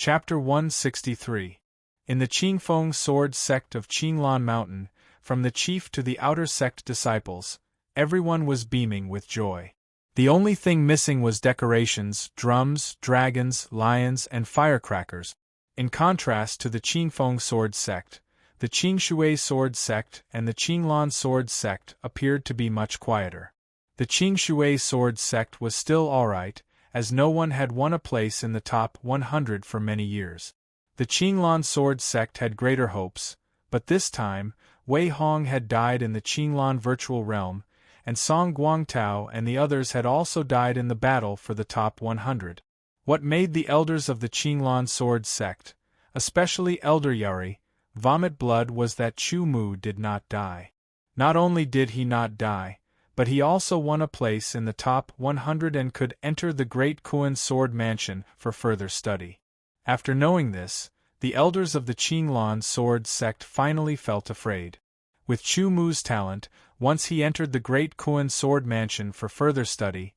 Chapter 163. In the Qingfeng Sword Sect of Qinglan Mountain, from the chief to the outer sect disciples, everyone was beaming with joy. The only thing missing was decorations, drums, dragons, lions, and firecrackers. In contrast to the Qingfeng Sword Sect, the Qingshui Sword Sect and the Qinglan Sword Sect appeared to be much quieter. The Qingshui Sword Sect was still alright, as no one had won a place in the top 100 for many years. The Qinglan Sword Sect had greater hopes, but this time, Wei Hong had died in the Qinglan virtual realm, and Song Guangtao and the others had also died in the battle for the top 100. What made the elders of the Qinglan Sword Sect, especially Elder Yuri, vomit blood was that Chu Mu did not die. Not only did he not die, but he also won a place in the top 100 and could enter the Great Kuan Sword Mansion for further study. After knowing this, the elders of the Qinglan Sword Sect finally felt afraid. With Chu Mu's talent, once he entered the Great Kuan Sword Mansion for further study,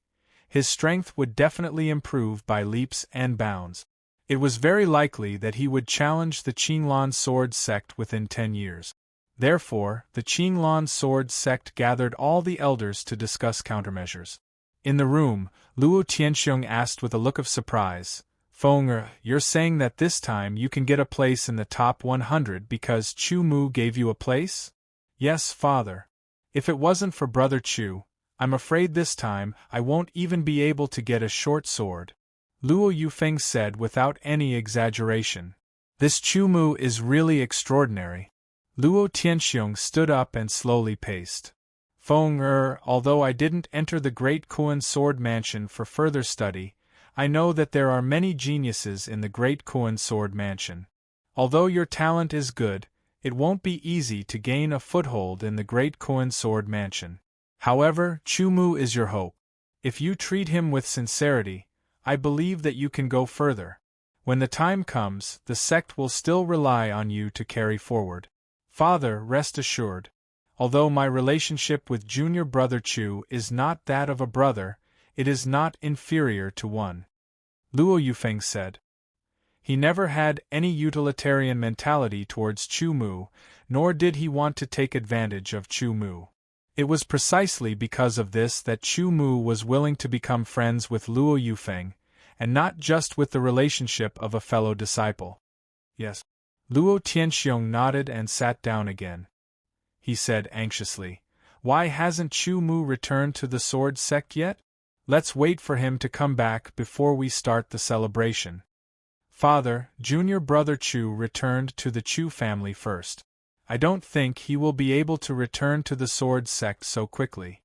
his strength would definitely improve by leaps and bounds. It was very likely that he would challenge the Qinglan Sword Sect within 10 years. Therefore, the Qinglan Sword Sect gathered all the elders to discuss countermeasures. In the room, Luo Tianxiong asked with a look of surprise, "Feng, you're saying that this time you can get a place in the top 100 because Chu Mu gave you a place?" "Yes, father. If it wasn't for Brother Chu, I'm afraid this time I won't even be able to get a short sword," Luo Yufeng said without any exaggeration. "This Chu Mu is really extraordinary." Luo Tianxiong stood up and slowly paced. "Feng, although I didn't enter the Great Kuan Sword Mansion for further study, I know that there are many geniuses in the Great Kuan Sword Mansion. Although your talent is good, it won't be easy to gain a foothold in the Great Kuan Sword Mansion. However, Chu Mu is your hope. If you treat him with sincerity, I believe that you can go further. When the time comes, the sect will still rely on you to carry forward. Father, rest assured. Although my relationship with junior brother Chu is not that of a brother, it is not inferior to one," Luo Yufeng said. He never had any utilitarian mentality towards Chu Mu, nor did he want to take advantage of Chu Mu. It was precisely because of this that Chu Mu was willing to become friends with Luo Yufeng, and not just with the relationship of a fellow disciple. "Yes." Luo Tianxiong nodded and sat down again. He said anxiously, "Why hasn't Chu Mu returned to the sword sect yet? Let's wait for him to come back before we start the celebration." "Father, junior brother Chu returned to the Chu family first. I don't think he will be able to return to the sword sect so quickly,"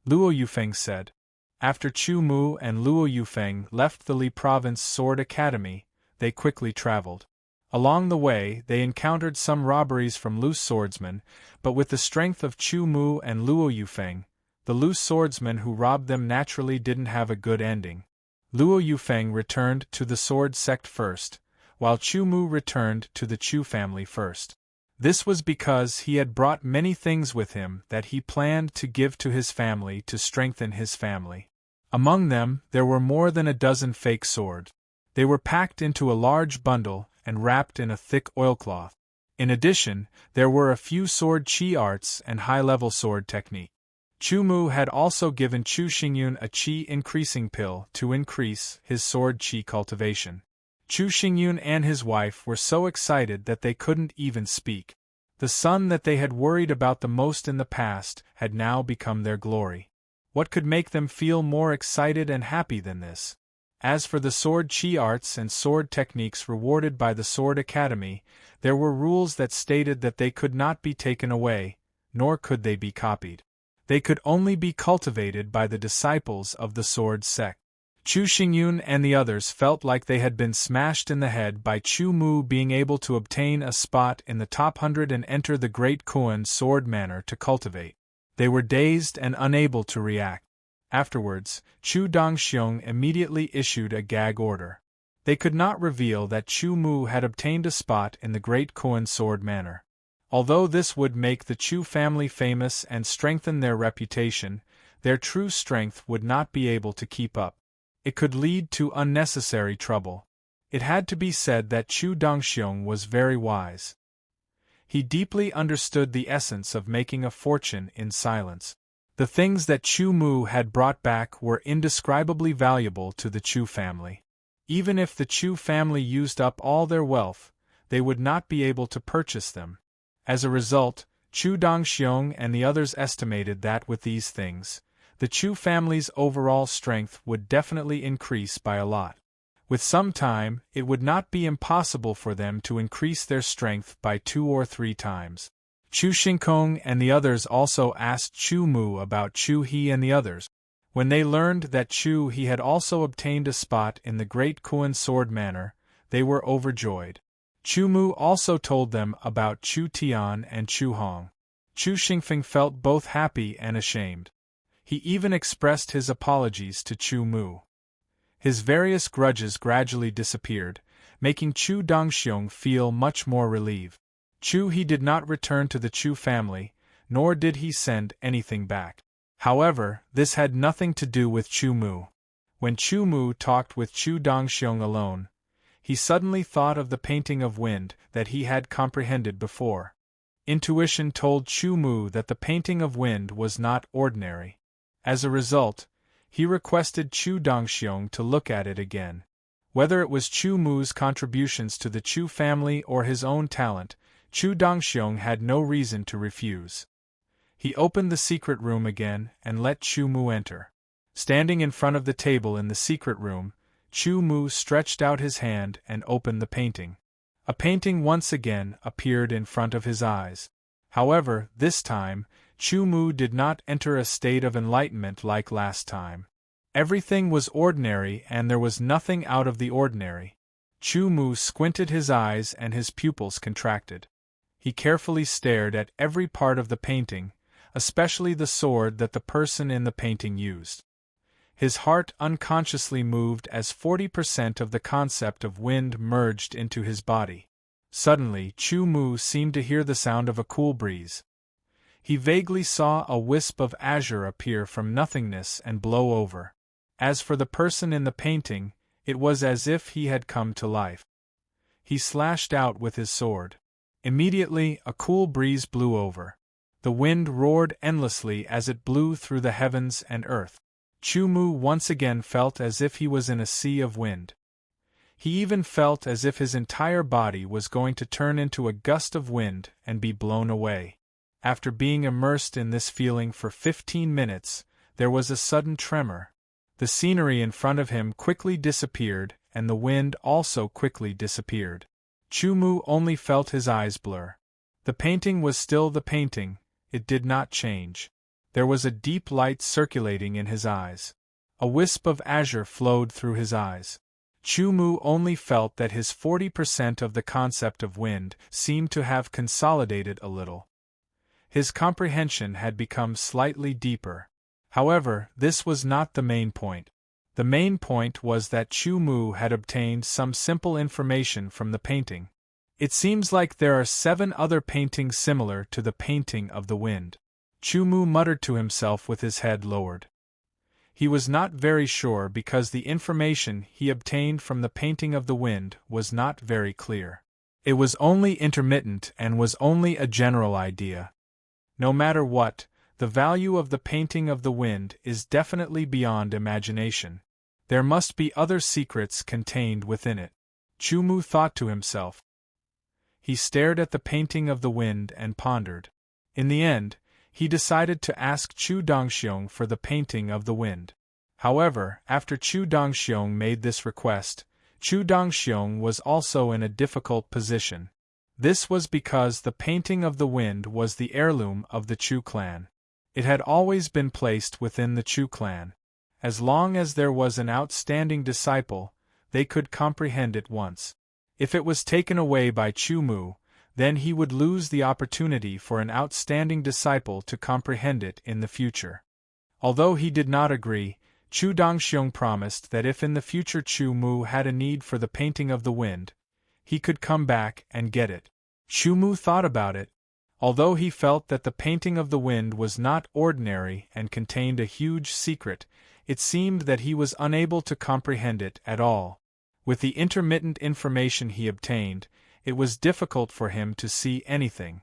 Luo Yufeng said. After Chu Mu and Luo Yufeng left the Li Province Sword Academy, they quickly traveled. Along the way, they encountered some robberies from loose swordsmen, but with the strength of Chu Mu and Luo Yufeng, the loose swordsmen who robbed them naturally didn't have a good ending. Luo Yufeng returned to the sword sect first, while Chu Mu returned to the Chu family first. This was because he had brought many things with him that he planned to give to his family to strengthen his family. Among them, there were more than a dozen fake swords. They were packed into a large bundle and wrapped in a thick oilcloth. In addition, there were a few sword chi arts and high-level sword technique. Chu Mu had also given Chu Xingyun a chi increasing pill to increase his sword chi cultivation. Chu Xingyun and his wife were so excited that they couldn't even speak. The son that they had worried about the most in the past had now become their glory. What could make them feel more excited and happy than this? As for the sword chi arts and sword techniques rewarded by the Sword Academy, there were rules that stated that they could not be taken away, nor could they be copied. They could only be cultivated by the disciples of the sword sect. Chu Xingyun and the others felt like they had been smashed in the head by Chu Mu being able to obtain a spot in the top 100 and enter the Great Kuan Sword Manor to cultivate. They were dazed and unable to react. Afterwards, Chu Dongxiong immediately issued a gag order. They could not reveal that Chu Mu had obtained a spot in the Great Kuan Sword Manor. Although this would make the Chu family famous and strengthen their reputation, their true strength would not be able to keep up. It could lead to unnecessary trouble. It had to be said that Chu Dongxiong was very wise. He deeply understood the essence of making a fortune in silence. The things that Chu Mu had brought back were indescribably valuable to the Chu family. Even if the Chu family used up all their wealth, they would not be able to purchase them. As a result, Chu Dongxiong and the others estimated that with these things, the Chu family's overall strength would definitely increase by a lot. With some time, it would not be impossible for them to increase their strength by 2 or 3 times. Chu Xingkong and the others also asked Chu Mu about Chu He and the others. When they learned that Chu He had also obtained a spot in the Great Kuan Sword Manor, they were overjoyed. Chu Mu also told them about Chu Tian and Chu Hong. Chu Xingfeng felt both happy and ashamed. He even expressed his apologies to Chu Mu. His various grudges gradually disappeared, making Chu Dongxiong feel much more relieved. Chu He did not return to the Chu family, nor did he send anything back. However, this had nothing to do with Chu Mu. When Chu Mu talked with Chu Dongxiong alone, he suddenly thought of the painting of wind that he had comprehended before. Intuition told Chu Mu that the painting of wind was not ordinary. As a result, he requested Chu Dongxiong to look at it again. Whether it was Chu Mu's contributions to the Chu family or his own talent, Chu Dongxiong had no reason to refuse. He opened the secret room again and let Chu Mu enter. Standing in front of the table in the secret room, Chu Mu stretched out his hand and opened the painting. A painting once again appeared in front of his eyes. However, this time, Chu Mu did not enter a state of enlightenment like last time. Everything was ordinary and there was nothing out of the ordinary. Chu Mu squinted his eyes and his pupils contracted. He carefully stared at every part of the painting, especially the sword that the person in the painting used. His heart unconsciously moved as 40% of the concept of wind merged into his body. Suddenly, Chu Mu seemed to hear the sound of a cool breeze. He vaguely saw a wisp of azure appear from nothingness and blow over. As for the person in the painting, it was as if he had come to life. He slashed out with his sword. Immediately, a cool breeze blew over. The wind roared endlessly as it blew through the heavens and earth. Chu Mu once again felt as if he was in a sea of wind. He even felt as if his entire body was going to turn into a gust of wind and be blown away. After being immersed in this feeling for 15 minutes, there was a sudden tremor. The scenery in front of him quickly disappeared, and the wind also quickly disappeared. Chu Mu only felt his eyes blur. The painting was still the painting, it did not change. There was a deep light circulating in his eyes. A wisp of azure flowed through his eyes. Chu Mu only felt that his 40% of the concept of wind seemed to have consolidated a little. His comprehension had become slightly deeper. However, this was not the main point. The main point was that Chu Mu had obtained some simple information from the painting. It seems like there are 7 other paintings similar to the painting of the wind. Chu Mu muttered to himself with his head lowered. He was not very sure because the information he obtained from the painting of the wind was not very clear. It was only intermittent and was only a general idea. No matter what, the value of the painting of the wind is definitely beyond imagination. There must be other secrets contained within it. Chu Mu thought to himself. He stared at the painting of the wind and pondered. In the end, he decided to ask Chu Dongxiong for the painting of the wind. However, after Chu Dongxiong made this request, Chu Dongxiong was also in a difficult position. This was because the painting of the wind was the heirloom of the Chu clan. It had always been placed within the Chu clan. As long as there was an outstanding disciple, they could comprehend it once. If it was taken away by Chu Mu, then he would lose the opportunity for an outstanding disciple to comprehend it in the future. Although he did not agree, Chu Dongxiong promised that if in the future Chu Mu had a need for the painting of the wind, he could come back and get it. Chu Mu thought about it. Although he felt that the painting of the wind was not ordinary and contained a huge secret, it seemed that he was unable to comprehend it at all. With the intermittent information he obtained, it was difficult for him to see anything.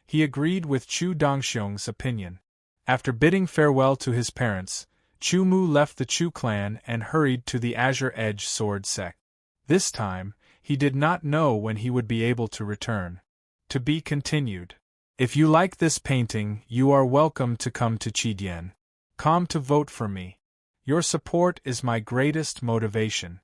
He agreed with Chu Dongxiong's opinion. After bidding farewell to his parents, Chu Mu left the Chu clan and hurried to the Azure Edge Sword sect. This time, he did not know when he would be able to return. To be continued. If you like this painting, you are welcome to come to Chidian.com to vote for me. Your support is my greatest motivation.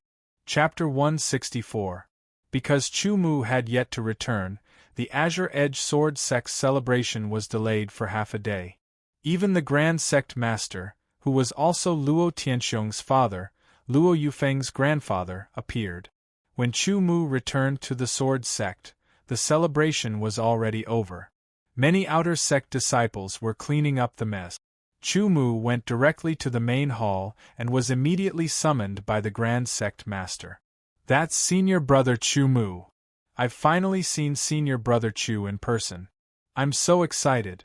Chapter 164. Because Chu Mu had yet to return, the Azure Edge Sword Sect's celebration was delayed for half a day. Even the Grand Sect Master, who was also Luo Tianxiong's father, Luo Yufeng's grandfather, appeared. When Chu Mu returned to the Sword Sect, the celebration was already over. Many outer sect disciples were cleaning up the mess. Chu Mu went directly to the main hall and was immediately summoned by the Grand Sect Master. That's Senior Brother Chu Mu. I've finally seen Senior Brother Chu in person. I'm so excited.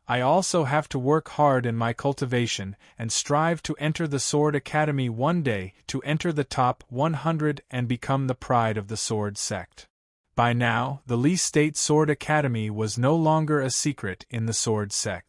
I also have to work hard in my cultivation and strive to enter the Sword Academy one day, to enter the top 100 and become the pride of the Sword Sect. By now, the Li State Sword Academy was no longer a secret in the Sword Sect.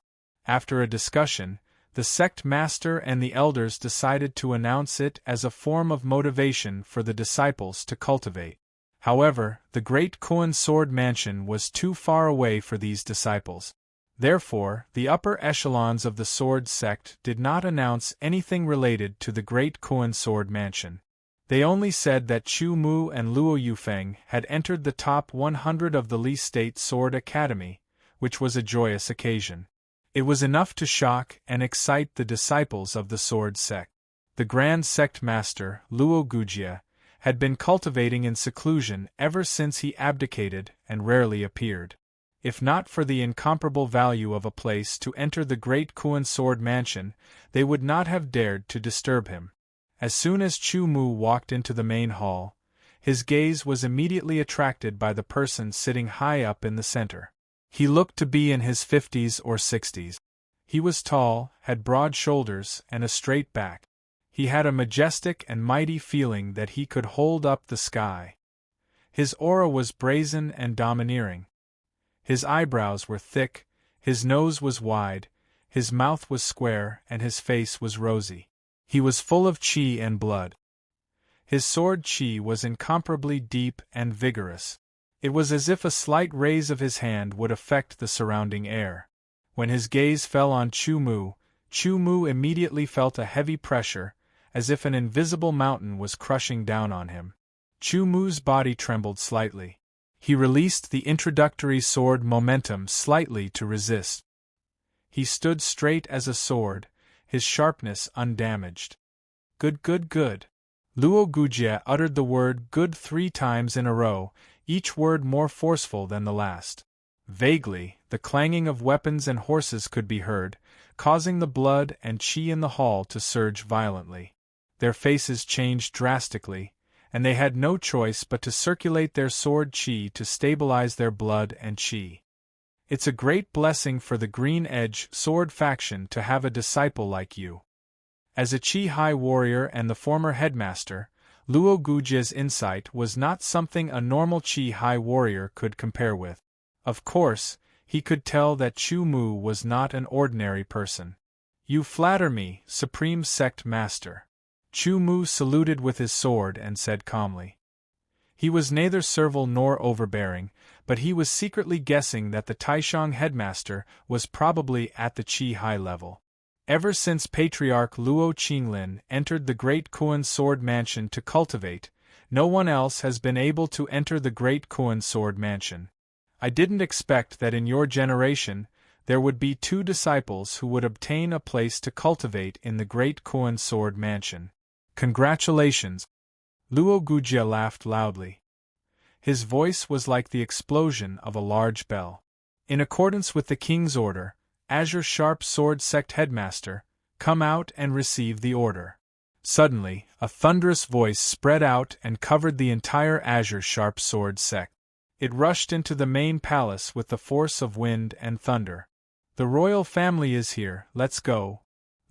After a discussion, the sect master and the elders decided to announce it as a form of motivation for the disciples to cultivate. However, the Great Koan Sword Mansion was too far away for these disciples. Therefore, the upper echelons of the Sword Sect did not announce anything related to the Great Koan Sword Mansion. They only said that Chu Mu and Luo Yufeng had entered the top 100 of the Li State Sword Academy, which was a joyous occasion. It was enough to shock and excite the disciples of the Sword Sect. The Grand Sect Master, Luo Gujia, had been cultivating in seclusion ever since he abdicated and rarely appeared. If not for the incomparable value of a place to enter the Great Koan Sword Mansion, they would not have dared to disturb him. As soon as Chu Mu walked into the main hall, his gaze was immediately attracted by the person sitting high up in the center. He looked to be in his 50s or 60s. He was tall, had broad shoulders, and a straight back. He had a majestic and mighty feeling that he could hold up the sky. His aura was brazen and domineering. His eyebrows were thick, his nose was wide, his mouth was square, and his face was rosy. He was full of qi and blood. His sword qi was incomparably deep and vigorous. It was as if a slight raise of his hand would affect the surrounding air. When his gaze fell on Chu Mu immediately felt a heavy pressure, as if an invisible mountain was crushing down on him. Chu Mu's body trembled slightly. He released the introductory sword momentum slightly to resist. He stood straight as a sword, his sharpness undamaged. Good. Luo Gujia uttered the word good 3 times in a row, each word more forceful than the last. Vaguely, the clanging of weapons and horses could be heard, causing the blood and qi in the hall to surge violently. Their faces changed drastically, and they had no choice but to circulate their sword qi to stabilize their blood and qi. It's a great blessing for the Green Edge Sword faction to have a disciple like you. As a Qi High warrior and the former headmaster, Luo Gujia's insight was not something a normal Qi High warrior could compare with. Of course, he could tell that Chu Mu was not an ordinary person. You flatter me, Supreme Sect Master. Chu Mu saluted with his sword and said calmly. He was neither servile nor overbearing, but he was secretly guessing that the Taishang headmaster was probably at the Qi High level. Ever since Patriarch Luo Qinglin entered the Great Koan Sword Mansion to cultivate, no one else has been able to enter the Great Koan Sword Mansion. I didn't expect that in your generation there would be 2 disciples who would obtain a place to cultivate in the Great Koan Sword Mansion. Congratulations! Luo Gujia laughed loudly. His voice was like the explosion of a large bell. In accordance with the king's order, Azure Sharp Sword Sect Headmaster, come out and receive the order. Suddenly, a thunderous voice spread out and covered the entire Azure Sharp Sword Sect. It rushed into the main palace with the force of wind and thunder. The royal family is here, let's go.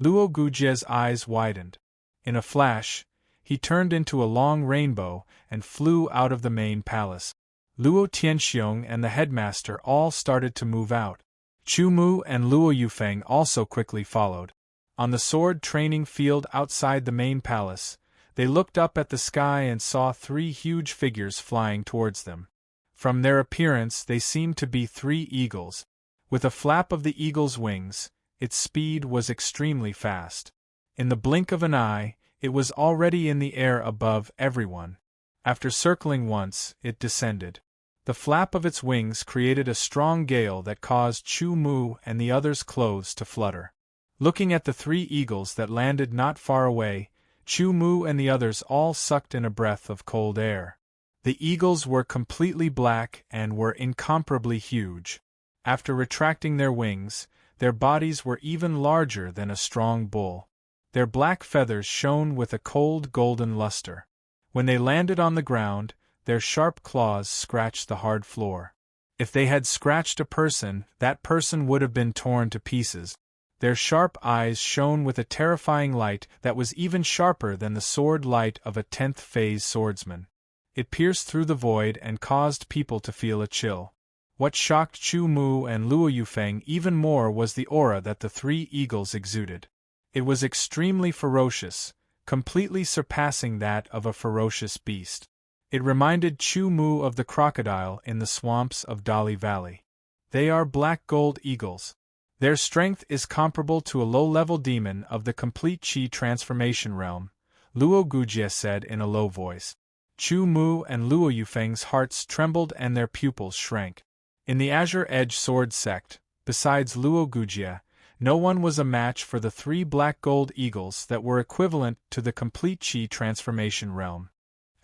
Luo Gujia's eyes widened. In a flash, he turned into a long rainbow and flew out of the main palace. Luo Tianxiong and the headmaster all started to move out. Chu Mu and Luo Yufeng also quickly followed. On the sword training field outside the main palace, they looked up at the sky and saw 3 huge figures flying towards them. From their appearance, they seemed to be 3 eagles. With a flap of the eagle's wings, its speed was extremely fast. In the blink of an eye, it was already in the air above everyone. After circling once, it descended. The flap of its wings created a strong gale that caused Chu Mu and the others' clothes to flutter. Looking at the 3 eagles that landed not far away, Chu Mu and the others all sucked in a breath of cold air. The eagles were completely black and were incomparably huge. After retracting their wings, their bodies were even larger than a strong bull. Their black feathers shone with a cold golden luster. When they landed on the ground, their sharp claws scratched the hard floor. If they had scratched a person, that person would have been torn to pieces. Their sharp eyes shone with a terrifying light that was even sharper than the sword light of a 10th phase swordsman. It pierced through the void and caused people to feel a chill. What shocked Chu Mu and Luo Yufeng even more was the aura that the 3 eagles exuded. It was extremely ferocious, completely surpassing that of a ferocious beast. It reminded Chu Mu of the crocodile in the swamps of Dali Valley. They are black gold eagles. Their strength is comparable to a low-level demon of the complete Qi transformation realm, Luo Gujie said in a low voice. Chu Mu and Luo Yufeng's hearts trembled and their pupils shrank. In the Azure Edge Sword sect, besides Luo Gujie, no one was a match for the 3 black gold eagles that were equivalent to the complete Qi transformation realm.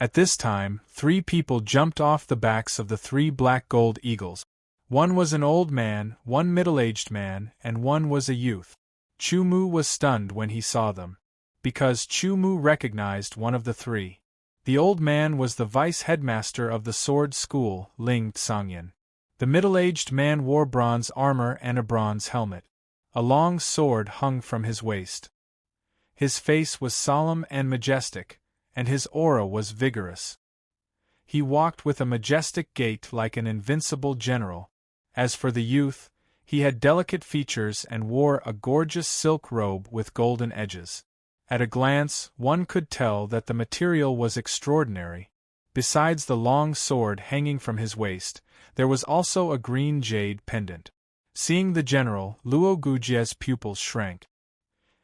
At this time, 3 people jumped off the backs of the 3 black gold eagles. One was an old man, one middle-aged man, and one was a youth. Chu Mu was stunned when he saw them, because Chu Mu recognized one of the 3. The old man was the vice-headmaster of the sword school, Ling Tsangyan. The middle-aged man wore bronze armor and a bronze helmet. A long sword hung from his waist. His face was solemn and majestic, and his aura was vigorous. He walked with a majestic gait like an invincible general. As for the youth, he had delicate features and wore a gorgeous silk robe with golden edges. At a glance, one could tell that the material was extraordinary. Besides the long sword hanging from his waist, there was also a green jade pendant. Seeing the general, Luo Gujie's pupils shrank.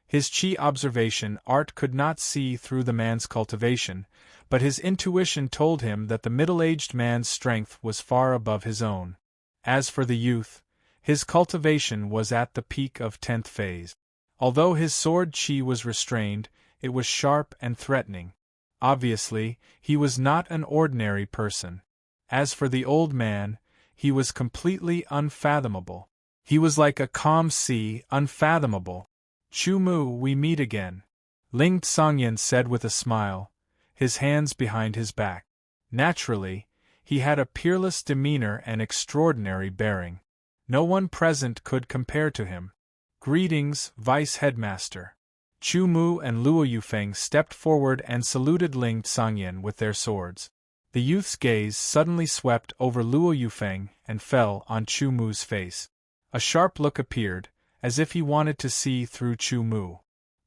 His Qi observation art could not see through the man's cultivation, but his intuition told him that the middle-aged man's strength was far above his own. As for the youth, his cultivation was at the peak of 10th phase. Although his sword Qi was restrained, it was sharp and threatening. Obviously, he was not an ordinary person. As for the old man, he was completely unfathomable. He was like a calm sea, unfathomable. Chu Mu, we meet again, Ling Tsangyan said with a smile, his hands behind his back. Naturally, he had a peerless demeanor and extraordinary bearing. No one present could compare to him. Greetings, Vice-Headmaster. Chu Mu and Luo Yufeng stepped forward and saluted Ling Tsangyan with their swords. The youth's gaze suddenly swept over Luo Yufeng and fell on Chu Mu's face. A sharp look appeared, as if he wanted to see through Chu Mu.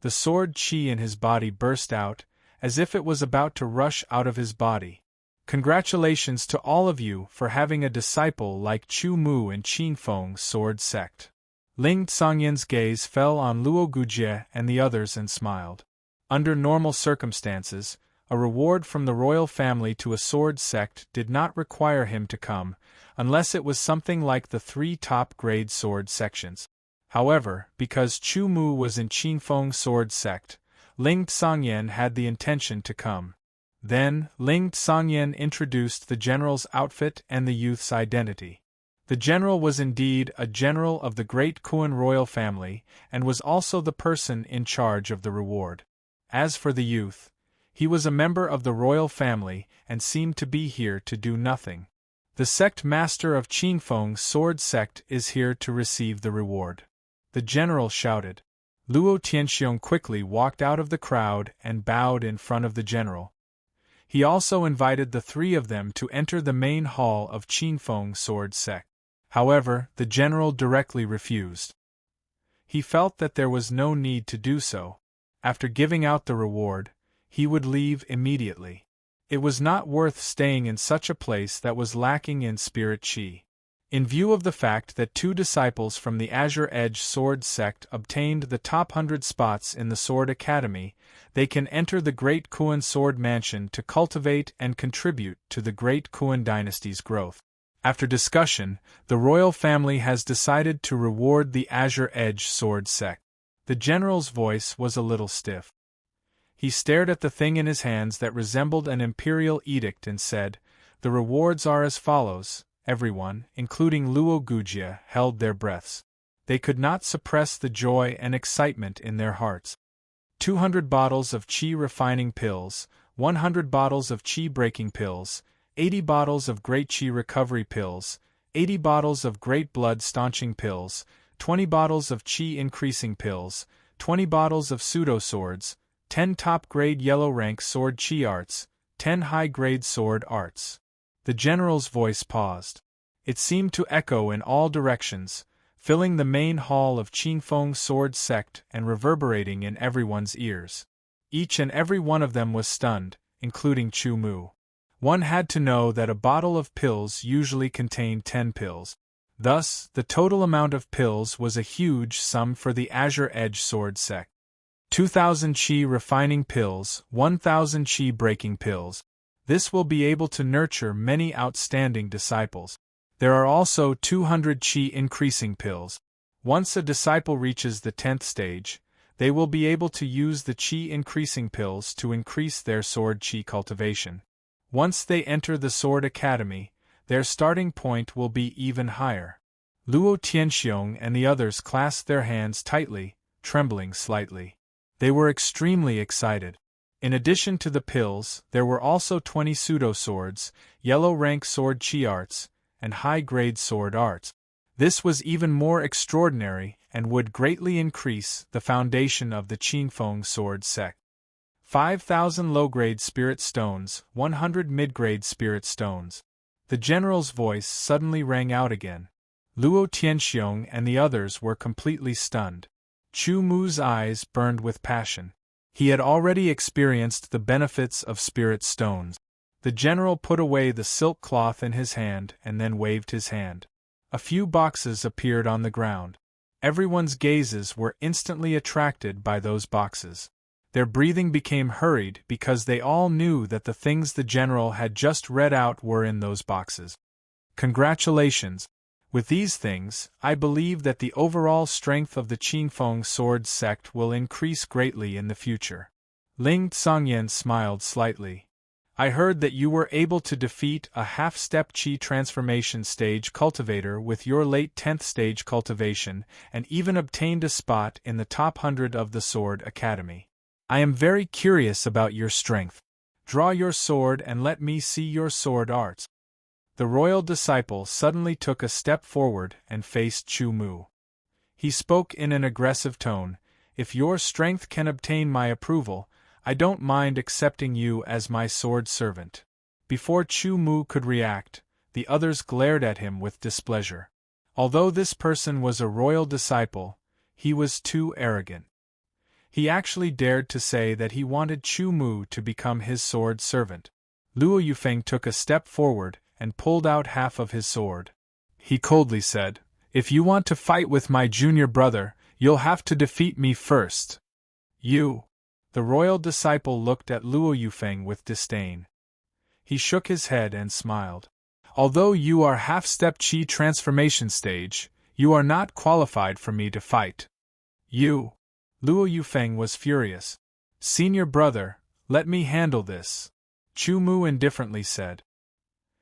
The sword Qi in his body burst out, as if it was about to rush out of his body. Congratulations to all of you for having a disciple like Chu Mu in Qinfeng's sword sect. Ling Tsangyan's gaze fell on Luo Gujie and the others and smiled. Under normal circumstances, a reward from the royal family to a sword sect did not require him to come, unless it was something like the 3 top-grade sword sections. However, because Chu Mu was in Qinfeng's sword sect, Ling Tsangyan had the intention to come. Then, Ling Tsangyan introduced the general's outfit and the youth's identity. The general was indeed a general of the great Kuan royal family, and was also the person in charge of the reward. As for the youth, he was a member of the royal family and seemed to be here to do nothing. The sect master of Qinfeng's sword sect is here to receive the reward. The general shouted. Luo Tianxiong quickly walked out of the crowd and bowed in front of the general. He also invited the three of them to enter the main hall of Qingfeng Sword Sect. However, the general directly refused. He felt that there was no need to do so. After giving out the reward, he would leave immediately. It was not worth staying in such a place that was lacking in spirit qi. In view of the fact that 2 disciples from the Azure Edge Sword Sect obtained the top 100 spots in the Sword Academy, they can enter the Great Kuan Sword Mansion to cultivate and contribute to the Great Kuan dynasty's growth. After discussion, the royal family has decided to reward the Azure Edge Sword Sect. The general's voice was a little stiff. He stared at the thing in his hands that resembled an imperial edict and said, "The rewards are as follows." Everyone, including Luo Gujia, held their breaths. They could not suppress the joy and excitement in their hearts. 200 bottles of qi refining pills, 100 bottles of qi breaking pills, 80 bottles of great qi recovery pills, 80 bottles of great blood staunching pills, 20 bottles of qi increasing pills, 20 bottles of pseudo swords, 10 top-grade yellow-rank sword qi arts, 10 high-grade sword arts. The general's voice paused. It seemed to echo in all directions, filling the main hall of Qingfeng Sword Sect and reverberating in everyone's ears. Each and every one of them was stunned, including Chu Mu. One had to know that a bottle of pills usually contained 10 pills. Thus, the total amount of pills was a huge sum for the Azure Edge Sword Sect. 2,000 qi refining pills, 1,000 qi breaking pills. This will be able to nurture many outstanding disciples. There are also 200 qi increasing pills. Once a disciple reaches the 10th stage, they will be able to use the qi increasing pills to increase their sword qi cultivation. Once they enter the Sword Academy, their starting point will be even higher. Luo Tianxiong and the others clasped their hands tightly, trembling slightly. They were extremely excited. In addition to the pills, there were also 20 pseudo-swords, yellow-rank sword qi arts, and high-grade sword arts. This was even more extraordinary and would greatly increase the foundation of the Qingfeng Sword Sect. 5,000 low-grade spirit stones, 100 mid-grade spirit stones. The general's voice suddenly rang out again. Luo Tianxiong and the others were completely stunned. Chu Mu's eyes burned with passion. He had already experienced the benefits of spirit stones. The general put away the silk cloth in his hand and then waved his hand. A few boxes appeared on the ground. Everyone's gazes were instantly attracted by those boxes. Their breathing became hurried because they all knew that the things the general had just read out were in those boxes. Congratulations! With these things, I believe that the overall strength of the Qingfeng Sword Sect will increase greatly in the future. Ling Tsongyan smiled slightly. I heard that you were able to defeat a half-step qi transformation stage cultivator with your late 10th stage cultivation and even obtained a spot in the top 100 of the Sword Academy. I am very curious about your strength. Draw your sword and let me see your sword arts. The royal disciple suddenly took a step forward and faced Chu Mu. He spoke in an aggressive tone, "If your strength can obtain my approval, I don't mind accepting you as my sword servant." Before Chu Mu could react, the others glared at him with displeasure. Although this person was a royal disciple, he was too arrogant. He actually dared to say that he wanted Chu Mu to become his sword servant. Luo Yufeng took a step forward and pulled out half of his sword. He coldly said, "If you want to fight with my junior brother, you'll have to defeat me first." You! The royal disciple looked at Luo Yufeng with disdain. He shook his head and smiled. "Although you are half-step qi transformation stage, you are not qualified for me to fight." You! Luo Yufeng was furious. "Senior brother, let me handle this," Chu Mu indifferently said.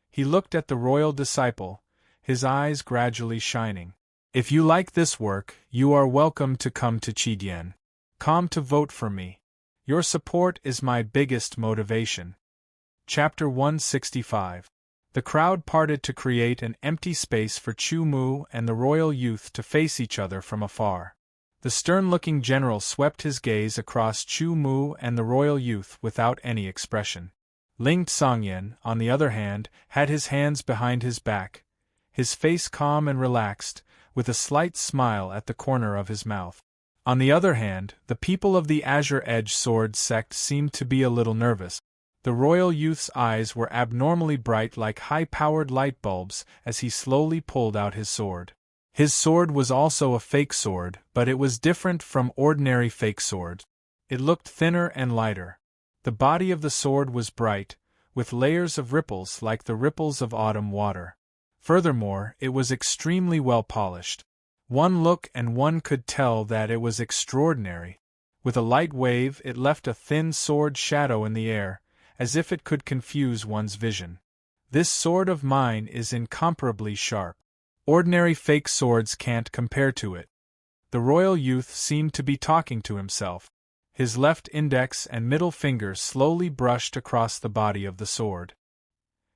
He looked at the royal disciple, his eyes gradually shining. "If you like this work, you are welcome to come to Qidian. Come to vote for me. Your support is my biggest motivation." Chapter 165. The crowd parted to create an empty space for Chu Mu and the royal youth to face each other from afar. The stern-looking general swept his gaze across Chu Mu and the royal youth without any expression. Ling Tsongyan, on the other hand, had his hands behind his back, his face calm and relaxed, with a slight smile at the corner of his mouth. On the other hand, the people of the Azure Edge Sword sect seemed to be a little nervous. The royal youth's eyes were abnormally bright like high-powered light bulbs as he slowly pulled out his sword. His sword was also a fake sword, but it was different from ordinary fake swords. It looked thinner and lighter. The body of the sword was bright, with layers of ripples like the ripples of autumn water. Furthermore, it was extremely well polished. One look and one could tell that it was extraordinary. With a light wave, it left a thin sword shadow in the air, as if it could confuse one's vision. This sword of mine is incomparably sharp. Ordinary fake swords can't compare to it. The royal youth seemed to be talking to himself. His left index and middle finger slowly brushed across the body of the sword.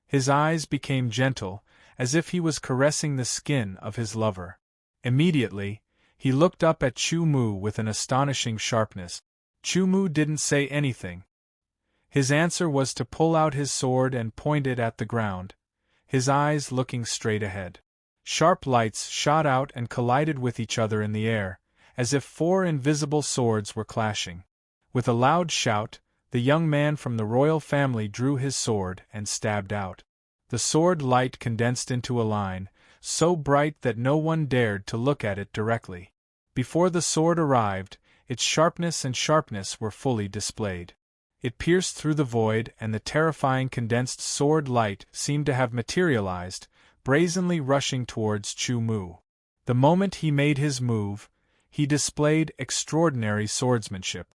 His eyes became gentle, as if he was caressing the skin of his lover. Immediately, he looked up at Chu Mu with an astonishing sharpness. Chu Mu didn't say anything. His answer was to pull out his sword and point it at the ground, his eyes looking straight ahead. Sharp lights shot out and collided with each other in the air, as if four invisible swords were clashing. With a loud shout, the young man from the royal family drew his sword and stabbed out. The sword light condensed into a line, so bright that no one dared to look at it directly. Before the sword arrived, its sharpness were fully displayed. It pierced through the void, and the terrifying condensed sword light seemed to have materialized, brazenly rushing towards Chu Mu. The moment he made his move, he displayed extraordinary swordsmanship.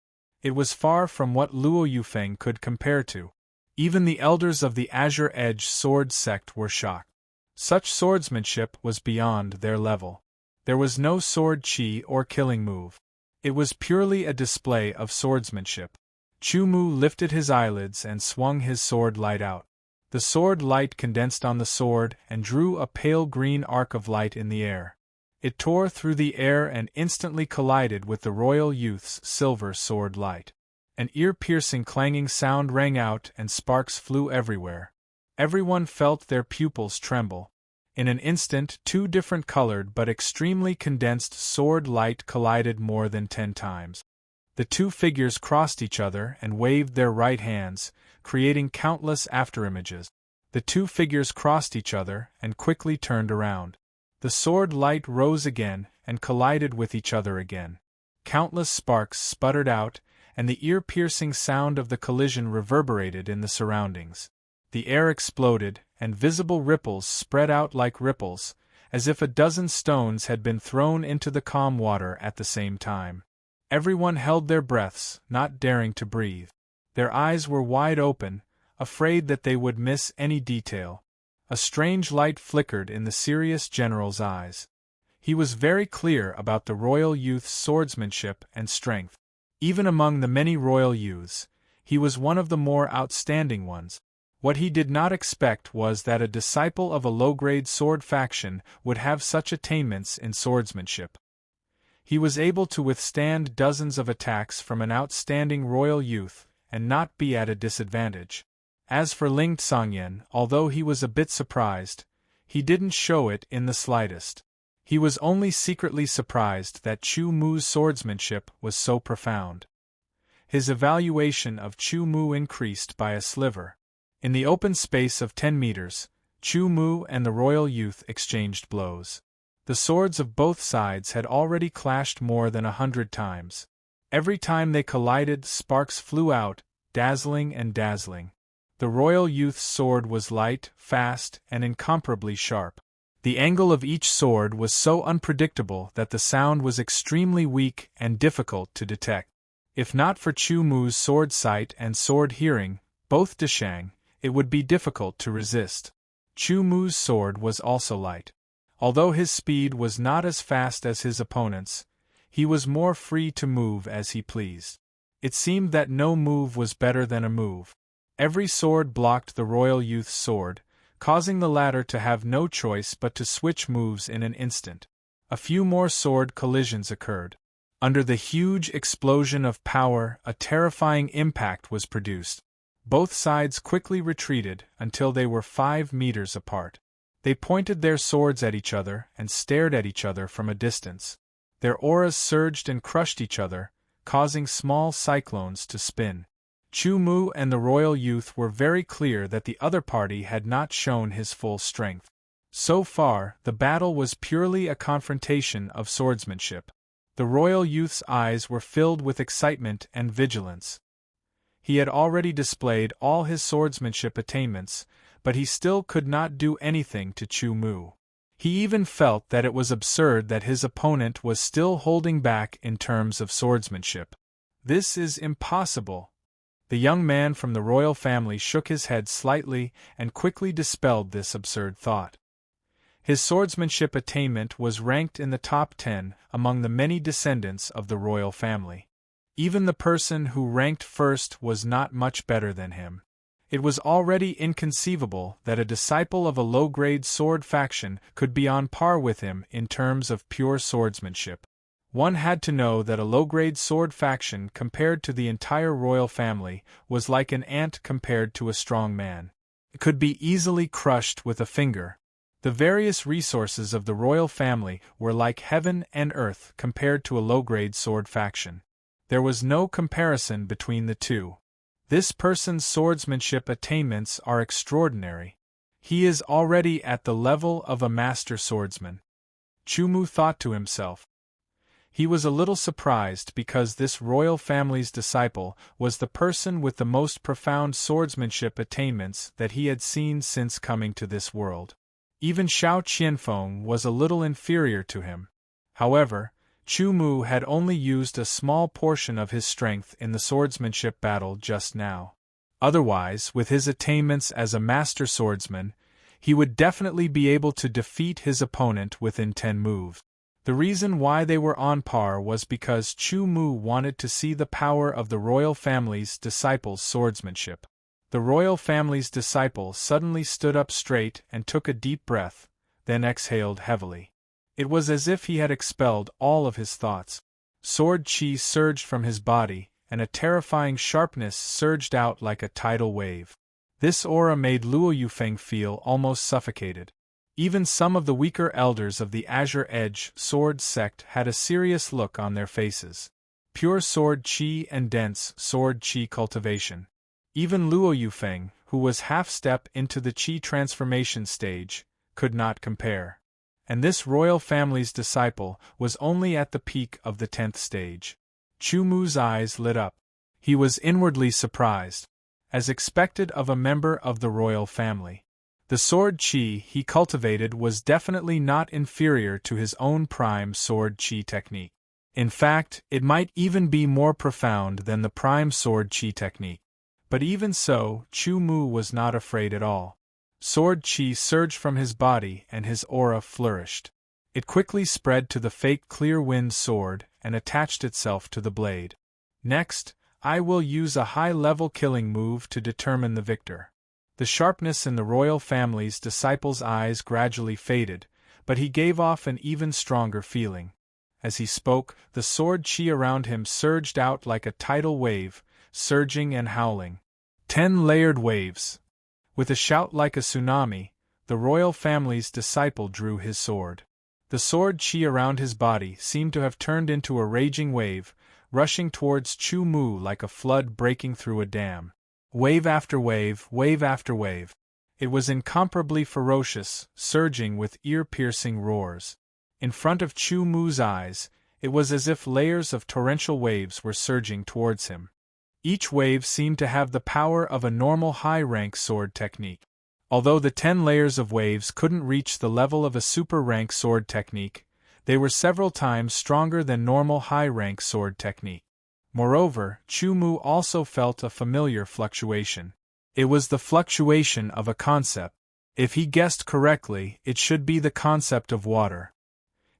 It was far from what Luo Yufeng could compare to. Even the elders of the Azure Edge Sword sect were shocked. Such swordsmanship was beyond their level. There was no sword chi or killing move. It was purely a display of swordsmanship. Chu Mu lifted his eyelids and swung his sword light out. The sword light condensed on the sword and drew a pale green arc of light in the air. It tore through the air and instantly collided with the royal youth's silver sword light. An ear-piercing clanging sound rang out and sparks flew everywhere. Everyone felt their pupils tremble. In an instant, two different colored but extremely condensed sword light collided more than 10 times. The two figures crossed each other and waved their right hands, creating countless afterimages. The two figures crossed each other and quickly turned around. The sword light rose again and collided with each other again. Countless sparks sputtered out, and the ear-piercing sound of the collision reverberated in the surroundings. The air exploded, and visible ripples spread out like ripples, as if a dozen stones had been thrown into the calm water at the same time. Everyone held their breaths, not daring to breathe. Their eyes were wide open, afraid that they would miss any detail. A strange light flickered in the serious general's eyes. He was very clear about the royal youth's swordsmanship and strength. Even among the many royal youths, he was one of the more outstanding ones. What he did not expect was that a disciple of a low-grade sword faction would have such attainments in swordsmanship. He was able to withstand dozens of attacks from an outstanding royal youth and not be at a disadvantage. As for Ling Tsongyan, although he was a bit surprised, he didn't show it in the slightest. He was only secretly surprised that Chu Mu's swordsmanship was so profound. His evaluation of Chu Mu increased by a sliver. In the open space of 10 meters, Chu Mu and the royal youth exchanged blows. The swords of both sides had already clashed more than 100 times. Every time they collided, sparks flew out, dazzling and dazzling. The royal youth's sword was light, fast, and incomparably sharp. The angle of each sword was so unpredictable that the sound was extremely weak and difficult to detect. If not for Chu Mu's sword sight and sword hearing, both Deshang, it would be difficult to resist. Chu Mu's sword was also light. Although his speed was not as fast as his opponent's, he was more free to move as he pleased. It seemed that no move was better than a move. Every sword blocked the royal youth's sword, causing the latter to have no choice but to switch moves in an instant. A few more sword collisions occurred. Under the huge explosion of power, a terrifying impact was produced. Both sides quickly retreated until they were 5 meters apart. They pointed their swords at each other and stared at each other from a distance. Their auras surged and crushed each other, causing small cyclones to spin. Chu Mu and the royal youth were very clear that the other party had not shown his full strength. So far, the battle was purely a confrontation of swordsmanship. The royal youth's eyes were filled with excitement and vigilance. He had already displayed all his swordsmanship attainments, but he still could not do anything to Chu Mu. He even felt that it was absurd that his opponent was still holding back in terms of swordsmanship. This is impossible. The young man from the royal family shook his head slightly and quickly dispelled this absurd thought. His swordsmanship attainment was ranked in the top 10 among the many descendants of the royal family. Even the person who ranked first was not much better than him. It was already inconceivable that a disciple of a low-grade sword faction could be on par with him in terms of pure swordsmanship. One had to know that a low-grade sword faction compared to the entire royal family was like an ant compared to a strong man. It could be easily crushed with a finger. The various resources of the royal family were like heaven and earth compared to a low-grade sword faction. There was no comparison between the two. This person's swordsmanship attainments are extraordinary. He is already at the level of a master swordsman. Chu Mu thought to himself. He was a little surprised because this royal family's disciple was the person with the most profound swordsmanship attainments that he had seen since coming to this world. Even Xiao Qianfeng was a little inferior to him. However, Chu Mu had only used a small portion of his strength in the swordsmanship battle just now. Otherwise, with his attainments as a master swordsman, he would definitely be able to defeat his opponent within 10 moves. The reason why they were on par was because Chu Mu wanted to see the power of the royal family's disciples' swordsmanship. The royal family's disciple suddenly stood up straight and took a deep breath, then exhaled heavily. It was as if he had expelled all of his thoughts. Sword chi surged from his body, and a terrifying sharpness surged out like a tidal wave. This aura made Luo Yufeng feel almost suffocated. Even some of the weaker elders of the Azure Edge sword sect had a serious look on their faces. Pure sword chi and dense sword chi cultivation. Even Luo Yufeng, who was half-step into the chi transformation stage, could not compare. And this royal family's disciple was only at the peak of the 10th stage. Chu Mu's eyes lit up. He was inwardly surprised. As expected of a member of the royal family. The sword chi he cultivated was definitely not inferior to his own prime sword chi technique. In fact, it might even be more profound than the prime sword chi technique. But even so, Chu Mu was not afraid at all. Sword chi surged from his body and his aura flourished. It quickly spread to the fake clear wind sword and attached itself to the blade. Next, I will use a high-level killing move to determine the victor. The sharpness in the royal family's disciple's eyes gradually faded, but he gave off an even stronger feeling. As he spoke, the sword chi around him surged out like a tidal wave, surging and howling. 10 layered waves. With a shout like a tsunami, the royal family's disciple drew his sword. The sword chi around his body seemed to have turned into a raging wave, rushing towards Chu Mu like a flood breaking through a dam. Wave after wave, wave after wave. It was incomparably ferocious, surging with ear-piercing roars. In front of Chu Mu's eyes, it was as if layers of torrential waves were surging towards him. Each wave seemed to have the power of a normal high-rank sword technique. Although the 10 layers of waves couldn't reach the level of a super-rank sword technique, they were several times stronger than normal high-rank sword technique. Moreover, Chu Mu also felt a familiar fluctuation. It was the fluctuation of a concept. If he guessed correctly, it should be the concept of water.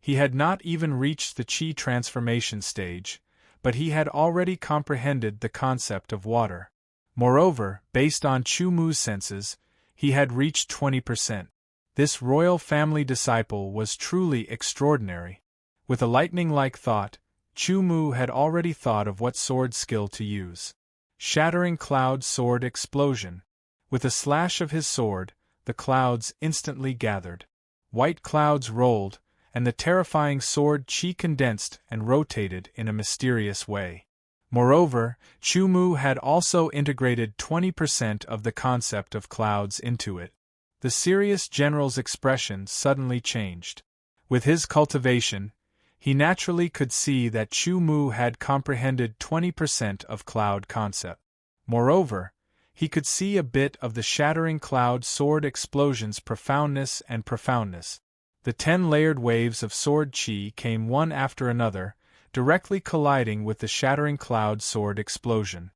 He had not even reached the chi transformation stage, but he had already comprehended the concept of water. Moreover, based on Chu Mu's senses, he had reached 20%. This royal family disciple was truly extraordinary. With a lightning-like thought, Chu Mu had already thought of what sword skill to use. Shattering cloud sword explosion. With a slash of his sword, the clouds instantly gathered. White clouds rolled, and the terrifying sword chi condensed and rotated in a mysterious way. Moreover, Chu Mu had also integrated 20% of the concept of clouds into it. The serious general's expression suddenly changed. With his cultivation, he naturally could see that Chu Mu had comprehended 20% of cloud concept. Moreover, he could see a bit of the shattering cloud sword explosion's profoundness and profoundness. The 10-layered waves of sword chi came one after another, directly colliding with the shattering cloud sword explosion.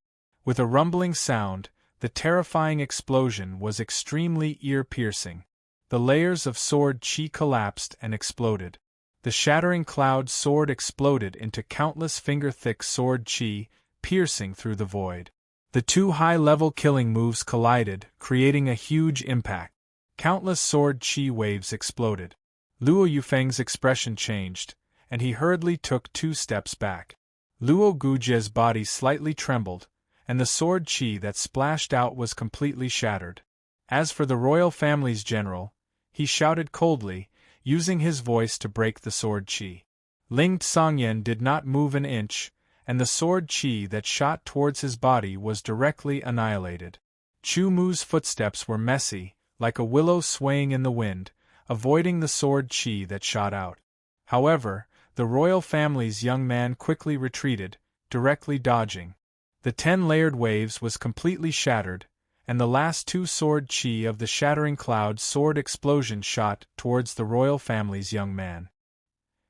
With a rumbling sound, the terrifying explosion was extremely ear-piercing. The layers of sword chi collapsed and exploded. The shattering cloud sword exploded into countless finger-thick sword chi, piercing through the void. The two high-level killing moves collided, creating a huge impact. Countless sword chi waves exploded. Luo Yufeng's expression changed, and he hurriedly took 2 steps back. Luo Gujie's body slightly trembled, and the sword chi that splashed out was completely shattered. As for the royal family's general, he shouted coldly, using his voice to break the sword chi. Ling Songyan did not move an inch, and the sword chi that shot towards his body was directly annihilated. Chu Mu's footsteps were messy, like a willow swaying in the wind, avoiding the sword chi that shot out. However, the royal family's young man quickly retreated, directly dodging. The 10-layered waves was completely shattered, and the last 2 sword chi of the shattering cloud sword explosion shot towards the royal family's young man.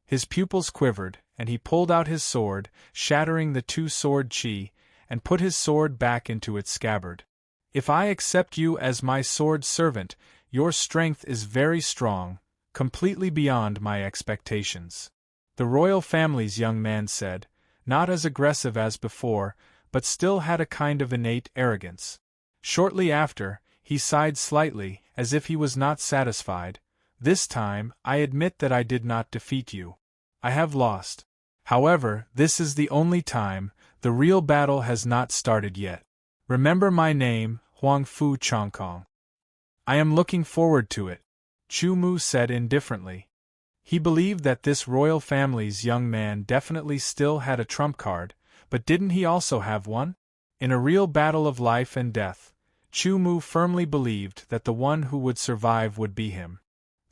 His pupils quivered, and he pulled out his sword, shattering the 2 sword chi, and put his sword back into its scabbard. If I accept you as my sword servant, your strength is very strong, completely beyond my expectations. The royal family's young man said, not as aggressive as before, but still had a kind of innate arrogance. Shortly after, he sighed slightly, as if he was not satisfied. This time, I admit that I did not defeat you. I have lost. However, this is the only time. The real battle has not started yet. Remember my name, Huang Fu Chongkong. I am looking forward to it, Chu Mu said indifferently. He believed that this royal family's young man definitely still had a trump card, but didn't he also have one? In a real battle of life and death, Chu Mu firmly believed that the one who would survive would be him.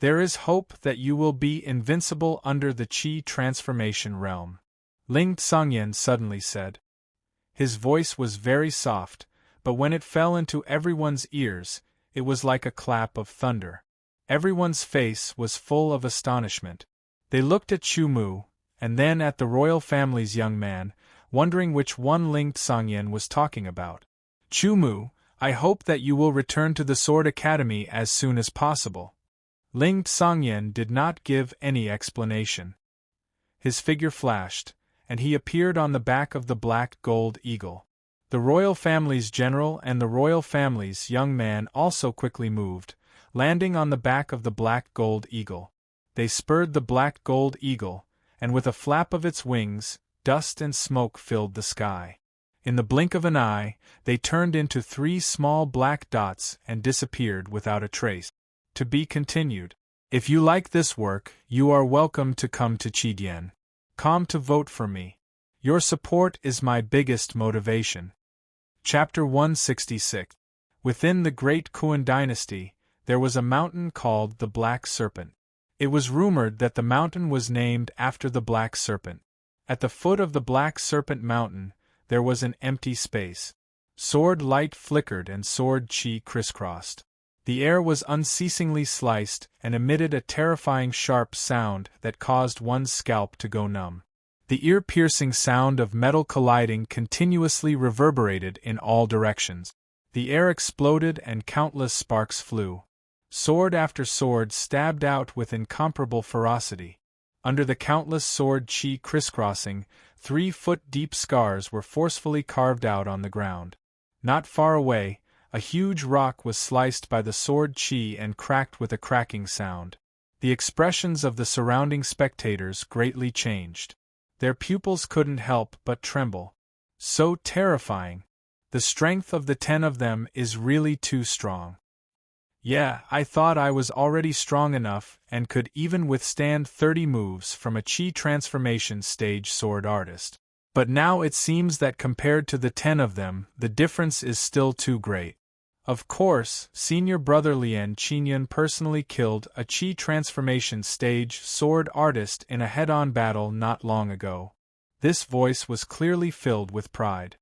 There is hope that you will be invincible under the Qi transformation realm, Ling Songyan suddenly said. His voice was very soft, but when it fell into everyone's ears, it was like a clap of thunder. Everyone's face was full of astonishment. They looked at Chu Mu, and then at the royal family's young man, wondering which one Ling Songyan was talking about. Chu Mu, I hope that you will return to the Sword Academy as soon as possible. Ling Songyan did not give any explanation. His figure flashed, and he appeared on the back of the black gold eagle. The royal family's general and the royal family's young man also quickly moved, landing on the back of the black gold eagle. They spurred the black gold eagle, and with a flap of its wings, dust and smoke filled the sky. In the blink of an eye, they turned into 3 small black dots and disappeared without a trace. To be continued. If you like this work, you are welcome to come to Qidien.com to vote for me. Your support is my biggest motivation. Chapter 166. Within the Great Kuan Dynasty, there was a mountain called the Black Serpent. It was rumored that the mountain was named after the Black Serpent. At the foot of the Black Serpent Mountain, there was an empty space. Sword light flickered and sword chi crisscrossed. The air was unceasingly sliced and emitted a terrifying sharp sound that caused one's scalp to go numb. The ear-piercing sound of metal colliding continuously reverberated in all directions. The air exploded and countless sparks flew. Sword after sword stabbed out with incomparable ferocity. Under the countless sword chi crisscrossing, 3-foot-deep scars were forcefully carved out on the ground. Not far away, a huge rock was sliced by the sword chi and cracked with a cracking sound. The expressions of the surrounding spectators greatly changed. Their pupils couldn't help but tremble. So terrifying. The strength of the 10 of them is really too strong. Yeah, I thought I was already strong enough and could even withstand 30 moves from a chi transformation stage sword artist. But now it seems that compared to the 10 of them, the difference is still too great. Of course, senior brother Lien Qingyun personally killed a chi transformation stage sword artist in a head-on battle not long ago. This voice was clearly filled with pride.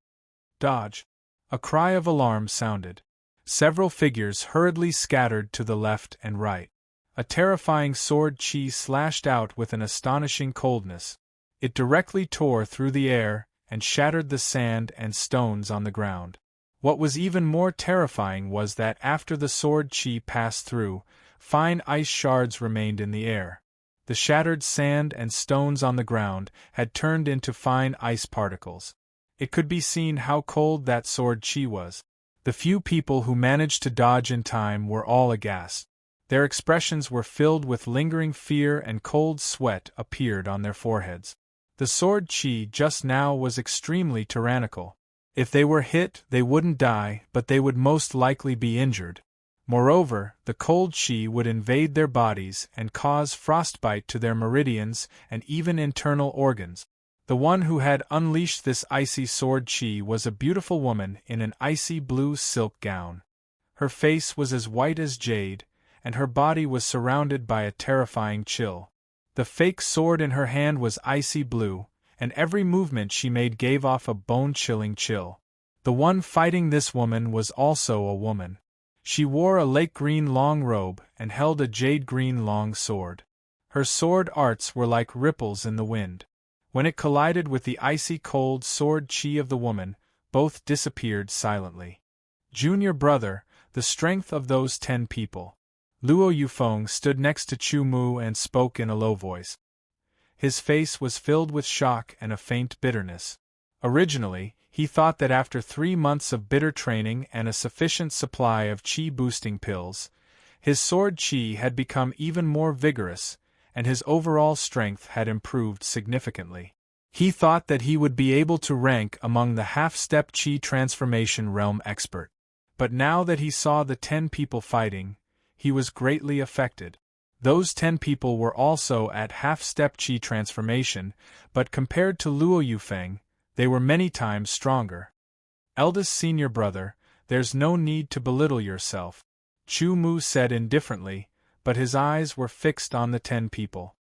Dodge! A cry of alarm sounded. Several figures hurriedly scattered to the left and right. A terrifying sword chi slashed out with an astonishing coldness. It directly tore through the air and shattered the sand and stones on the ground. What was even more terrifying was that after the sword chi passed through, fine ice shards remained in the air. The shattered sand and stones on the ground had turned into fine ice particles. It could be seen how cold that sword chi was. The few people who managed to dodge in time were all aghast. Their expressions were filled with lingering fear and cold sweat appeared on their foreheads. The sword chi just now was extremely tyrannical. If they were hit, they wouldn't die, but they would most likely be injured. Moreover, the cold chi would invade their bodies and cause frostbite to their meridians and even internal organs. The one who had unleashed this icy sword chi was a beautiful woman in an icy blue silk gown. Her face was as white as jade, and her body was surrounded by a terrifying chill. The fake sword in her hand was icy blue, and every movement she made gave off a bone-chilling chill. The one fighting this woman was also a woman. She wore a lake green long robe and held a jade green long sword. Her sword arts were like ripples in the wind. When it collided with the icy cold sword chi of the woman, both disappeared silently. Junior brother, the strength of those 10 people. Luo Yufeng stood next to Chu Mu and spoke in a low voice. His face was filled with shock and a faint bitterness. Originally, he thought that after 3 months of bitter training and a sufficient supply of chi-boosting pills, his sword chi had become even more vigorous, and his overall strength had improved significantly. He thought that he would be able to rank among the half-step chi transformation realm expert. But now that he saw the 10 people fighting, he was greatly affected. Those 10 people were also at half-step chi transformation, but compared to Luo Yufeng, they were many times stronger. Eldest senior brother, there's no need to belittle yourself, Chu Mu said indifferently, but his eyes were fixed on the 10 people.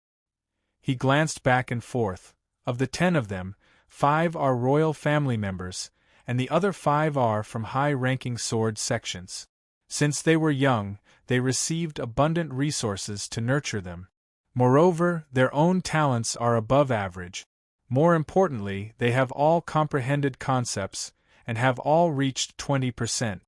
He glanced back and forth. Of the 10 of them, 5 are royal family members, and the other 5 are from high-ranking sword sections. Since they were young, they received abundant resources to nurture them. Moreover, their own talents are above average. More importantly, they have all comprehended concepts, and have all reached 20%.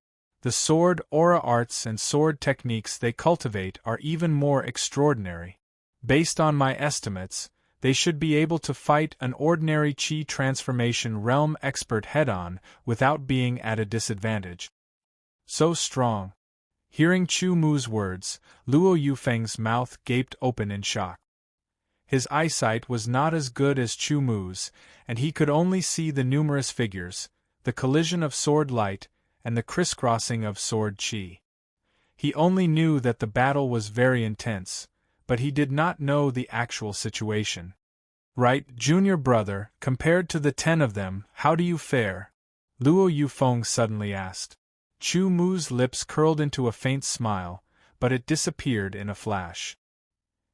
The sword aura arts and sword techniques they cultivate are even more extraordinary. Based on my estimates, they should be able to fight an ordinary chi transformation realm expert head-on without being at a disadvantage. So strong. Hearing Chu Mu's words, Luo Yufeng's mouth gaped open in shock. His eyesight was not as good as Chu Mu's, and he could only see the numerous figures, the collision of sword light, and the crisscrossing of sword chi. He only knew that the battle was very intense, but he did not know the actual situation. Right, junior brother, compared to the 10 of them, how do you fare? Luo Yufeng suddenly asked. Chu Mu's lips curled into a faint smile, but it disappeared in a flash.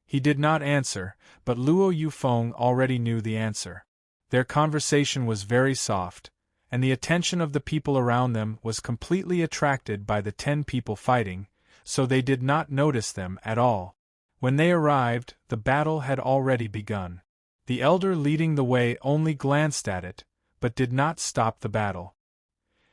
He did not answer, but Luo Yufeng already knew the answer. Their conversation was very soft, and the attention of the people around them was completely attracted by the 10 people fighting, so they did not notice them at all. When they arrived, the battle had already begun. The elder leading the way only glanced at it, but did not stop the battle.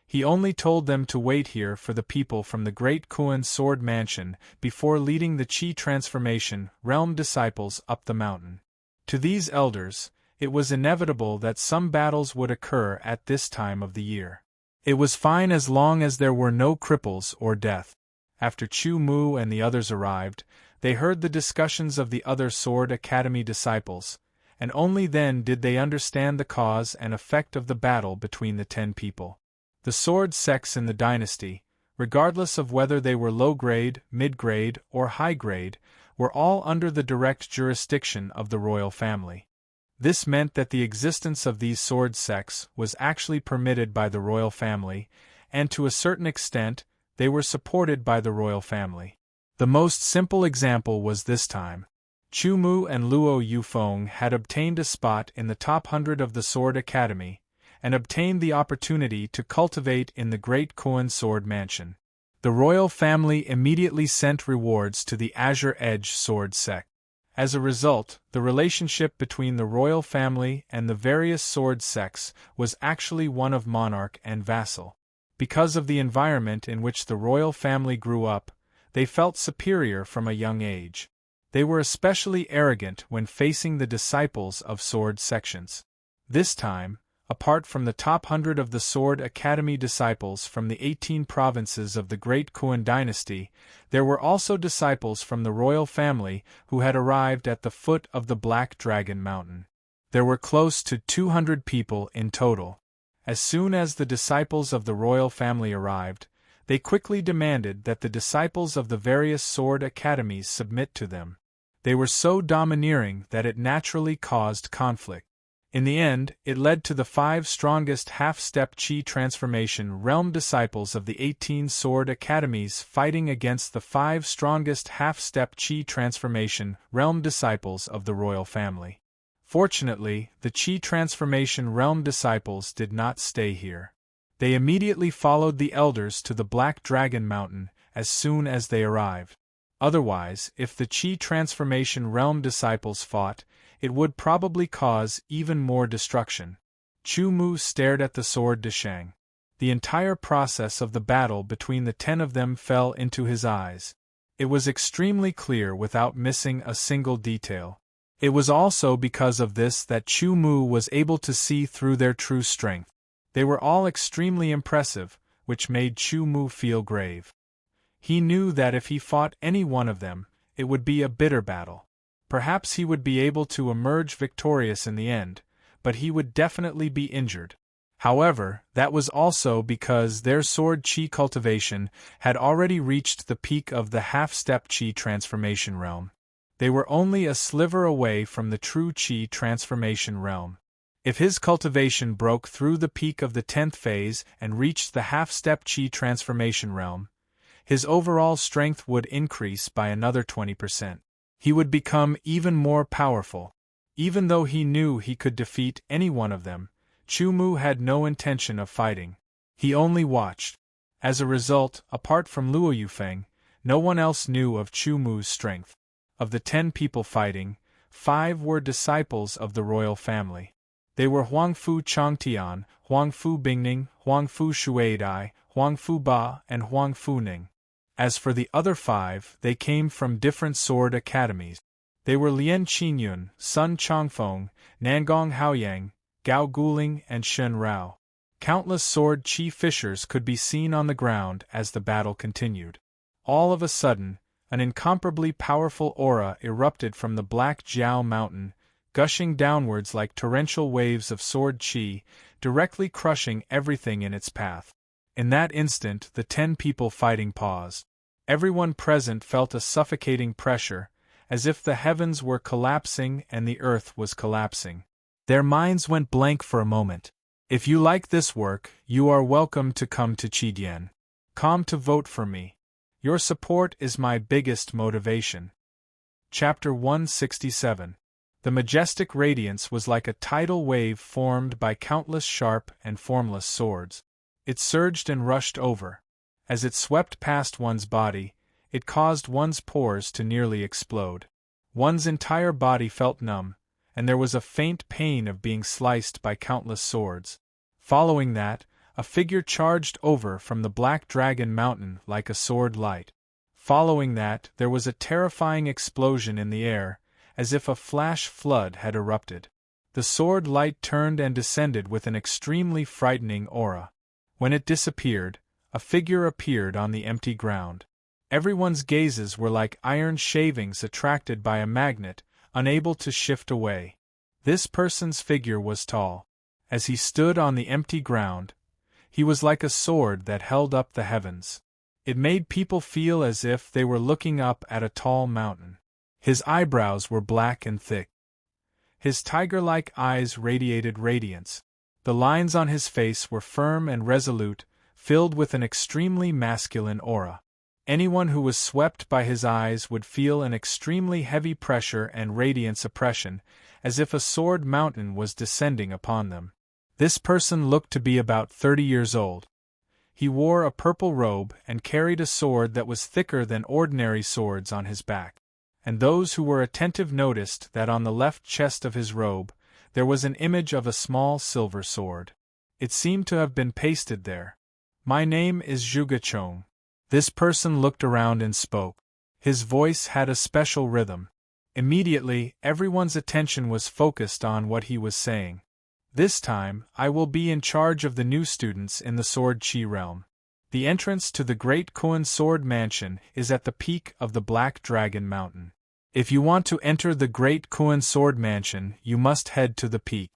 He only told them to wait here for the people from the Great Kuan Sword Mansion before leading the Chi Transformation Realm disciples up the mountain. To these elders, it was inevitable that some battles would occur at this time of the year. It was fine as long as there were no cripples or death. After Chu Mu and the others arrived, they heard the discussions of the other Sword Academy disciples, and only then did they understand the cause and effect of the battle between the 10 people. The sword sects in the dynasty, regardless of whether they were low-grade, mid-grade, or high-grade, were all under the direct jurisdiction of the royal family. This meant that the existence of these sword sects was actually permitted by the royal family, and to a certain extent, they were supported by the royal family. The most simple example was this time. Chu Mu and Luo Yufeng had obtained a spot in the top 100 of the Sword Academy, and obtained the opportunity to cultivate in the Great Koan Sword Mansion. The royal family immediately sent rewards to the Azure Edge Sword sect. As a result, the relationship between the royal family and the various sword sects was actually one of monarch and vassal. Because of the environment in which the royal family grew up, they felt superior from a young age. They were especially arrogant when facing the disciples of sword sections. This time, apart from the top 100 of the Sword Academy disciples from the 18 provinces of the Great Koan dynasty, there were also disciples from the royal family who had arrived at the foot of the Black Dragon Mountain. There were close to 200 people in total. As soon as the disciples of the royal family arrived, they quickly demanded that the disciples of the various sword academies submit to them. They were so domineering that it naturally caused conflict. In the end, it led to the 5 strongest half-step Qi transformation realm disciples of the 18 sword academies fighting against the 5 strongest half-step Qi transformation realm disciples of the royal family. Fortunately, the Qi transformation realm disciples did not stay here. They immediately followed the elders to the Black Dragon Mountain as soon as they arrived. Otherwise, if the Qi transformation realm disciples fought, it would probably cause even more destruction. Chu Mu stared at the sword de Shang. The entire process of the battle between the 10 of them fell into his eyes. It was extremely clear without missing a single detail. It was also because of this that Chu Mu was able to see through their true strength. They were all extremely impressive, which made Chu Mu feel grave. He knew that if he fought any one of them, it would be a bitter battle. Perhaps he would be able to emerge victorious in the end, but he would definitely be injured. However, that was also because their sword Qi cultivation had already reached the peak of the half-step Qi transformation realm. They were only a sliver away from the true Qi transformation realm. If his cultivation broke through the peak of the 10th phase and reached the half-step Qi transformation realm, his overall strength would increase by another 20%. He would become even more powerful. Even though he knew he could defeat any one of them, Chu Mu had no intention of fighting. He only watched. As a result, apart from Luo Yufeng, no one else knew of Chu Mu's strength. Of the 10 people fighting, 5 were disciples of the royal family. They were Huangfu Changtian, Huangfu Bingning, Huangfu Shuaidai, Huangfu Ba, and Huangfu Ning. As for the other 5, they came from different sword academies. They were Lian Qinyun, Sun Changfeng, Nangong Haoyang, Gao Guling, and Shen Rao. Countless sword Qi fissures could be seen on the ground as the battle continued. All of a sudden, an incomparably powerful aura erupted from the Black Jiao Mountain, gushing downwards like torrential waves of sword Qi, directly crushing everything in its path. In that instant, the 10 people fighting paused. Everyone present felt a suffocating pressure, as if the heavens were collapsing and the earth was collapsing. Their minds went blank for a moment. If you like this work, you are welcome to come to Qidien.com to vote for me. Your support is my biggest motivation. Chapter 167. The majestic radiance was like a tidal wave formed by countless sharp and formless swords. It surged and rushed over. As it swept past one's body, it caused one's pores to nearly explode. One's entire body felt numb, and there was a faint pain of being sliced by countless swords. Following that, a figure charged over from the Black Dragon Mountain like a sword light. Following that, there was a terrifying explosion in the air, as if a flash flood had erupted. The sword light turned and descended with an extremely frightening aura. When it disappeared, a figure appeared on the empty ground. Everyone's gazes were like iron shavings attracted by a magnet, unable to shift away. This person's figure was tall. As he stood on the empty ground, he was like a sword that held up the heavens. It made people feel as if they were looking up at a tall mountain. His eyebrows were black and thick. His tiger-like eyes radiated radiance. The lines on his face were firm and resolute, filled with an extremely masculine aura. Anyone who was swept by his eyes would feel an extremely heavy pressure and radiance oppression, as if a sword mountain was descending upon them. This person looked to be about 30 years old. He wore a purple robe and carried a sword that was thicker than ordinary swords on his back. And those who were attentive noticed that on the left chest of his robe there was an image of a small silver sword. It seemed to have been pasted there. "My name is Zhuge Chong." This person looked around and spoke. His voice had a special rhythm. Immediately, everyone's attention was focused on what he was saying. "This time, I will be in charge of the new students in the Sword Chi realm. The entrance to the Great Koan Sword Mansion is at the peak of the Black Dragon Mountain. If you want to enter the Great Koan Sword Mansion, you must head to the peak."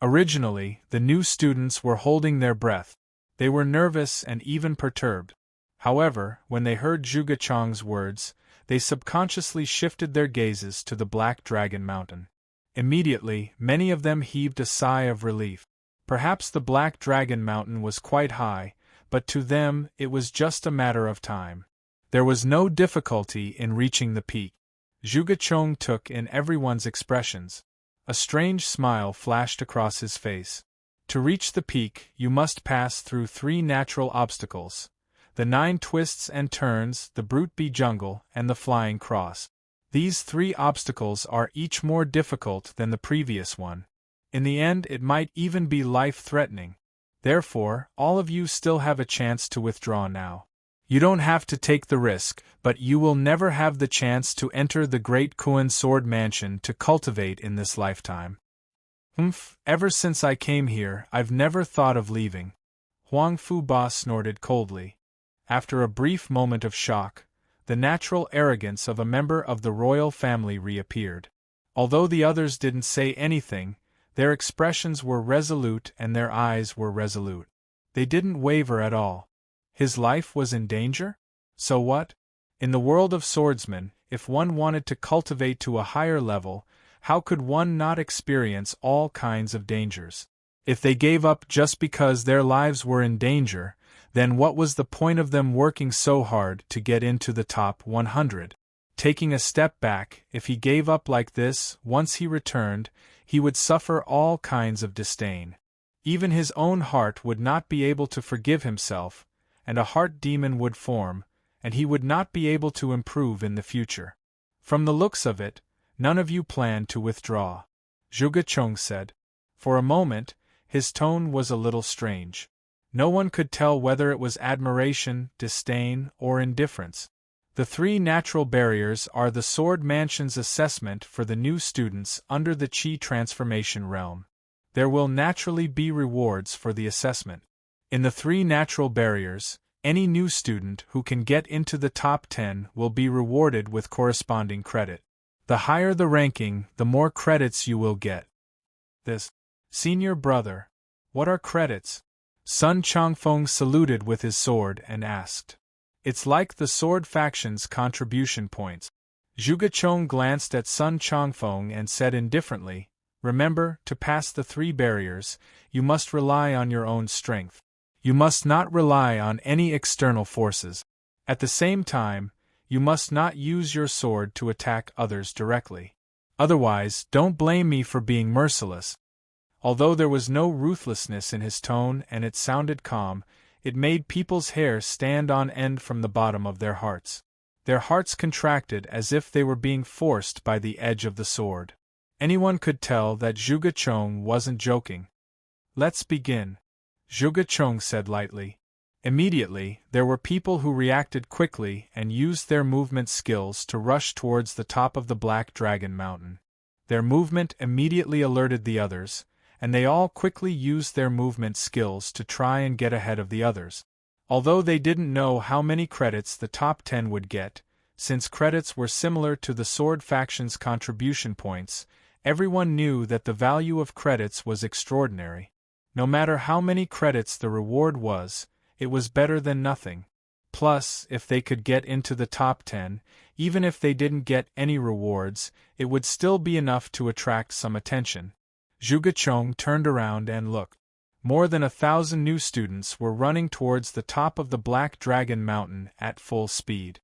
Originally, the new students were holding their breath. They were nervous and even perturbed. However, when they heard Zhuge Chong's words, they subconsciously shifted their gazes to the Black Dragon Mountain. Immediately, many of them heaved a sigh of relief. Perhaps the Black Dragon Mountain was quite high, but to them it was just a matter of time. There was no difficulty in reaching the peak. Zhuge Chong took in everyone's expressions. A strange smile flashed across his face. To reach the peak, you must pass through 3 natural obstacles: the 9 twists and turns, the Brute Bee Jungle, and the Flying Cross. These 3 obstacles are each more difficult than the previous one. In the end, it might even be life-threatening. Therefore, all of you still have a chance to withdraw now. You don't have to take the risk, but you will never have the chance to enter the Great Koan Sword Mansion to cultivate in this lifetime. Ever since I came here, I've never thought of leaving. Huang Fu Ba snorted coldly. After a brief moment of shock, the natural arrogance of a member of the royal family reappeared. Although the others didn't say anything, their expressions were resolute and their eyes were resolute. They didn't waver at all. His life was in danger? So what? In the world of swordsmen, if one wanted to cultivate to a higher level, how could one not experience all kinds of dangers? If they gave up just because their lives were in danger, then what was the point of them working so hard to get into the top 100? Taking a step back, if he gave up like this, once he returned, he would suffer all kinds of disdain. Even his own heart would not be able to forgive himself, and a heart demon would form, and he would not be able to improve in the future. From the looks of it, none of you plan to withdraw, Zhuge Chong said. For a moment, his tone was a little strange. No one could tell whether it was admiration, disdain, or indifference. The 3 natural barriers are the Sword Mansion's assessment for the new students under the Qi transformation realm. There will naturally be rewards for the assessment. In the 3 natural barriers, any new student who can get into the top 10 will be rewarded with corresponding credit. The higher the ranking, the more credits you will get. This, senior brother, what are credits? Sun Changfeng saluted with his sword and asked. It's like the sword faction's contribution points. Zhuge Chong glanced at Sun Changfeng and said indifferently, remember, to pass the 3 barriers, you must rely on your own strength. You must not rely on any external forces. At the same time, you must not use your sword to attack others directly. Otherwise, don't blame me for being merciless. Although there was no ruthlessness in his tone and it sounded calm, it made people's hair stand on end from the bottom of their hearts. Their hearts contracted as if they were being forced by the edge of the sword. Anyone could tell that Zhuge Chong wasn't joking. Let's begin, Zhuge Chong said lightly. Immediately, there were people who reacted quickly and used their movement skills to rush towards the top of the Black Dragon Mountain. Their movement immediately alerted the others, and they all quickly used their movement skills to try and get ahead of the others. Although they didn't know how many credits the top 10 would get, since credits were similar to the sword faction's contribution points, Everyone knew that the value of credits was extraordinary. No matter how many credits the reward was, it was better than nothing. Plus, if they could get into the top 10, even if they didn't get any rewards, it would still be enough to attract some attention. Zhuge Chong turned around and looked. More than 1,000 new students were running towards the top of the Black Dragon Mountain at full speed.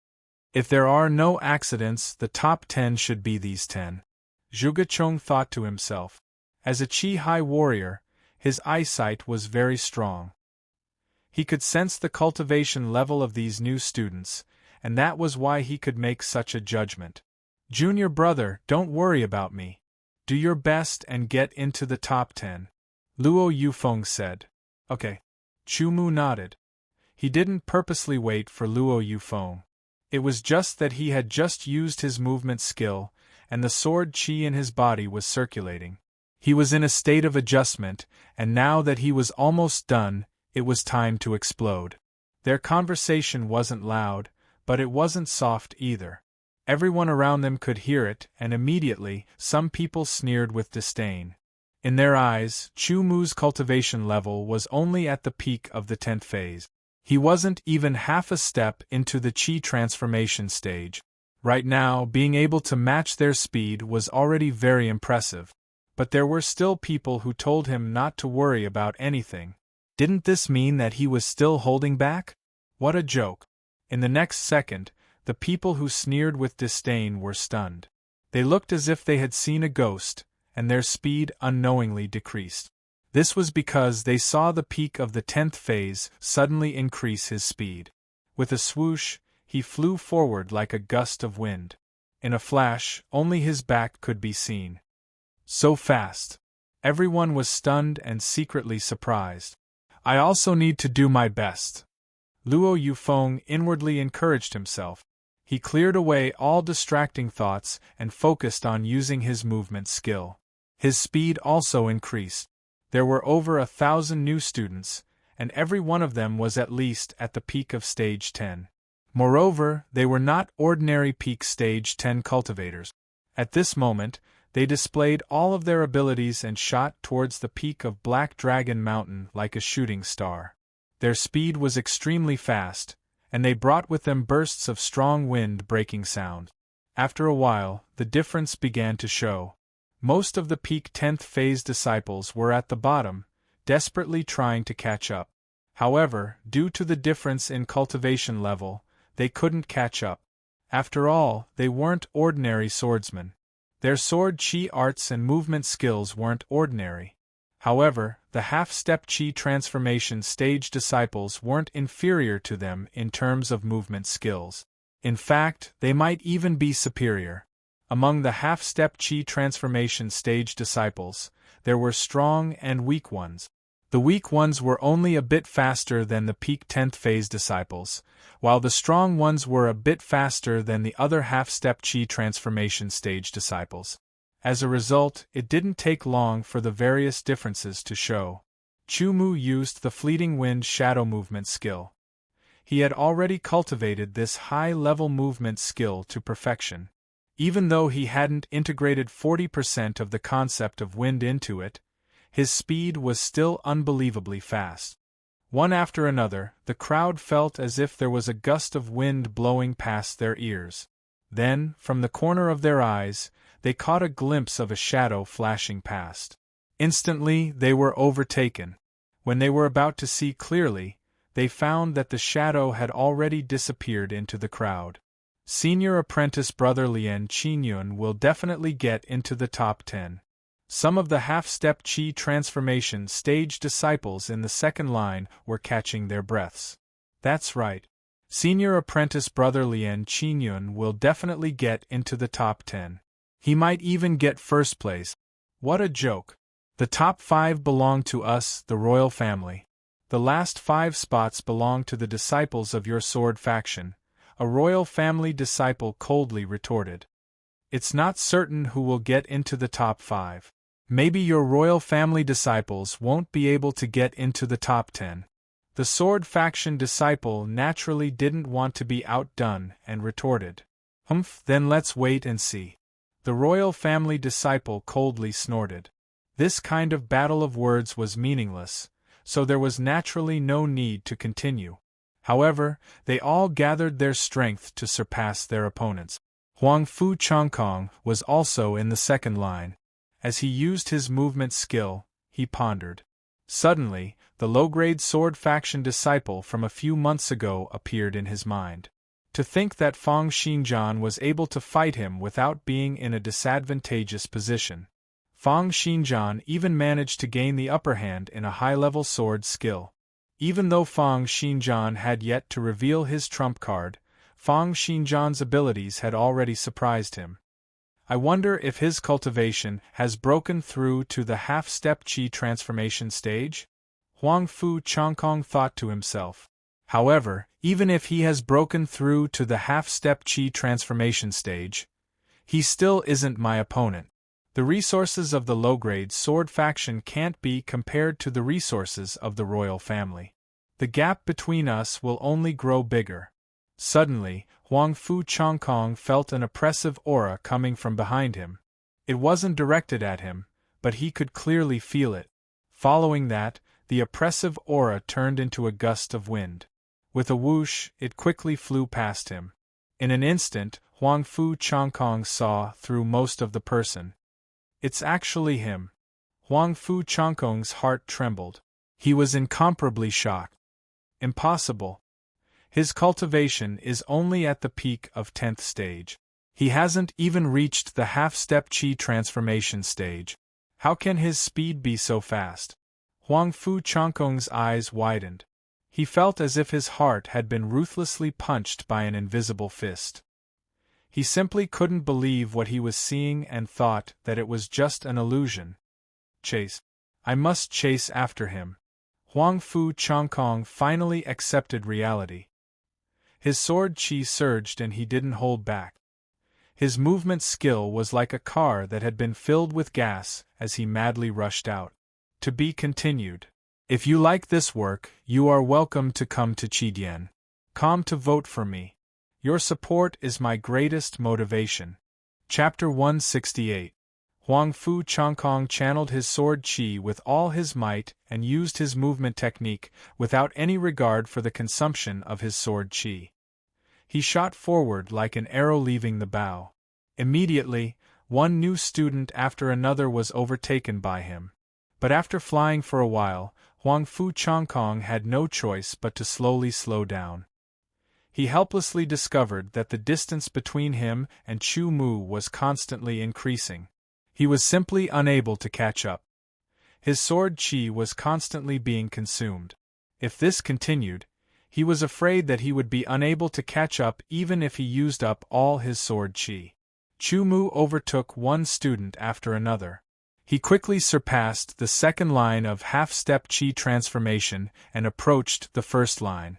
If there are no accidents, the top 10 should be these 10. Zhuge Chong thought to himself. As a Qi-Hai warrior, his eyesight was very strong. He could sense the cultivation level of these new students, and that was why he could make such a judgment. Junior brother, don't worry about me. Do your best and get into the top 10. Luo Yufeng said. Okay. Chu Mu nodded. He didn't purposely wait for Luo Yufeng. It was just that he had just used his movement skill, and the sword qi in his body was circulating. He was in a state of adjustment, and now that he was almost done, it was time to explode. Their conversation wasn't loud, but it wasn't soft either. Everyone around them could hear it, and immediately, some people sneered with disdain. In their eyes, Chu Mu's cultivation level was only at the peak of the 10th phase. He wasn't even half a step into the Qi transformation stage. Right now, being able to match their speed was already very impressive. But there were still people who told him not to worry about anything. Didn't this mean that he was still holding back? What a joke. In the next second, the people who sneered with disdain were stunned. They looked as if they had seen a ghost, and their speed unknowingly decreased. This was because they saw the peak of the 10th phase suddenly increase his speed. With a swoosh, he flew forward like a gust of wind. In a flash, only his back could be seen. So fast. Everyone was stunned and secretly surprised. I also need to do my best. Luo Yufeng inwardly encouraged himself. He cleared away all distracting thoughts and focused on using his movement skill. His speed also increased. There were over 1,000 new students, and every one of them was at least at the peak of stage 10. Moreover, they were not ordinary peak stage 10 cultivators. At this moment, they displayed all of their abilities and shot towards the peak of Black Dragon Mountain like a shooting star. Their speed was extremely fast, and they brought with them bursts of strong wind-breaking sound. After a while, the difference began to show. Most of the peak 10th phase disciples were at the bottom, desperately trying to catch up. However, due to the difference in cultivation level, they couldn't catch up. After all, they weren't ordinary swordsmen. Their sword qi arts and movement skills weren't ordinary. However, the half-step qi transformation stage disciples weren't inferior to them in terms of movement skills. In fact, they might even be superior. Among the half-step qi transformation stage disciples, there were strong and weak ones. The weak ones were only a bit faster than the peak 10th phase disciples, while the strong ones were a bit faster than the other half-step qi transformation stage disciples. As a result, it didn't take long for the various differences to show. Chu Mu used the fleeting wind shadow movement skill. He had already cultivated this high-level movement skill to perfection. Even though he hadn't integrated 40% of the concept of wind into it, his speed was still unbelievably fast. One after another, the crowd felt as if there was a gust of wind blowing past their ears. Then, from the corner of their eyes, they caught a glimpse of a shadow flashing past. Instantly, they were overtaken. When they were about to see clearly, they found that the shadow had already disappeared into the crowd. Senior apprentice brother Lian Qinyun will definitely get into the top 10. Some of the half-step qi transformation stage disciples in the second line were catching their breaths. That's right. Senior apprentice brother Lian Qinyun will definitely get into the top 10. He might even get first place. What a joke. The top 5 belong to us, the royal family. The last 5 spots belong to the disciples of your sword faction, a royal family disciple coldly retorted. It's not certain who will get into the top 5. Maybe your royal family disciples won't be able to get into the top 10. The sword faction disciple naturally didn't want to be outdone and retorted. Then let's wait and see. The royal family disciple coldly snorted. This kind of battle of words was meaningless, so there was naturally no need to continue. However, they all gathered their strength to surpass their opponents. Huang Fu Changkong was also in the second line. As he used his movement skill, he pondered. Suddenly, the low-grade sword faction disciple from a few months ago appeared in his mind. To think that Fang Xinjian was able to fight him without being in a disadvantageous position. Fang Xinjian even managed to gain the upper hand in a high-level sword skill. Even though Fang Xinjian had yet to reveal his trump card, Fang Xinjian's abilities had already surprised him. I wonder if his cultivation has broken through to the half-step qi transformation stage? Huang Fu Changkong thought to himself. However, even if he has broken through to the half-step qi transformation stage, he still isn't my opponent. The resources of the low-grade sword faction can't be compared to the resources of the royal family. The gap between us will only grow bigger. Suddenly, Huang Fu Changkong felt an oppressive aura coming from behind him. It wasn't directed at him, but he could clearly feel it. Following that, the oppressive aura turned into a gust of wind. With a whoosh, it quickly flew past him. In an instant, Huang Fu Changkong saw through most of the person. It's actually him. Huang Fu Changkong's heart trembled. He was incomparably shocked. Impossible. His cultivation is only at the peak of 10th stage. He hasn't even reached the half-step qi transformation stage. How can his speed be so fast? Huang Fu Changkong's eyes widened. He felt as if his heart had been ruthlessly punched by an invisible fist. He simply couldn't believe what he was seeing and thought that it was just an illusion. Chase. I must chase after him. Huang Fu Changkong finally accepted reality. His sword qi surged and he didn't hold back. His movement skill was like a car that had been filled with gas as he madly rushed out. To be continued. If you like this work, you are welcome to come to Qi.com to vote for me. Your support is my greatest motivation. Chapter 168. Huang Fu Changkong channeled his sword qi with all his might and used his movement technique without any regard for the consumption of his sword qi. He shot forward like an arrow leaving the bow. Immediately, one new student after another was overtaken by him. But after flying for a while, Huang Fu Changkong had no choice but to slowly slow down. He helplessly discovered that the distance between him and Chu Mu was constantly increasing. He was simply unable to catch up. His sword qi was constantly being consumed. If this continued, he was afraid that he would be unable to catch up even if he used up all his sword qi. Chu Mu overtook one student after another. He quickly surpassed the second line of half-step qi transformation and approached the first line.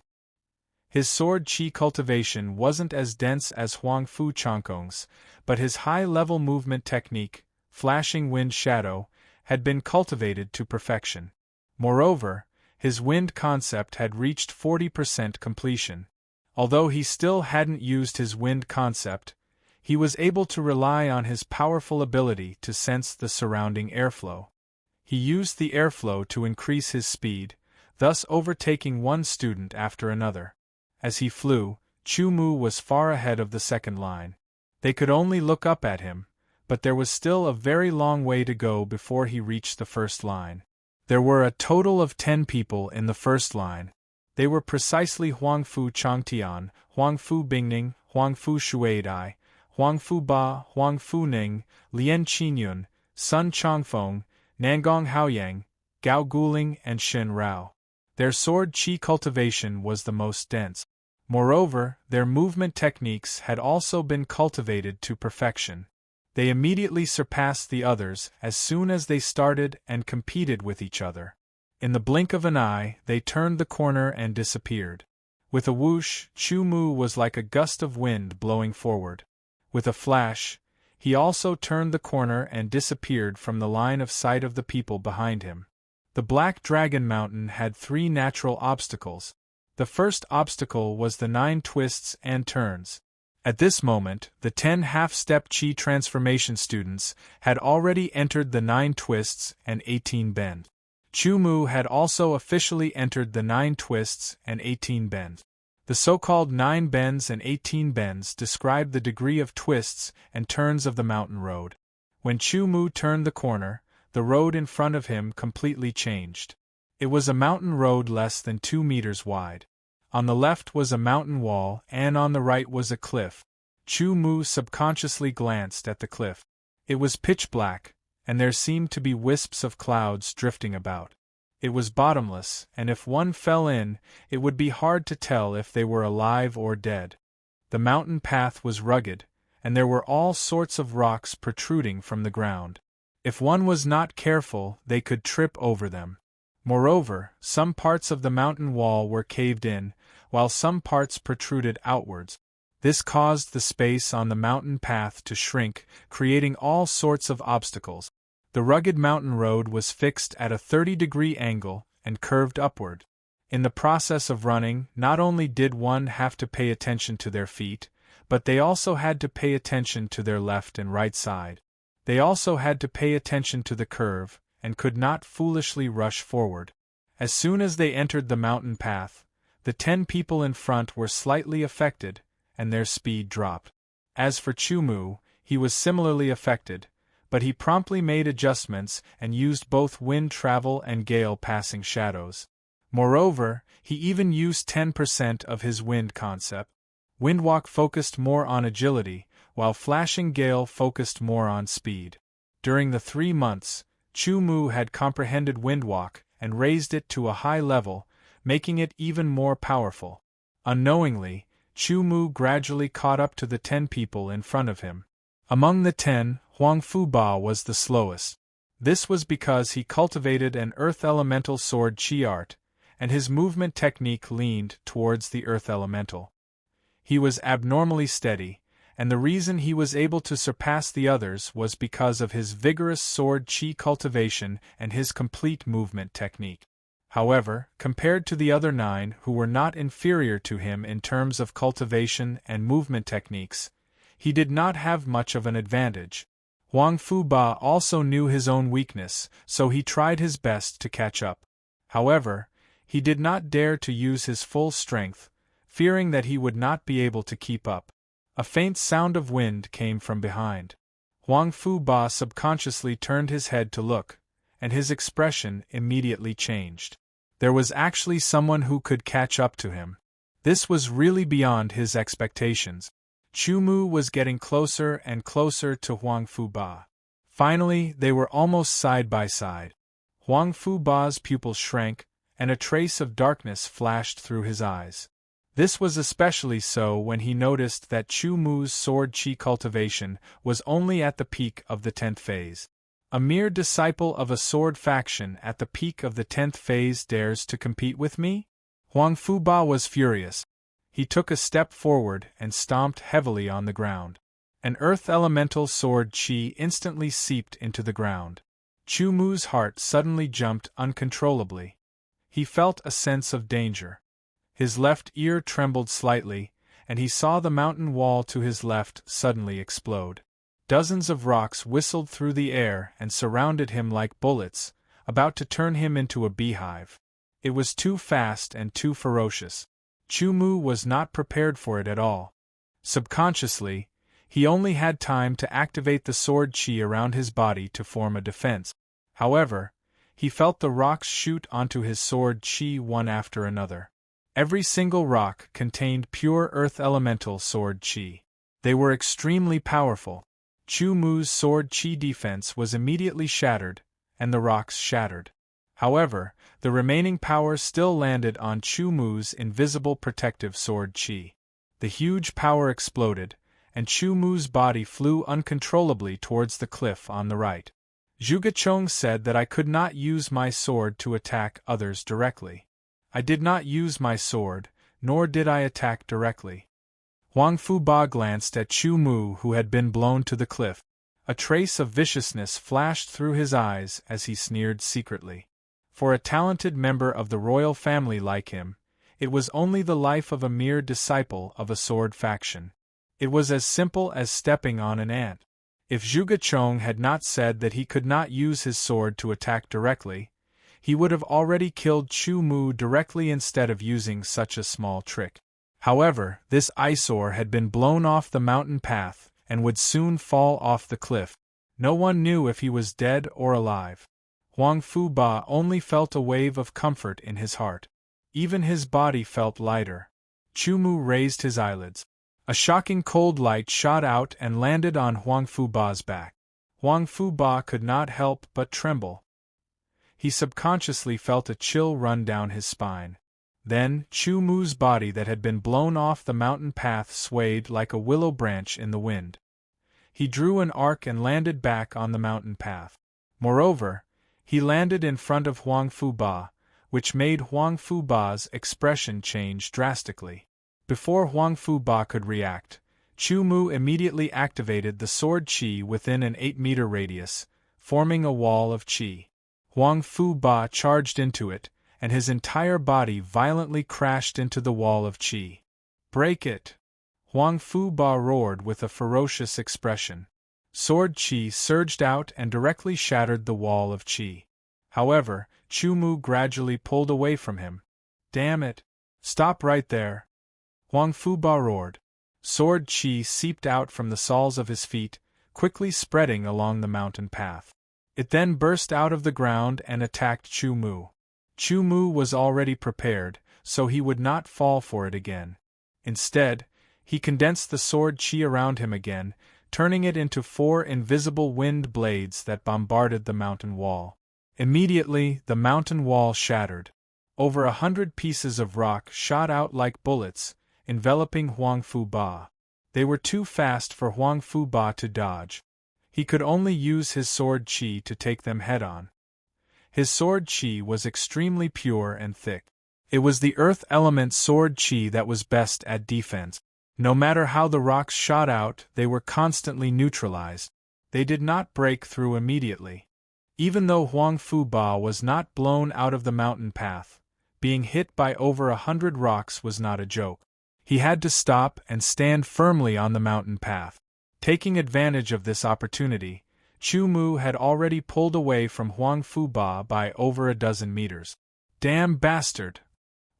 His sword qi cultivation wasn't as dense as Huang Fu Changkong's, but his high-level movement technique, flashing wind shadow, had been cultivated to perfection. Moreover, his wind concept had reached 40% completion. Although he still hadn't used his wind concept, he was able to rely on his powerful ability to sense the surrounding airflow. He used the airflow to increase his speed, thus overtaking one student after another. As he flew, Chu Mu was far ahead of the second line. They could only look up at him, but there was still a very long way to go before he reached the first line. There were a total of 10 people in the first line. They were precisely Huang Fu Changtian, Huang Fu Bingning, Huang Fu Shuaidai, Huang Fu Ba, Huang Fu Ning, Lian Qinyun, Sun Changfeng, Nangong Haoyang, Gao Guling and Shen Rao. Their sword qi cultivation was the most dense. Moreover, their movement techniques had also been cultivated to perfection. They immediately surpassed the others as soon as they started and competed with each other. In the blink of an eye, they turned the corner and disappeared. With a whoosh, Chu Mu was like a gust of wind blowing forward. With a flash, he also turned the corner and disappeared from the line of sight of the people behind him. The Black Dragon Mountain had 3 natural obstacles. The first obstacle was the 9 twists and turns. At this moment, the 10 half-step Qi transformation students had already entered the 9 twists and 18 bends. Chu Mu had also officially entered the 9 twists and 18 bends. The so-called 9 bends and 18 bends describe the degree of twists and turns of the mountain road. When Chu Mu turned the corner, the road in front of him completely changed. It was a mountain road less than 2 meters wide. On the left was a mountain wall and on the right was a cliff. Chu Mu subconsciously glanced at the cliff. It was pitch black, and there seemed to be wisps of clouds drifting about. It was bottomless, and if one fell in, it would be hard to tell if they were alive or dead. The mountain path was rugged, and there were all sorts of rocks protruding from the ground. If one was not careful, they could trip over them. Moreover, some parts of the mountain wall were caved in, while some parts protruded outwards. This caused the space on the mountain path to shrink, creating all sorts of obstacles. The rugged mountain road was fixed at a 30-degree angle and curved upward. In the process of running, not only did one have to pay attention to their feet, but they also had to pay attention to their left and right side. They also had to pay attention to the curve, and could not foolishly rush forward. As soon as they entered the mountain path, the 10 people in front were slightly affected, and their speed dropped. As for Chu Mu, he was similarly affected, but he promptly made adjustments and used both wind travel and gale passing shadows. Moreover, he even used 10% of his wind concept. Windwalk focused more on agility, while flashing gale focused more on speed. During the 3 months, Chu Mu had comprehended Windwalk and raised it to a high level, making it even more powerful. Unknowingly, Chu Mu gradually caught up to the 10 people in front of him. Among the 10, Huang Fu Ba was the slowest. This was because he cultivated an earth elemental sword Qi art, and his movement technique leaned towards the earth elemental. He was abnormally steady, and the reason he was able to surpass the others was because of his vigorous sword Qi cultivation and his complete movement technique. However, compared to the other 9 who were not inferior to him in terms of cultivation and movement techniques, he did not have much of an advantage. Huang Fu Ba also knew his own weakness, so he tried his best to catch up. However, he did not dare to use his full strength, fearing that he would not be able to keep up. A faint sound of wind came from behind. Huang Fu Ba subconsciously turned his head to look, and his expression immediately changed. There was actually someone who could catch up to him. This was really beyond his expectations. Chu Mu was getting closer and closer to Huang Fu Ba. Finally, they were almost side by side. Huang Fu Ba's pupils shrank, and a trace of darkness flashed through his eyes. This was especially so when he noticed that Chu Mu's sword Qi cultivation was only at the peak of the 10th phase. A mere disciple of a sword faction at the peak of the 10th phase dares to compete with me? Huang Fu Ba was furious. He took a step forward and stomped heavily on the ground. An earth elemental sword Qi instantly seeped into the ground. Chu Mu's heart suddenly jumped uncontrollably. He felt a sense of danger. His left ear trembled slightly, and he saw the mountain wall to his left suddenly explode. Dozens of rocks whistled through the air and surrounded him like bullets, about to turn him into a beehive. It was too fast and too ferocious. Chu Mu was not prepared for it at all. Subconsciously, he only had time to activate the sword Qi around his body to form a defense. However, he felt the rocks shoot onto his sword Qi one after another. Every single rock contained pure earth elemental sword Qi. They were extremely powerful. Chu Mu's sword Qi defense was immediately shattered, and the rocks shattered. However, the remaining power still landed on Chu Mu's invisible protective sword Qi. The huge power exploded, and Chu Mu's body flew uncontrollably towards the cliff on the right. Zhuge Chong said that I could not use my sword to attack others directly. I did not use my sword, nor did I attack directly. Huang Fu Ba glanced at Chu Mu, who had been blown to the cliff. A trace of viciousness flashed through his eyes as he sneered secretly. For a talented member of the royal family like him, it was only the life of a mere disciple of a sword faction. It was as simple as stepping on an ant. If Zhuge Chong had not said that he could not use his sword to attack directly, he would have already killed Chu Mu directly instead of using such a small trick. However, this eyesore had been blown off the mountain path and would soon fall off the cliff. No one knew if he was dead or alive. Huang Fu Ba only felt a wave of comfort in his heart. Even his body felt lighter. Chu Mu raised his eyelids. A shocking cold light shot out and landed on Huang Fu Ba's back. Huang Fu Ba could not help but tremble. He subconsciously felt a chill run down his spine. Then, Chu Mu's body that had been blown off the mountain path swayed like a willow branch in the wind. He drew an arc and landed back on the mountain path. Moreover, he landed in front of Huang Fu Ba, which made Huang Fu Ba's expression change drastically. Before Huang Fu Ba could react, Chu Mu immediately activated the sword qi within an 8-meter radius, forming a wall of qi. Huang Fu Ba charged into it, and his entire body violently crashed into the wall of qi. "Break it!" Huang Fu Ba roared with a ferocious expression. Sword qi surged out and directly shattered the wall of qi. However, Chu Mu gradually pulled away from him. "Damn it! Stop right there!" Huang Fu Ba roared. Sword qi seeped out from the soles of his feet, quickly spreading along the mountain path. It then burst out of the ground and attacked Chu Mu. Chu Mu was already prepared, so he would not fall for it again. Instead, he condensed the sword qi around him again, turning it into 4 invisible wind blades that bombarded the mountain wall. Immediately, the mountain wall shattered. Over 100 pieces of rock shot out like bullets, enveloping Huang Fu Ba. They were too fast for Huang Fu Ba to dodge. He could only use his sword qi to take them head-on. His sword qi was extremely pure and thick. It was the earth element sword qi that was best at defense. No matter how the rocks shot out, they were constantly neutralized. They did not break through immediately. Even though Huang Fu Ba was not blown out of the mountain path, being hit by over 100 rocks was not a joke. He had to stop and stand firmly on the mountain path. Taking advantage of this opportunity, Chu Mu had already pulled away from Huang Fu Ba by over a dozen meters. "Damn bastard!"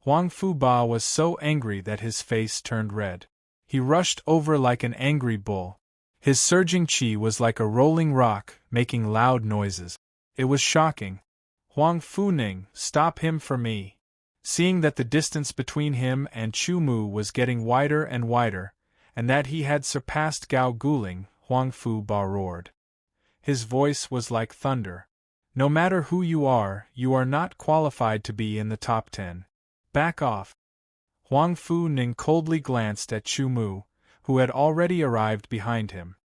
Huang Fu Ba was so angry that his face turned red. He rushed over like an angry bull. His surging qi was like a rolling rock, making loud noises. It was shocking. "Huang Fu Ning, stop him for me!" Seeing that the distance between him and Chu Mu was getting wider and wider, and that he had surpassed Gao Guling, Huang Fu Ba roared. His voice was like thunder. "No matter who you are not qualified to be in the top 10. Back off!" Huang Fu Ning coldly glanced at Chu Mu, who had already arrived behind him.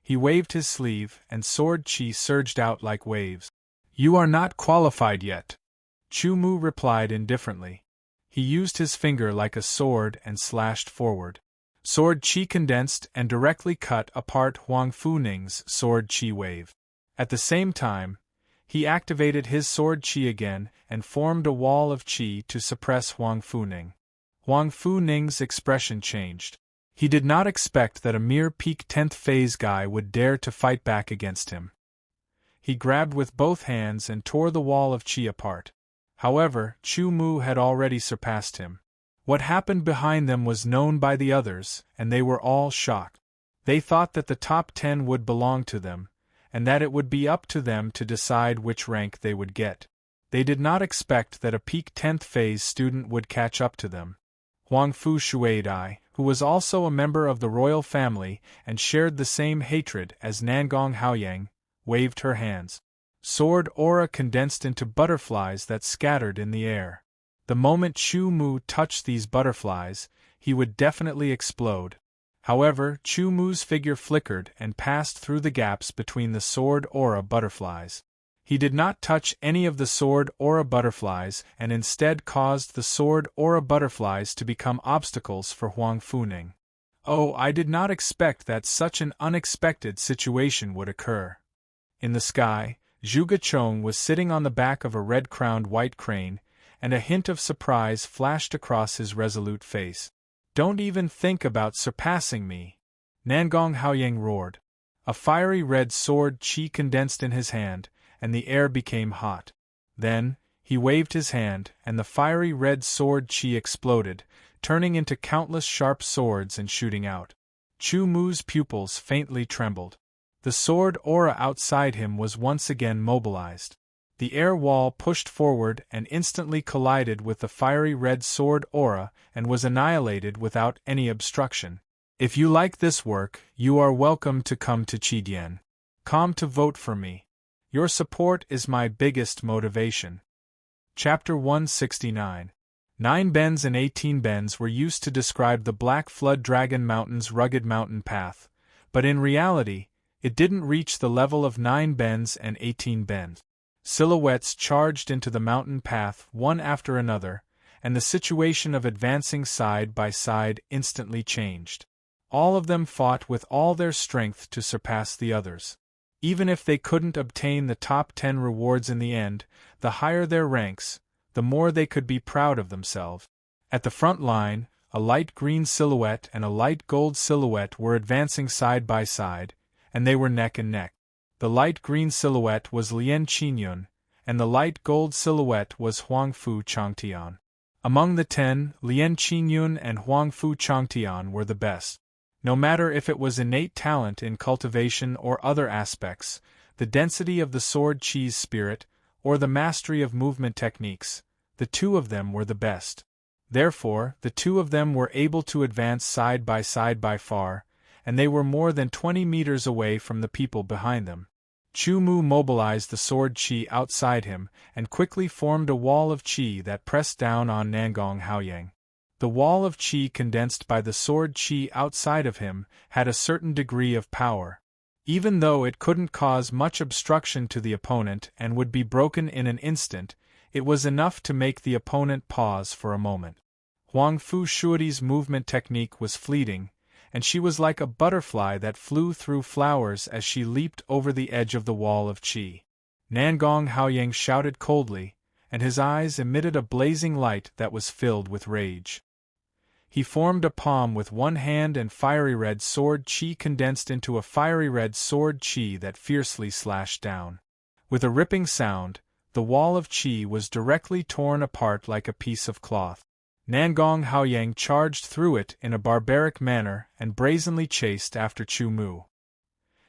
He waved his sleeve, and sword qi surged out like waves. "You are not qualified yet," Chu Mu replied indifferently. He used his finger like a sword and slashed forward. Sword qi condensed and directly cut apart Huang Fu Ning's sword qi wave. At the same time, he activated his sword qi again and formed a wall of qi to suppress Huang Fu Ning. Huang Fu Ning's expression changed. He did not expect that a mere peak 10th phase guy would dare to fight back against him. He grabbed with both hands and tore the wall of qi apart. However, Chu Mu had already surpassed him. What happened behind them was known by the others, and they were all shocked. They thought that the top 10 would belong to them, and that it would be up to them to decide which rank they would get. They did not expect that a peak 10th phase student would catch up to them. Huang Fu Shuidai, who was also a member of the royal family and shared the same hatred as Nangong Haoyang, waved her hands. Sword aura condensed into butterflies that scattered in the air. The moment Chu Mu touched these butterflies, he would definitely explode. However, Chu Mu's figure flickered and passed through the gaps between the sword aura butterflies. He did not touch any of the sword aura butterflies and instead caused the sword aura butterflies to become obstacles for Huang Fu Ning. Oh, I did not expect that such an unexpected situation would occur. In the sky, Zhuge Chong was sitting on the back of a red-crowned white crane, and a hint of surprise flashed across his resolute face. "Don't even think about surpassing me," Nangong Haoyang roared. A fiery red sword qi condensed in his hand, and the air became hot. Then, he waved his hand, and the fiery red sword qi exploded, turning into countless sharp swords and shooting out. Chu Mu's pupils faintly trembled. The sword aura outside him was once again mobilized. The air wall pushed forward and instantly collided with the fiery red sword aura and was annihilated without any obstruction. If you like this work, you are welcome to come to Qidian. Come to vote for me. Your support is my biggest motivation. Chapter 169. 9 bends and 18 bends were used to describe the Black Flood Dragon Mountain's rugged mountain path, but in reality, it didn't reach the level of 9 bends and 18 bends. Silhouettes charged into the mountain path one after another, and the situation of advancing side by side instantly changed. All of them fought with all their strength to surpass the others. Even if they couldn't obtain the top 10 rewards in the end, the higher their ranks, the more they could be proud of themselves. At the front line, a light green silhouette and a light gold silhouette were advancing side by side, and they were neck and neck. The light green silhouette was Lian Qingyun, and the light gold silhouette was Huangfu Changtian. Among the 10, Lian Qingyun and Huangfu Changtian were the best. No matter if it was innate talent in cultivation or other aspects, the density of the sword qi's spirit, or the mastery of movement techniques, the two of them were the best. Therefore, the two of them were able to advance side by far, and they were more than 20 meters away from the people behind them. Chu Mu mobilized the sword qi outside him and quickly formed a wall of qi that pressed down on Nangong Haoyang. The wall of qi condensed by the sword qi outside of him had a certain degree of power. Even though it couldn't cause much obstruction to the opponent and would be broken in an instant, it was enough to make the opponent pause for a moment. Huangfu Shuidi's movement technique was fleeting, and she was like a butterfly that flew through flowers as she leaped over the edge of the wall of qi. Nangong Haoyang shouted coldly, and his eyes emitted a blazing light that was filled with rage. He formed a palm with one hand and fiery red sword qi condensed into a fiery red sword qi that fiercely slashed down. With a ripping sound, the wall of qi was directly torn apart like a piece of cloth. Nangong Haoyang charged through it in a barbaric manner and brazenly chased after Chu Mu.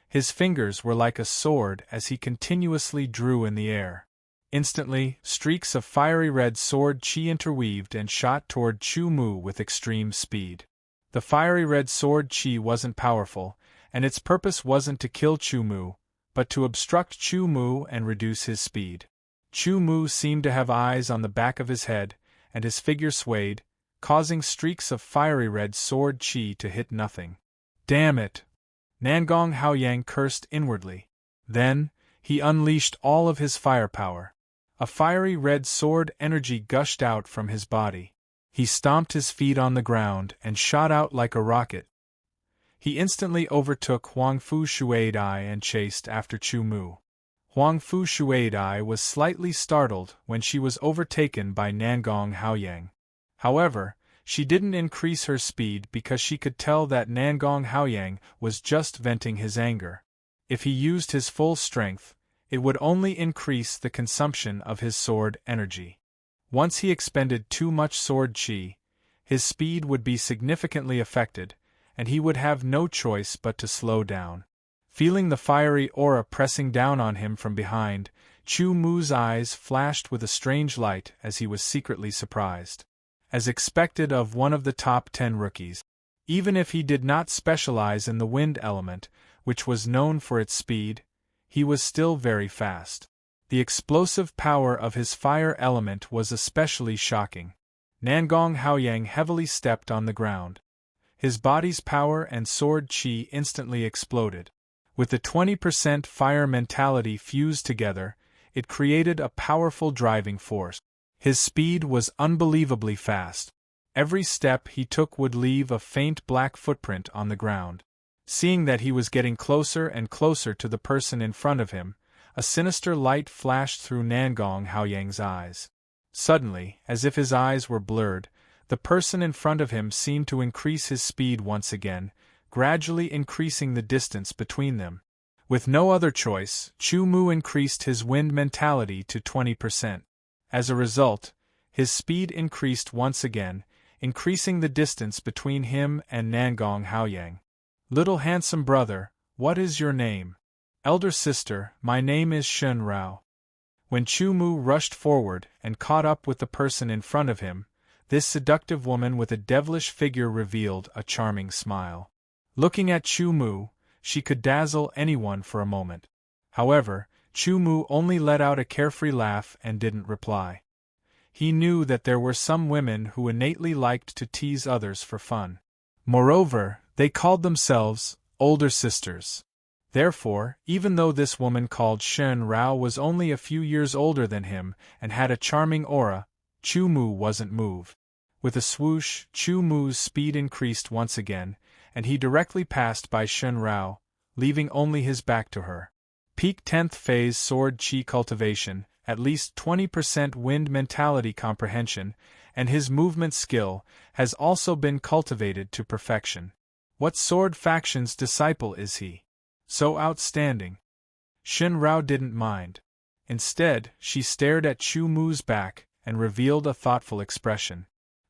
His fingers were like a sword as he continuously drew in the air. Instantly, streaks of fiery red sword qi interweaved and shot toward Chu Mu with extreme speed. The fiery red sword qi wasn't powerful, and its purpose wasn't to kill Chu Mu, but to obstruct Chu Mu and reduce his speed. Chu Mu seemed to have eyes on the back of his head, and his figure swayed, causing streaks of fiery red sword qi to hit nothing. Damn it! Nangong Haoyang cursed inwardly. Then, he unleashed all of his firepower. A fiery red sword energy gushed out from his body. He stomped his feet on the ground and shot out like a rocket. He instantly overtook Huangfu Shuidai and chased after Chu Mu. Huangfu Shuidai was slightly startled when she was overtaken by Nangong Haoyang. However, she didn't increase her speed because she could tell that Nangong Haoyang was just venting his anger. If he used his full strength, it would only increase the consumption of his sword energy. Once he expended too much sword qi, his speed would be significantly affected, and he would have no choice but to slow down. Feeling the fiery aura pressing down on him from behind, Chu Mu's eyes flashed with a strange light as he was secretly surprised. As expected of one of the top 10 rookies, even if he did not specialize in the wind element, which was known for its speed, he was still very fast. The explosive power of his fire element was especially shocking. Nangong Haoyang heavily stepped on the ground. His body's power and sword qi instantly exploded. With the 20% fire mentality fused together, it created a powerful driving force. His speed was unbelievably fast. Every step he took would leave a faint black footprint on the ground. Seeing that he was getting closer and closer to the person in front of him, a sinister light flashed through Nangong Haoyang's eyes. Suddenly, as if his eyes were blurred, the person in front of him seemed to increase his speed once again, gradually increasing the distance between them. With no other choice, Chu Mu increased his wind mentality to 20%. As a result, his speed increased once again, increasing the distance between him and Nangong Haoyang. Little handsome brother, what is your name? Elder sister, my name is Shen Rao. When Chu Mu rushed forward and caught up with the person in front of him, this seductive woman with a devilish figure revealed a charming smile. Looking at Chu Mu, she could dazzle anyone for a moment. However, Chu Mu only let out a carefree laugh and didn't reply. He knew that there were some women who innately liked to tease others for fun. Moreover, they called themselves older sisters. Therefore, even though this woman called Shen Rao was only a few years older than him and had a charming aura, Chu Mu wasn't moved. With a swoosh, Chu Mu's speed increased once again, and he directly passed by Shen Rao, leaving only his back to her. Peak 10th phase sword chi cultivation, at least 20% wind mentality comprehension, and his movement skill has also been cultivated to perfection. What sword faction's disciple is he? So outstanding. Shen Rao didn't mind. Instead, she stared at Chu Mu's back and revealed a thoughtful expression.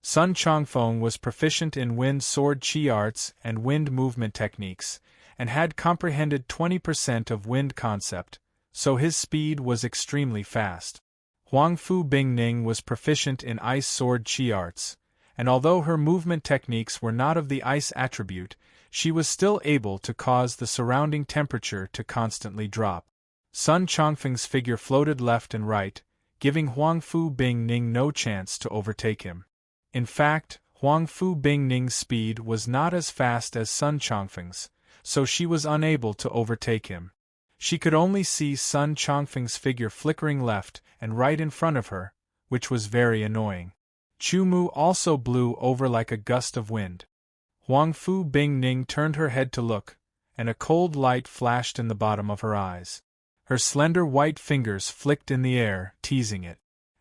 Sun Chongfeng was proficient in wind sword chi arts and wind movement techniques, and had comprehended 20% of wind concept, so his speed was extremely fast. Huang Fu Bingning was proficient in ice sword chi arts, and although her movement techniques were not of the ice attribute, she was still able to cause the surrounding temperature to constantly drop. Sun Chongfeng's figure floated left and right, giving Huang Fu Bingning no chance to overtake him. In fact, Huang Fu Bingning's speed was not as fast as Sun Chongfeng's, so she was unable to overtake him. She could only see Sun Chongfeng's figure flickering left and right in front of her, which was very annoying. Chu Mu also blew over like a gust of wind. Huang Fu Bingning turned her head to look, and a cold light flashed in the bottom of her eyes. Her slender white fingers flicked in the air, teasing it.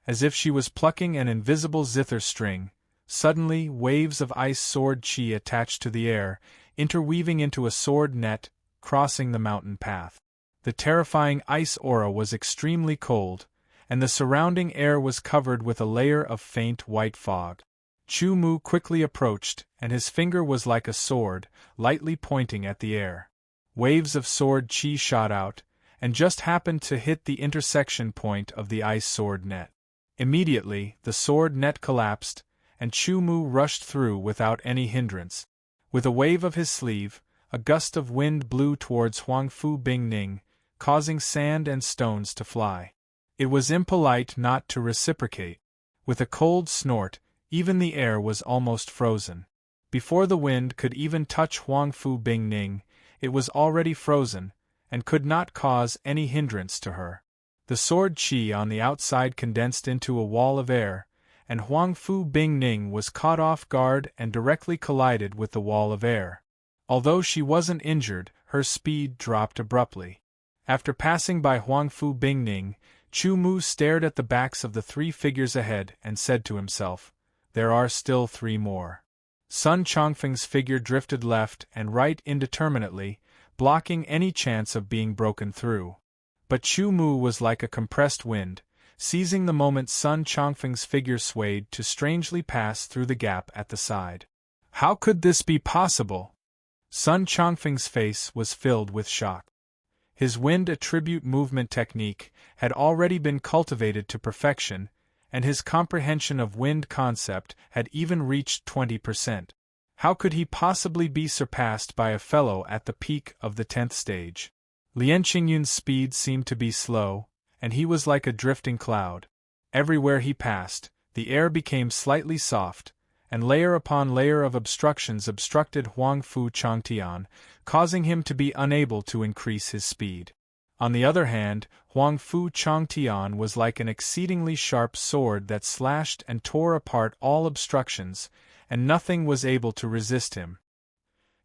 As if she was plucking an invisible zither string, suddenly waves of ice sword chi attached to the air, interweaving into a sword net, crossing the mountain path. The terrifying ice aura was extremely cold, and the surrounding air was covered with a layer of faint white fog. Chu Mu quickly approached, and his finger was like a sword, lightly pointing at the air. Waves of sword chi shot out, and just happened to hit the intersection point of the ice sword net. Immediately, the sword net collapsed, and Chu Mu rushed through without any hindrance. With a wave of his sleeve, a gust of wind blew towards Huang Fu Bingning, causing sand and stones to fly. It was impolite not to reciprocate. With a cold snort, even the air was almost frozen. Before the wind could even touch Huang Fu Bingning, it was already frozen, and could not cause any hindrance to her. The sword chi on the outside condensed into a wall of air, and Huang Fu Bingning was caught off guard and directly collided with the wall of air. Although she wasn't injured, her speed dropped abruptly. After passing by Huang Fu Bingning, Chu Mu stared at the backs of the three figures ahead and said to himself, "There are still three more." Sun Chongfeng's figure drifted left and right indeterminately, blocking any chance of being broken through. But Chu Mu was like a compressed wind, seizing the moment Sun Chongfeng's figure swayed to strangely pass through the gap at the side. How could this be possible? Sun Chongfeng's face was filled with shock. His wind attribute movement technique had already been cultivated to perfection, and his comprehension of wind concept had even reached 20%. How could he possibly be surpassed by a fellow at the peak of the 10th stage? Lian Qingyun's speed seemed to be slow, and he was like a drifting cloud. Everywhere he passed, the air became slightly soft, and layer upon layer of obstructions obstructed Huang Fu Changtian, causing him to be unable to increase his speed. On the other hand, Huang Fu Changtian was like an exceedingly sharp sword that slashed and tore apart all obstructions, and nothing was able to resist him.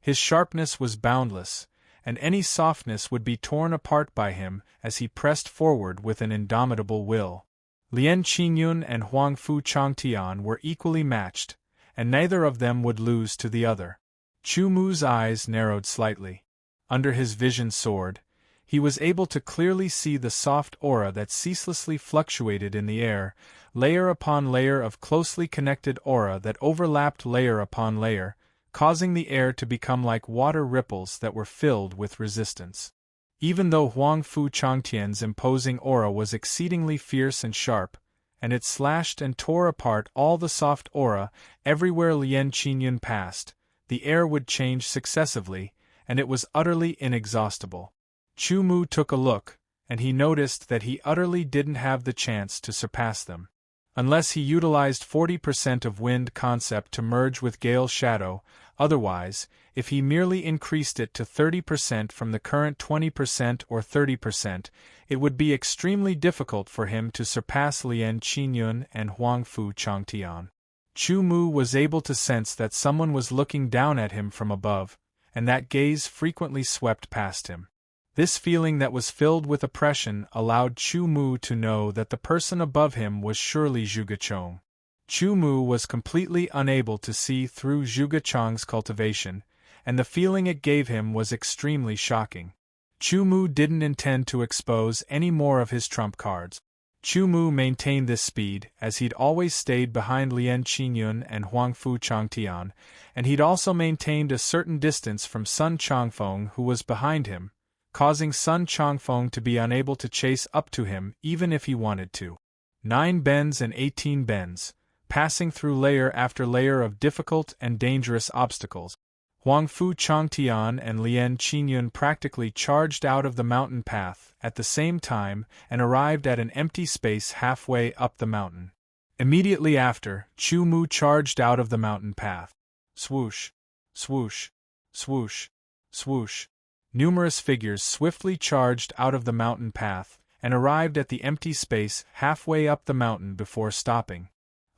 His sharpness was boundless, and any softness would be torn apart by him as he pressed forward with an indomitable will. Lian Qingyun and Huang Fu Changtian were equally matched, and neither of them would lose to the other. Chu Mu's eyes narrowed slightly. Under his vision sword, he was able to clearly see the soft aura that ceaselessly fluctuated in the air, layer upon layer of closely connected aura that overlapped layer upon layer, causing the air to become like water ripples that were filled with resistance. Even though Huang Fu Changtian's imposing aura was exceedingly fierce and sharp, and it slashed and tore apart all the soft aura everywhere Lien Qingyun passed, the air would change successively, and it was utterly inexhaustible. Chu Mu took a look, and he noticed that he utterly didn't have the chance to surpass them. Unless he utilized 40% of wind concept to merge with Gale Shadow, otherwise, if he merely increased it to 30% from the current 20% or 30%, it would be extremely difficult for him to surpass Lien Qingyun and Huang Fu Changtian. Chu Mu was able to sense that someone was looking down at him from above, and that gaze frequently swept past him. This feeling that was filled with oppression allowed Chu Mu to know that the person above him was surely Zhuge Chong. Chu Mu was completely unable to see through Zhuge Chong's cultivation, and the feeling it gave him was extremely shocking. Chu Mu didn't intend to expose any more of his trump cards. Chu Mu maintained this speed as he'd always stayed behind Lien Qingyun and Huang Fu Changtian, and he'd also maintained a certain distance from Sun Changfeng, who was behind him, causing Sun Changfeng to be unable to chase up to him even if he wanted to. 9 bends and 18 bends, passing through layer after layer of difficult and dangerous obstacles. Huang Fu Changtian and Lien Qingyun practically charged out of the mountain path at the same time and arrived at an empty space halfway up the mountain. Immediately after, Chu Mu charged out of the mountain path. Swoosh, swoosh, swoosh, swoosh. Numerous figures swiftly charged out of the mountain path and arrived at the empty space halfway up the mountain before stopping.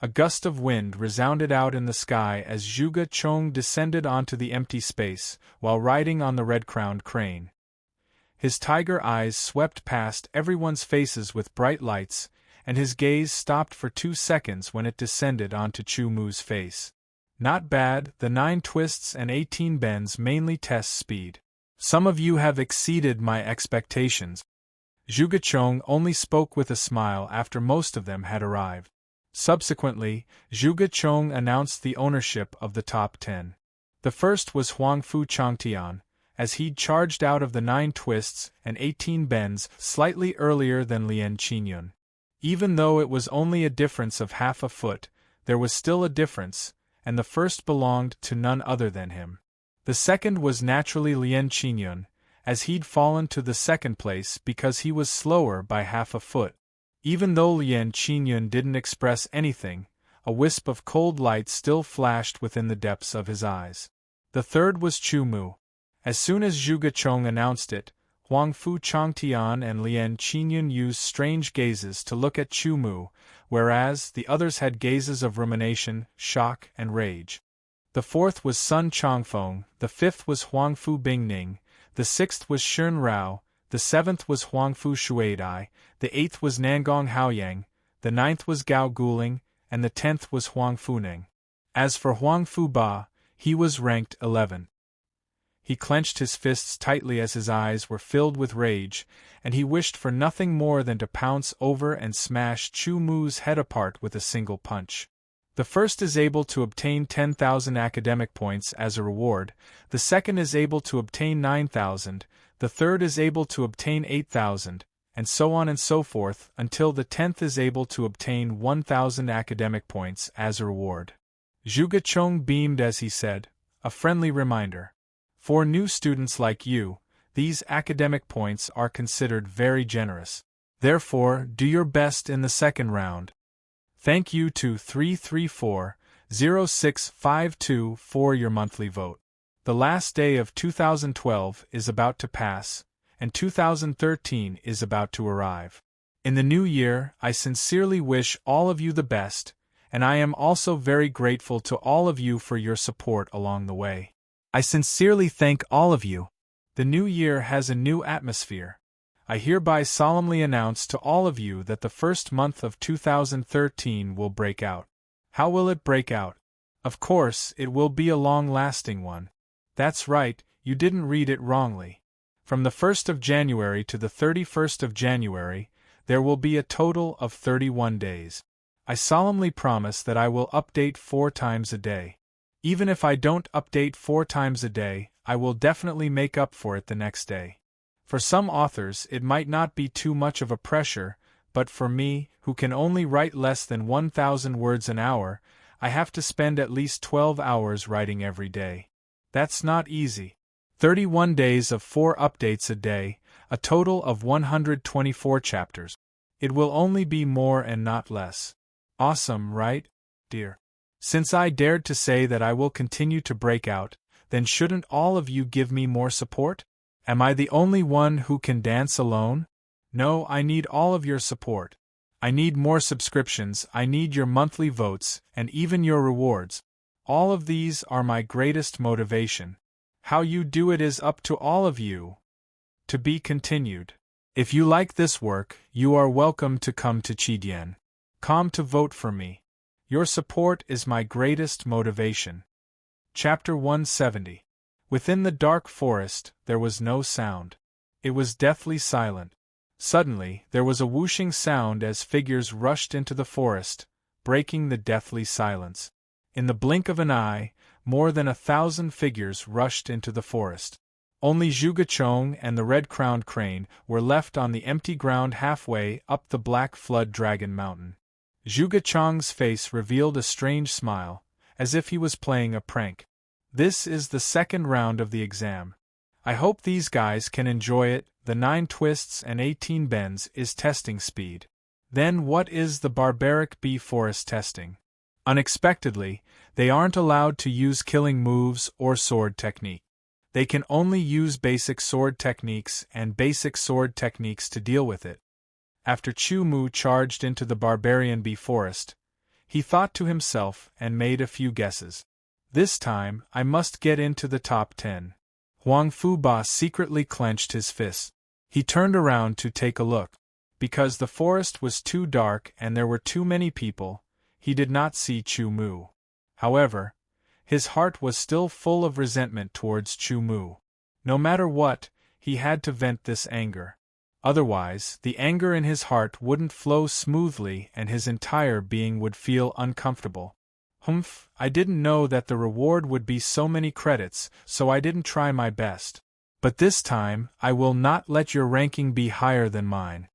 A gust of wind resounded out in the sky as Zhuge Chong descended onto the empty space while riding on the red-crowned crane. His tiger eyes swept past everyone's faces with bright lights, and his gaze stopped for 2 seconds when it descended onto Chu Mu's face. Not bad, the 9 twists and 18 bends mainly test speed. Some of you have exceeded my expectations. Zhuge Chong only spoke with a smile after most of them had arrived. Subsequently, Zhuge Chong announced the ownership of the top 10. The first was Huang Fu Changtian, as he'd charged out of the 9 twists and 18 bends slightly earlier than Lien Qingyun. Even though it was only a difference of half a foot, there was still a difference, and the first belonged to none other than him. The second was naturally Lien Qingyun, as he'd fallen to the second place because he was slower by half a foot. Even though Lien Qingyun didn't express anything, a wisp of cold light still flashed within the depths of his eyes. The third was Chu Mu. As soon as Zhuge Chong announced it, Huang Fu Changtian and Lien Qingyun used strange gazes to look at Chu Mu, whereas the others had gazes of rumination, shock, and rage. The fourth was Sun Changfeng, the fifth was Huang Fu Bingning, the sixth was Shun Rao, the seventh was Huang Fu Shuaidai, the eighth was Nangong Haoyang, the ninth was Gao Guling, and the 10th was Huang Funeng. As for Huang Fu Ba, he was ranked 11. He clenched his fists tightly as his eyes were filled with rage, and he wished for nothing more than to pounce over and smash Chu Mu's head apart with a single punch. The first is able to obtain 10,000 academic points as a reward, the second is able to obtain 9,000, the third is able to obtain 8,000, and so on and so forth until the 10th is able to obtain 1,000 academic points as a reward. Zhuge Chong beamed as he said, "A friendly reminder. For new students like you, these academic points are considered very generous. Therefore, do your best in the second round. Thank you to 334-0652 for your monthly vote. The last day of 2012 is about to pass, and 2013 is about to arrive. In the new year, I sincerely wish all of you the best, and I am also very grateful to all of you for your support along the way. I sincerely thank all of you. The new year has a new atmosphere. I hereby solemnly announce to all of you that the first month of 2013 will break out. How will it break out? Of course, it will be a long-lasting one. That's right, you didn't read it wrongly. From the 1st of January to the 31st of January, there will be a total of 31 days. I solemnly promise that I will update 4 times a day. Even if I don't update 4 times a day, I will definitely make up for it the next day. For some authors it might not be too much of a pressure, but for me, who can only write less than 1,000 words an hour, I have to spend at least 12 hours writing every day. That's not easy. 31 days of 4 updates a day, a total of 124 chapters. It will only be more and not less. Awesome, right, dear? Since I dared to say that I will continue to break out, then shouldn't all of you give me more support? Am I the only one who can dance alone? No, I need all of your support. I need more subscriptions, I need your monthly votes, and even your rewards. All of these are my greatest motivation. How you do it is up to all of you. To be continued. If you like this work, you are welcome to come to Chidien.com to vote for me. Your support is my greatest motivation. Chapter 170. Within the dark forest, there was no sound. It was deathly silent. Suddenly, there was a whooshing sound as figures rushed into the forest, breaking the deathly silence. In the blink of an eye, more than 1,000 figures rushed into the forest. Only Zhuge-Chong and the red-crowned crane were left on the empty ground halfway up the Black Flood Dragon Mountain. Zhuge-Chong's face revealed a strange smile, as if he was playing a prank. This is the second round of the exam. I hope these guys can enjoy it. The 9 twists and 18 bends is testing speed. Then what is the barbaric bee forest testing? Unexpectedly, they aren't allowed to use killing moves or sword technique. They can only use basic sword techniques and basic sword techniques to deal with it. After Chu Mu charged into the barbarian bee forest, he thought to himself and made a few guesses. This time, I must get into the top 10. Huang Fuba secretly clenched his fists. He turned around to take a look. Because the forest was too dark and there were too many people, he did not see Chu Mu. However, his heart was still full of resentment towards Chu Mu. No matter what, he had to vent this anger. Otherwise, the anger in his heart wouldn't flow smoothly and his entire being would feel uncomfortable. Humph, I didn't know that the reward would be so many credits, so I didn't try my best. But this time, I will not let your ranking be higher than mine.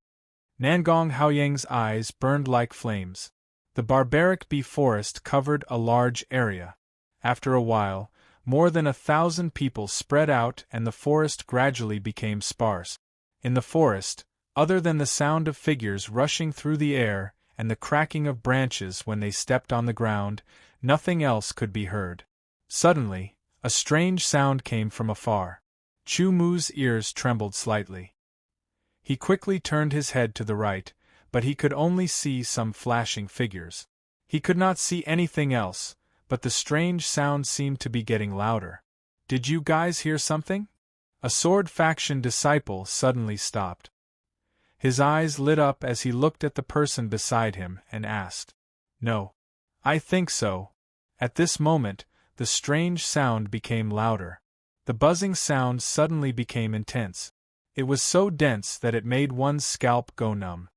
Nangong Haoyang's eyes burned like flames. The barbaric bee forest covered a large area. After a while, more than 1,000 people spread out and the forest gradually became sparse. In the forest, other than the sound of figures rushing through the air and the cracking of branches when they stepped on the ground, nothing else could be heard. Suddenly, a strange sound came from afar. Chu Mu's ears trembled slightly. He quickly turned his head to the right, but he could only see some flashing figures. He could not see anything else, but the strange sound seemed to be getting louder. Did you guys hear something? A sword faction disciple suddenly stopped. His eyes lit up as he looked at the person beside him and asked, "No. I think so." At this moment, the strange sound became louder. The buzzing sound suddenly became intense. It was so dense that it made one's scalp go numb.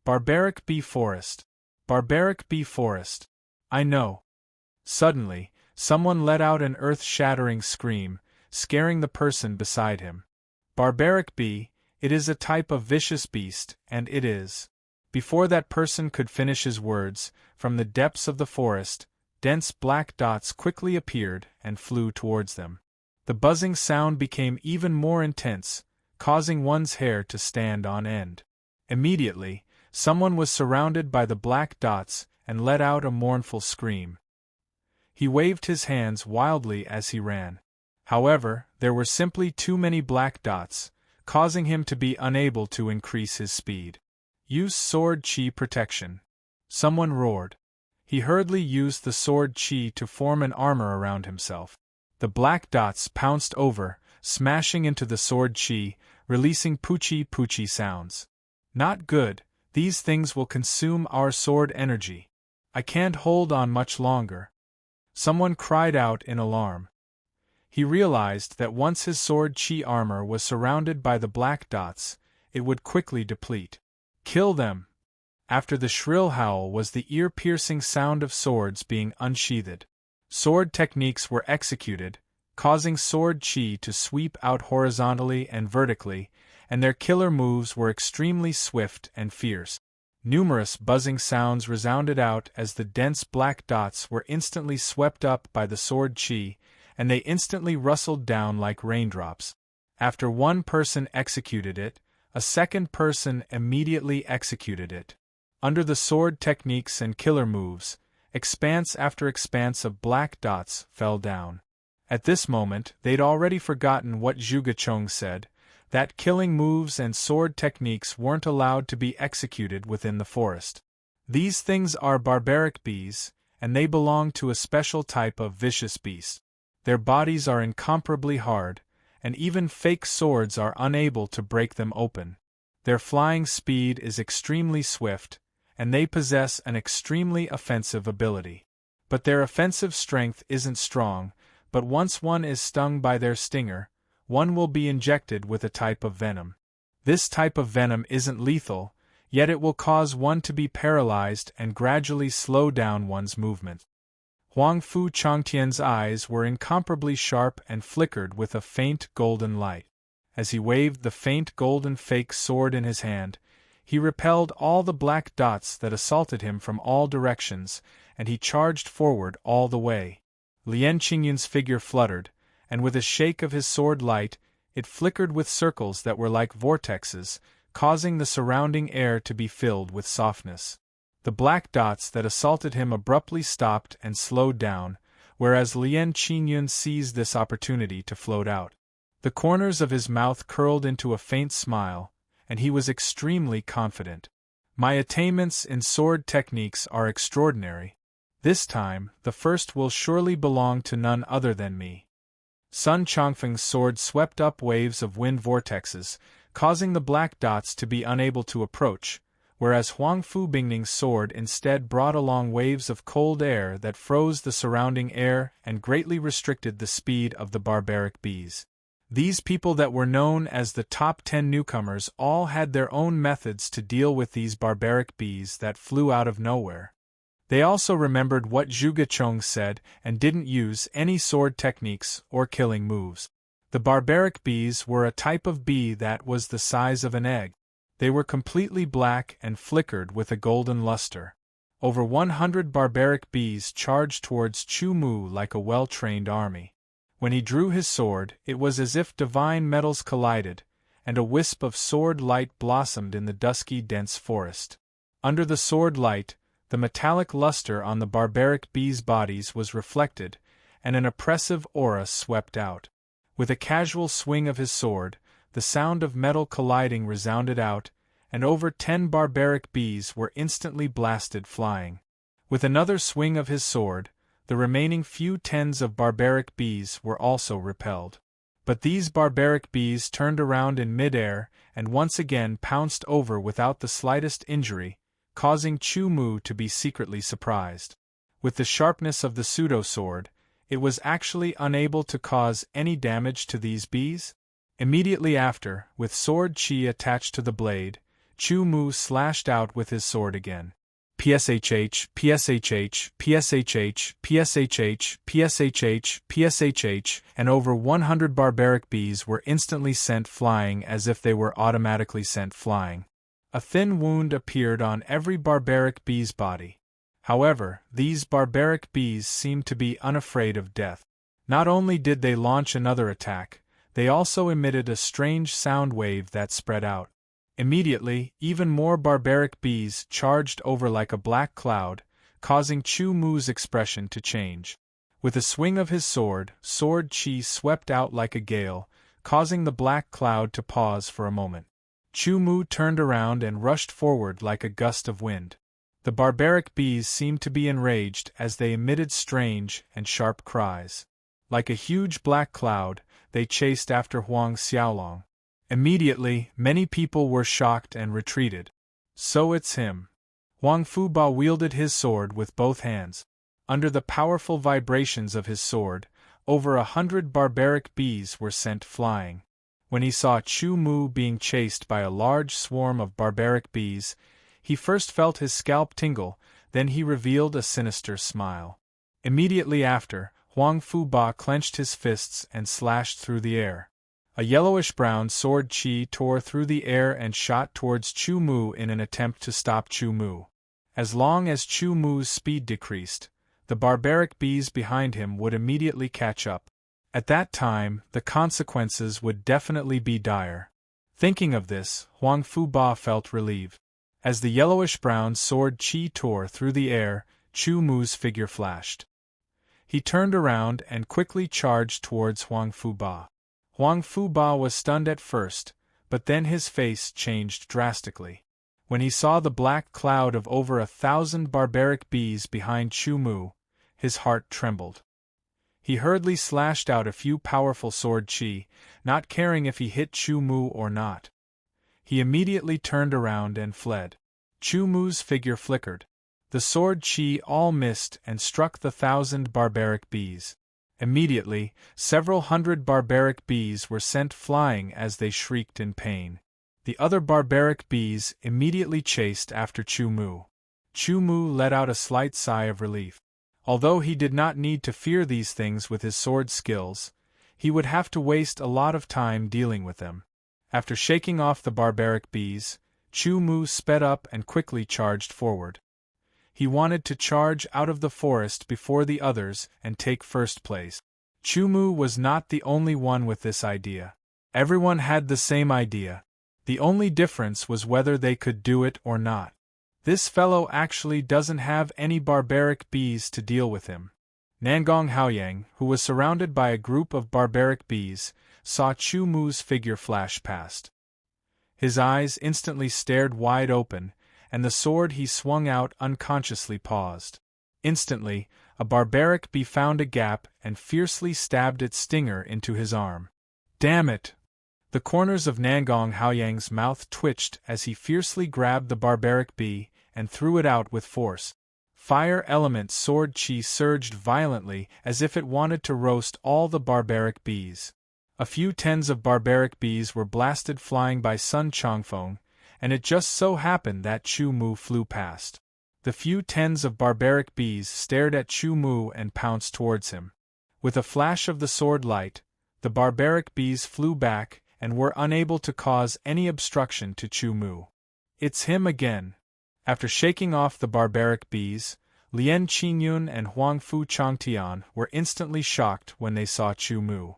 Barbaric bee forest. Barbaric bee forest. I know. Suddenly, someone let out an earth-shattering scream, scaring the person beside him. Barbaric bee, it is a type of vicious beast, and it is. Before that person could finish his words, from the depths of the forest, dense black dots quickly appeared and flew towards them. The buzzing sound became even more intense, causing one's hair to stand on end. Immediately, someone was surrounded by the black dots and let out a mournful scream. He waved his hands wildly as he ran. However, there were simply too many black dots, causing him to be unable to increase his speed. Use sword chi protection. Someone roared. He hurriedly used the sword chi to form an armor around himself. The black dots pounced over, smashing into the sword chi, releasing poochie-poochie sounds. Not good, these things will consume our sword energy. I can't hold on much longer. Someone cried out in alarm. He realized that once his sword chi armor was surrounded by the black dots, it would quickly deplete. Kill them! After the shrill howl was the ear-piercing sound of swords being unsheathed. Sword techniques were executed, causing sword chi to sweep out horizontally and vertically, and their killer moves were extremely swift and fierce. Numerous buzzing sounds resounded out as the dense black dots were instantly swept up by the sword chi, and they instantly rustled down like raindrops. After one person executed it, a second person immediately executed it. Under the sword techniques and killer moves, expanse after expanse of black dots fell down. At this moment, they'd already forgotten what Zhuge Chong said, that killing moves and sword techniques weren't allowed to be executed within the forest. These things are barbaric bees, and they belong to a special type of vicious beast. Their bodies are incomparably hard, and even fake swords are unable to break them open. Their flying speed is extremely swift, and they possess an extremely offensive ability. But their offensive strength isn't strong, but once one is stung by their stinger, one will be injected with a type of venom. This type of venom isn't lethal, yet it will cause one to be paralyzed and gradually slow down one's movement. Huang Fu Changtian's eyes were incomparably sharp and flickered with a faint golden light. As he waved the faint golden fake sword in his hand, he repelled all the black dots that assaulted him from all directions, and he charged forward all the way. Lien Qingyun's figure fluttered, and with a shake of his sword light, it flickered with circles that were like vortexes, causing the surrounding air to be filled with softness. The black dots that assaulted him abruptly stopped and slowed down, whereas Lien Qingyun seized this opportunity to float out. The corners of his mouth curled into a faint smile, and he was extremely confident. My attainments in sword techniques are extraordinary. This time, the first will surely belong to none other than me. Sun Chongfeng's sword swept up waves of wind vortexes, causing the black dots to be unable to approach, whereas Huang Fu Bingning's sword instead brought along waves of cold air that froze the surrounding air and greatly restricted the speed of the barbaric bees. These people that were known as the top 10 newcomers all had their own methods to deal with these barbaric bees that flew out of nowhere. They also remembered what Zhuge Chong said and didn't use any sword techniques or killing moves. The barbaric bees were a type of bee that was the size of an egg. They were completely black and flickered with a golden luster. Over 100 barbaric bees charged towards Chu Mu like a well-trained army. When he drew his sword, it was as if divine metals collided, and a wisp of sword light blossomed in the dusky, dense forest. Under the sword light, the metallic luster on the barbaric bees' bodies was reflected, and an oppressive aura swept out. With a casual swing of his sword, the sound of metal colliding resounded out, and over 10 barbaric bees were instantly blasted flying. With another swing of his sword, the remaining few tens of barbaric bees were also repelled. But these barbaric bees turned around in mid-air and once again pounced over without the slightest injury, causing Chu Mu to be secretly surprised. With the sharpness of the pseudo-sword, it was actually unable to cause any damage to these bees. Immediately after, with sword chi attached to the blade, Chu Mu slashed out with his sword again. PSHH, PSHH, PSHH, PSHH, PSHH, PSHH, and over 100 barbaric bees were instantly sent flying as if they were automatically sent flying. A thin wound appeared on every barbaric bee's body. However, these barbaric bees seemed to be unafraid of death. Not only did they launch another attack, they also emitted a strange sound wave that spread out. Immediately, even more barbaric bees charged over like a black cloud, causing Chu Mu's expression to change. With a swing of his sword, sword chi swept out like a gale, causing the black cloud to pause for a moment. Chu Mu turned around and rushed forward like a gust of wind. The barbaric bees seemed to be enraged as they emitted strange and sharp cries. Like a huge black cloud, they chased after Huang Xiaolong. Immediately, many people were shocked and retreated. So it's him. Huang Fuba wielded his sword with both hands. Under the powerful vibrations of his sword, over 100 barbaric bees were sent flying. When he saw Chu Mu being chased by a large swarm of barbaric bees, he first felt his scalp tingle, then he revealed a sinister smile. Immediately after, Huang Fu Ba clenched his fists and slashed through the air. A yellowish-brown sword chi tore through the air and shot towards Chu Mu in an attempt to stop Chu Mu. As long as Chu Mu's speed decreased, the barbaric bees behind him would immediately catch up. At that time, the consequences would definitely be dire. Thinking of this, Huang Fu Ba felt relieved. As the yellowish-brown sword chi tore through the air, Chu Mu's figure flashed. He turned around and quickly charged towards Huang Fu Ba. Huang Fu Ba was stunned at first, but then his face changed drastically. When he saw the black cloud of over 1,000 barbaric bees behind Chu Mu, his heart trembled. He hurriedly slashed out a few powerful sword chi, not caring if he hit Chu Mu or not. He immediately turned around and fled. Chu Mu's figure flickered. The sword chi all missed and struck the 1,000 barbaric bees. Immediately, several hundred barbaric bees were sent flying as they shrieked in pain. The other barbaric bees immediately chased after Chu Mu. Chu Mu let out a slight sigh of relief. Although he did not need to fear these things with his sword skills, he would have to waste a lot of time dealing with them. After shaking off the barbaric bees, Chu Mu sped up and quickly charged forward. He wanted to charge out of the forest before the others and take first place. Chu Mu was not the only one with this idea. Everyone had the same idea. The only difference was whether they could do it or not. This fellow actually doesn't have any barbaric bees to deal with him. Nangong Haoyang, who was surrounded by a group of barbaric bees, saw Chu Mu's figure flash past. His eyes instantly stared wide open, and the sword he swung out unconsciously paused. Instantly, a barbaric bee found a gap and fiercely stabbed its stinger into his arm. Damn it! The corners of Nangong Haoyang's mouth twitched as he fiercely grabbed the barbaric bee and threw it out with force. Fire element sword chi surged violently as if it wanted to roast all the barbaric bees. A few tens of barbaric bees were blasted flying by Sun Chongfeng, and it just so happened that Chu Mu flew past. The few tens of barbaric bees stared at Chu Mu and pounced towards him. With a flash of the sword light, the barbaric bees flew back and were unable to cause any obstruction to Chu Mu. It's him again. After shaking off the barbaric bees, Lien Qingyun and Huang Fu Changtian were instantly shocked when they saw Chu Mu.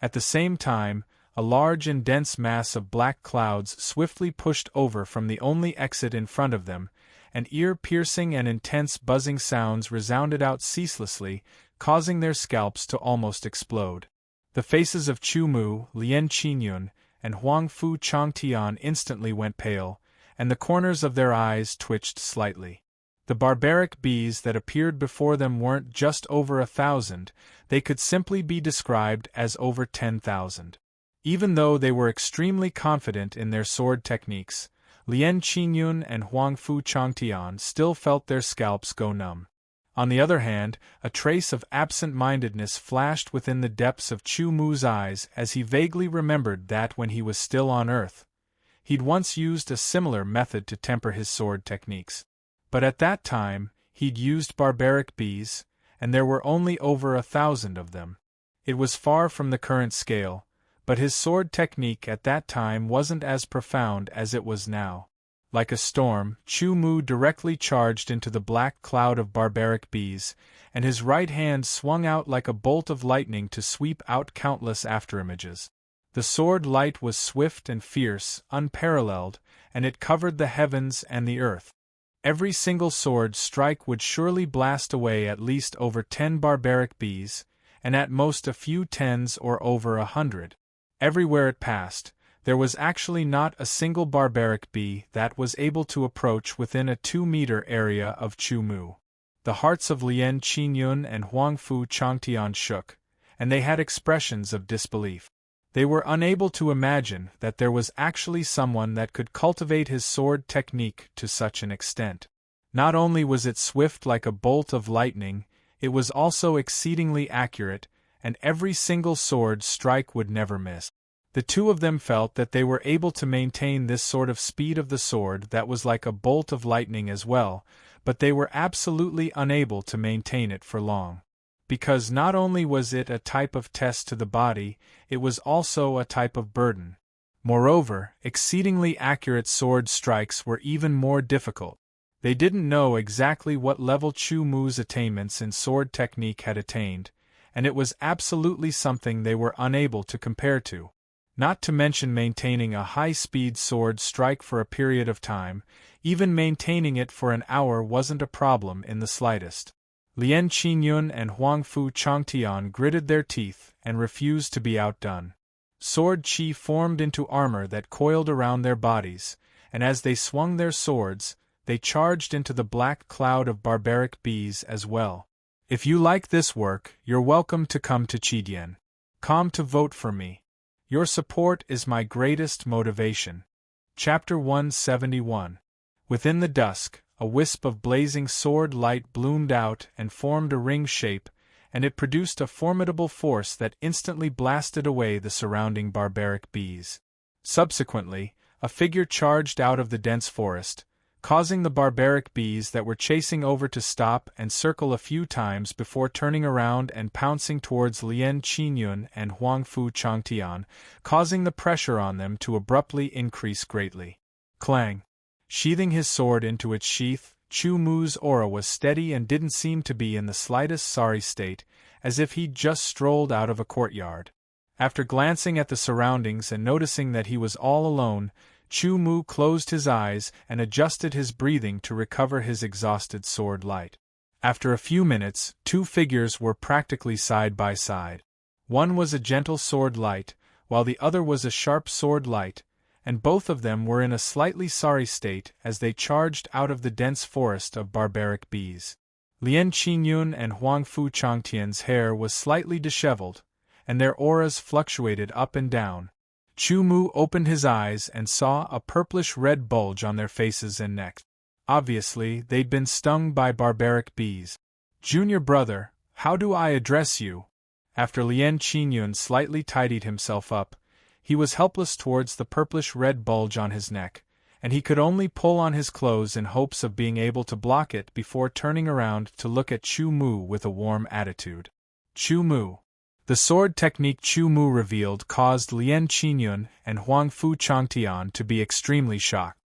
At the same time, a large and dense mass of black clouds swiftly pushed over from the only exit in front of them, and ear-piercing and intense buzzing sounds resounded out ceaselessly, causing their scalps to almost explode. The faces of Chu Mu, Lien Qingyun, and Huang Fu Changtian instantly went pale, and the corners of their eyes twitched slightly. The barbaric bees that appeared before them weren't just over 1,000, they could simply be described as over 10,000. Even though they were extremely confident in their sword techniques, Lien Qingyun and Huang Fu Changtian still felt their scalps go numb. On the other hand, a trace of absent-mindedness flashed within the depths of Chu Mu's eyes as he vaguely remembered that when he was still on Earth, he'd once used a similar method to temper his sword techniques. But at that time, he'd used barbaric bees, and there were only over 1,000 of them. It was far from the current scale, but his sword technique at that time wasn't as profound as it was now. Like a storm, Chu Mu directly charged into the black cloud of barbaric bees, and his right hand swung out like a bolt of lightning to sweep out countless afterimages. The sword light was swift and fierce, unparalleled, and it covered the heavens and the earth. Every single sword strike would surely blast away at least over 10 barbaric bees, and at most a few tens or over 100. Everywhere it passed, there was actually not a single barbaric bee that was able to approach within a 2-meter area of Chu Mu. The hearts of Lien Qingyun and Huang Fu Changtian shook, and they had expressions of disbelief. They were unable to imagine that there was actually someone that could cultivate his sword technique to such an extent. Not only was it swift like a bolt of lightning, it was also exceedingly accurate, and every single sword strike would never miss. The two of them felt that they were able to maintain this sort of speed of the sword that was like a bolt of lightning as well, but they were absolutely unable to maintain it for long. Because not only was it a type of test to the body, it was also a type of burden. Moreover, exceedingly accurate sword strikes were even more difficult. They didn't know exactly what level Chu Mu's attainments in sword technique had attained, and it was absolutely something they were unable to compare to. Not to mention maintaining a high-speed sword strike for a period of time, even maintaining it for an hour wasn't a problem in the slightest. Lien Qingyun and Huangfu Changtian gritted their teeth and refused to be outdone. Sword chi formed into armor that coiled around their bodies, and as they swung their swords, they charged into the black cloud of barbaric bees as well. If you like this work, you're welcome to come to Qidian. Come to vote for me. Your support is my greatest motivation. Chapter 171. Within the dusk, a wisp of blazing sword light bloomed out and formed a ring shape, and it produced a formidable force that instantly blasted away the surrounding barbaric bees. Subsequently, a figure charged out of the dense forest, causing the barbaric bees that were chasing over to stop and circle a few times before turning around and pouncing towards Lien Qingyun and Huangfu Changtian, causing the pressure on them to abruptly increase greatly. Clang! Sheathing his sword into its sheath, Chu Mu's aura was steady and didn't seem to be in the slightest sorry state, as if he'd just strolled out of a courtyard. After glancing at the surroundings and noticing that he was all alone, Chu Mu closed his eyes and adjusted his breathing to recover his exhausted sword light. After a few minutes, two figures were practically side by side. One was a gentle sword light, while the other was a sharp sword light, and both of them were in a slightly sorry state as they charged out of the dense forest of barbaric bees. Lien Qingyun and Huangfu Changtian's hair was slightly disheveled, and their auras fluctuated up and down. Chu Mu opened his eyes and saw a purplish-red bulge on their faces and necks. Obviously, they'd been stung by barbaric bees. "Junior brother, how do I address you?" After Lien Qingyun slightly tidied himself up, he was helpless towards the purplish-red bulge on his neck, and he could only pull on his clothes in hopes of being able to block it before turning around to look at Chu Mu with a warm attitude. Chu Mu. The sword technique Chu Mu revealed caused Lien Qingyun and Huangfu Changtian to be extremely shocked.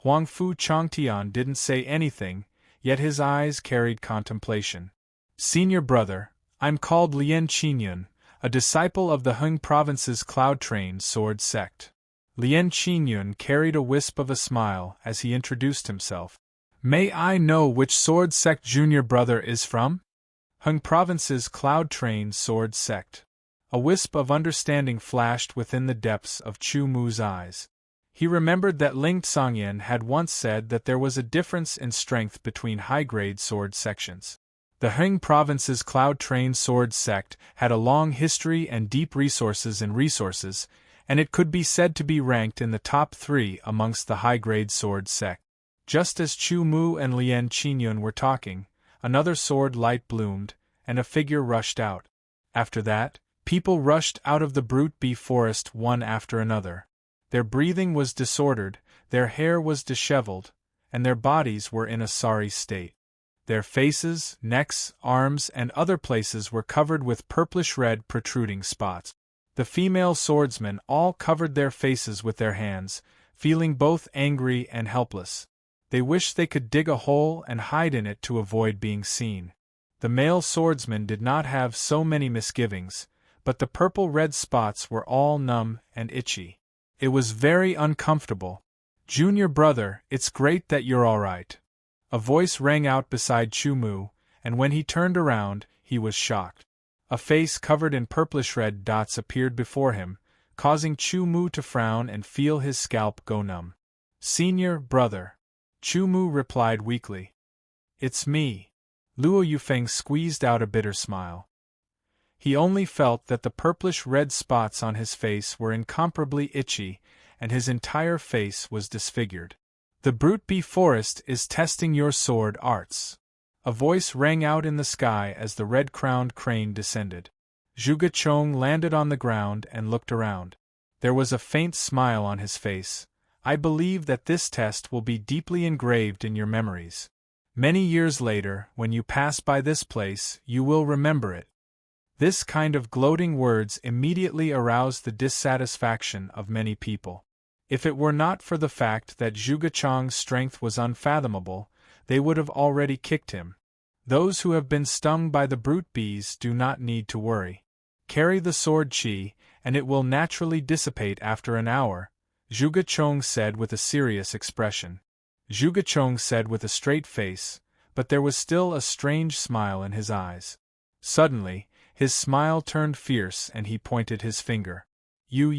Huangfu Changtian didn't say anything, yet his eyes carried contemplation. "Senior brother, I'm called Lien Qingyun, a disciple of the Heng Province's cloud-trained sword sect." Lien Qingyun carried a wisp of a smile as he introduced himself. "May I know which sword sect junior brother is from?" "Heng Province's cloud-trained sword sect." A wisp of understanding flashed within the depths of Chu Mu's eyes. He remembered that Ling Tsangyan had once said that there was a difference in strength between high-grade sword sections. The Heng Province's cloud-trained sword sect had a long history and deep resources, and it could be said to be ranked in the top 3 amongst the high-grade sword sect. Just as Chu Mu and Lien Qingyun were talking, another sword light bloomed, and a figure rushed out. After that, people rushed out of the brute bee forest one after another. Their breathing was disordered, their hair was disheveled, and their bodies were in a sorry state. Their faces, necks, arms, and other places were covered with purplish-red protruding spots. The female swordsmen all covered their faces with their hands, feeling both angry and helpless. They wished they could dig a hole and hide in it to avoid being seen. The male swordsmen did not have so many misgivings, but the purple-red spots were all numb and itchy. It was very uncomfortable. "Junior brother, it's great that you're all right." A voice rang out beside Chu Mu, and when he turned around, he was shocked. A face covered in purplish-red dots appeared before him, causing Chu Mu to frown and feel his scalp go numb. "Senior brother." Chu Mu replied weakly. "It's me." Luo Yufeng squeezed out a bitter smile. He only felt that the purplish-red spots on his face were incomparably itchy, and his entire face was disfigured. "The brute bee forest is testing your sword arts." A voice rang out in the sky as the red-crowned crane descended. Zhuge Chong landed on the ground and looked around. There was a faint smile on his face. I believe that this test will be deeply engraved in your memories. Many years later, when you pass by this place, you will remember it. This kind of gloating words immediately aroused the dissatisfaction of many people. If it were not for the fact that Zhuge Chong's strength was unfathomable, they would have already kicked him. Those who have been stung by the brute bees do not need to worry. Carry the sword qi, and it will naturally dissipate after an hour, Zhuge Chong said with a serious expression. Zhuge Chong said with a straight face, but there was still a strange smile in his eyes. Suddenly, his smile turned fierce and he pointed his finger. You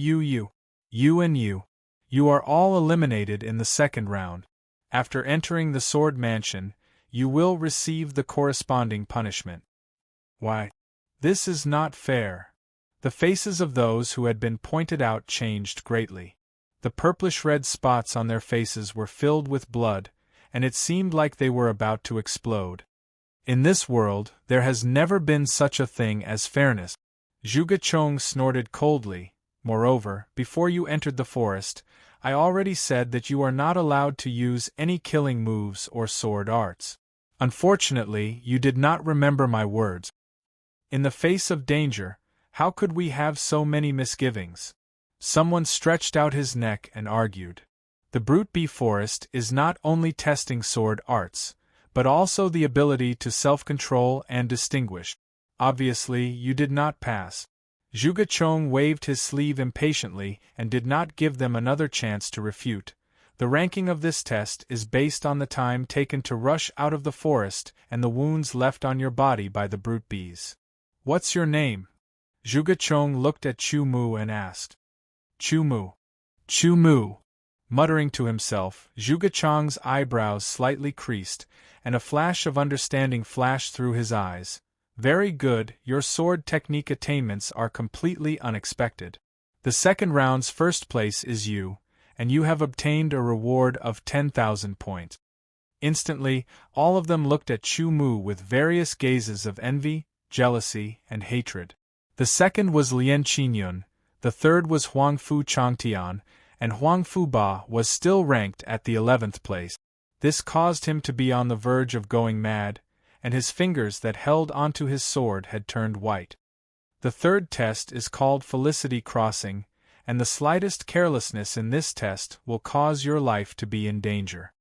and you. You are all eliminated in the second round. After entering the Sword Mansion, you will receive the corresponding punishment. Why? This is not fair. The faces of those who had been pointed out changed greatly. The purplish-red spots on their faces were filled with blood, and it seemed like they were about to explode. In this world, there has never been such a thing as fairness. Zhuge Chong snorted coldly. Moreover, before you entered the forest, I already said that you are not allowed to use any killing moves or sword arts. Unfortunately, you did not remember my words. In the face of danger, how could we have so many misgivings? Someone stretched out his neck and argued. The brute bee forest is not only testing sword arts, but also the ability to self-control and distinguish. Obviously, you did not pass. Zhuge Chong waved his sleeve impatiently and did not give them another chance to refute. The ranking of this test is based on the time taken to rush out of the forest and the wounds left on your body by the brute bees. What's your name? Zhuge Chong looked at Chu Mu and asked. Chu Mu. Chu Mu. Muttering to himself, Zhuge Chong's eyebrows slightly creased, and a flash of understanding flashed through his eyes. Very good, your sword technique attainments are completely unexpected. The second round's first place is you, and you have obtained a reward of 10,000 points. Instantly, all of them looked at Chu Mu with various gazes of envy, jealousy, and hatred. The second was Lian Qingyun, the third was Huangfu Changtian, and Huangfu Ba was still ranked at the 11th place. This caused him to be on the verge of going mad, and his fingers that held onto his sword had turned white. The third test is called Felicity Crossing, and the slightest carelessness in this test will cause your life to be in danger.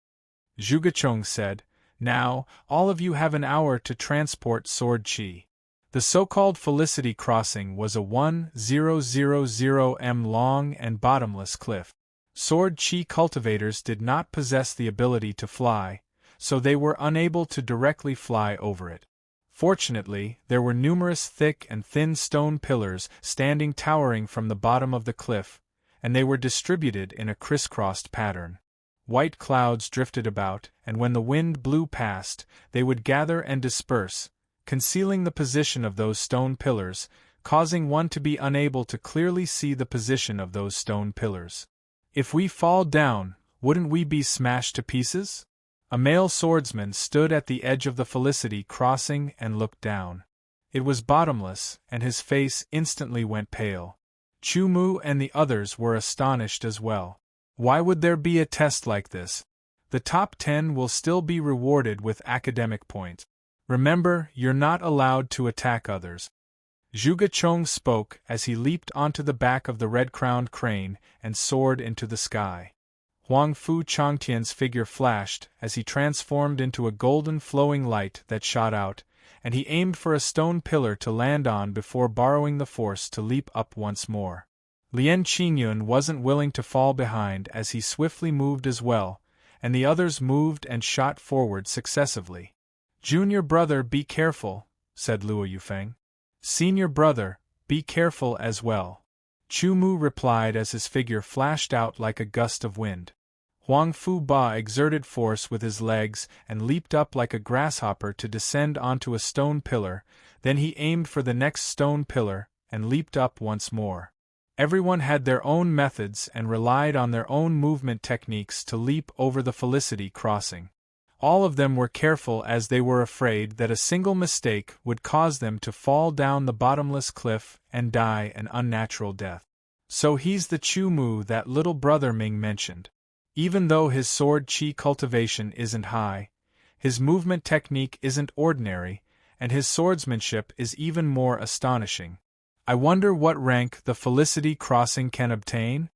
Zhuge Chong said, Now, all of you have an hour to transport sword qi. The so-called Felicity Crossing was a 1,000 m long and bottomless cliff. Sword qi cultivators did not possess the ability to fly, so they were unable to directly fly over it. Fortunately, there were numerous thick and thin stone pillars standing towering from the bottom of the cliff, and they were distributed in a crisscrossed pattern. White clouds drifted about, and when the wind blew past, they would gather and disperse, concealing the position of those stone pillars, causing one to be unable to clearly see the position of those stone pillars. If we fall down, wouldn't we be smashed to pieces? A male swordsman stood at the edge of the Felicity Crossing and looked down. It was bottomless, and his face instantly went pale. Chu Mu and the others were astonished as well. Why would there be a test like this? The top 10 will still be rewarded with academic points. Remember, you're not allowed to attack others. Zhuge Chong spoke as he leaped onto the back of the red-crowned crane and soared into the sky. Huangfu Changtian's figure flashed as he transformed into a golden flowing light that shot out, and he aimed for a stone pillar to land on before borrowing the force to leap up once more. Lian Qingyun wasn't willing to fall behind as he swiftly moved as well, and the others moved and shot forward successively. Junior brother, be careful, said Luo Yufeng. Senior brother, be careful as well. Chu Mu replied as his figure flashed out like a gust of wind. Huangfu Ba exerted force with his legs and leaped up like a grasshopper to descend onto a stone pillar, then he aimed for the next stone pillar and leaped up once more. Everyone had their own methods and relied on their own movement techniques to leap over the Felicity Crossing. All of them were careful as they were afraid that a single mistake would cause them to fall down the bottomless cliff and die an unnatural death. So he's the Chu Mu that little brother Ming mentioned. Even though his sword chi cultivation isn't high, his movement technique isn't ordinary, and his swordsmanship is even more astonishing. I wonder what rank the Felicity Crossing can obtain?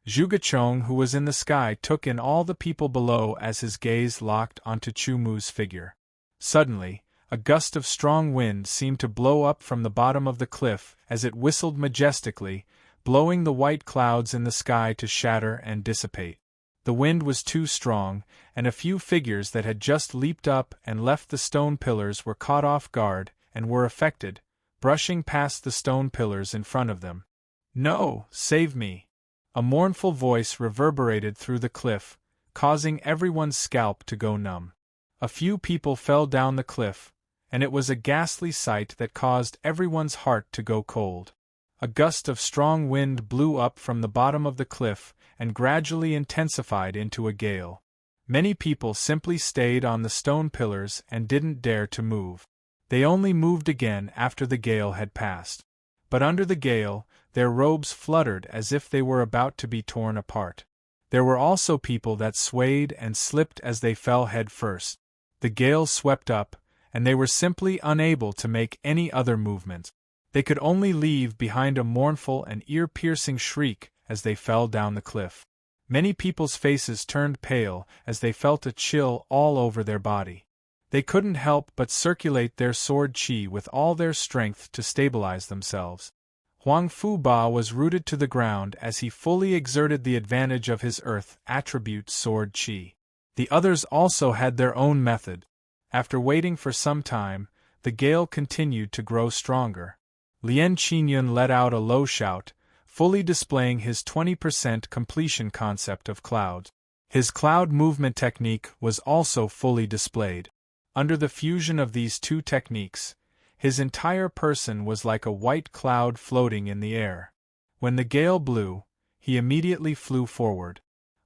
Zhuge-chong, who was in the sky, took in all the people below as his gaze locked onto Chu Mu's figure. Suddenly, a gust of strong wind seemed to blow up from the bottom of the cliff as it whistled majestically, blowing the white clouds in the sky to shatter and dissipate. The wind was too strong, and a few figures that had just leaped up and left the stone pillars were caught off guard and were affected, brushing past the stone pillars in front of them. "No, save me!" A mournful voice reverberated through the cliff, causing everyone's scalp to go numb. A few people fell down the cliff, and it was a ghastly sight that caused everyone's heart to go cold. A gust of strong wind blew up from the bottom of the cliff and gradually intensified into a gale. Many people simply stayed on the stone pillars and didn't dare to move. They only moved again after the gale had passed. But under the gale, their robes fluttered as if they were about to be torn apart. There were also people that swayed and slipped as they fell head first. The gale swept up, and they were simply unable to make any other movement. They could only leave behind a mournful and ear-piercing shriek as they fell down the cliff. Many people's faces turned pale as they felt a chill all over their body. They couldn't help but circulate their sword chi with all their strength to stabilize themselves. Huang Fu Ba was rooted to the ground as he fully exerted the advantage of his earth attribute sword chi. The others also had their own method. After waiting for some time, the gale continued to grow stronger. Lien Qingyun let out a low shout, fully displaying his 20% completion concept of clouds. His cloud movement technique was also fully displayed. Under the fusion of these two techniques, his entire person was like a white cloud floating in the air. When the gale blew, he immediately flew forward.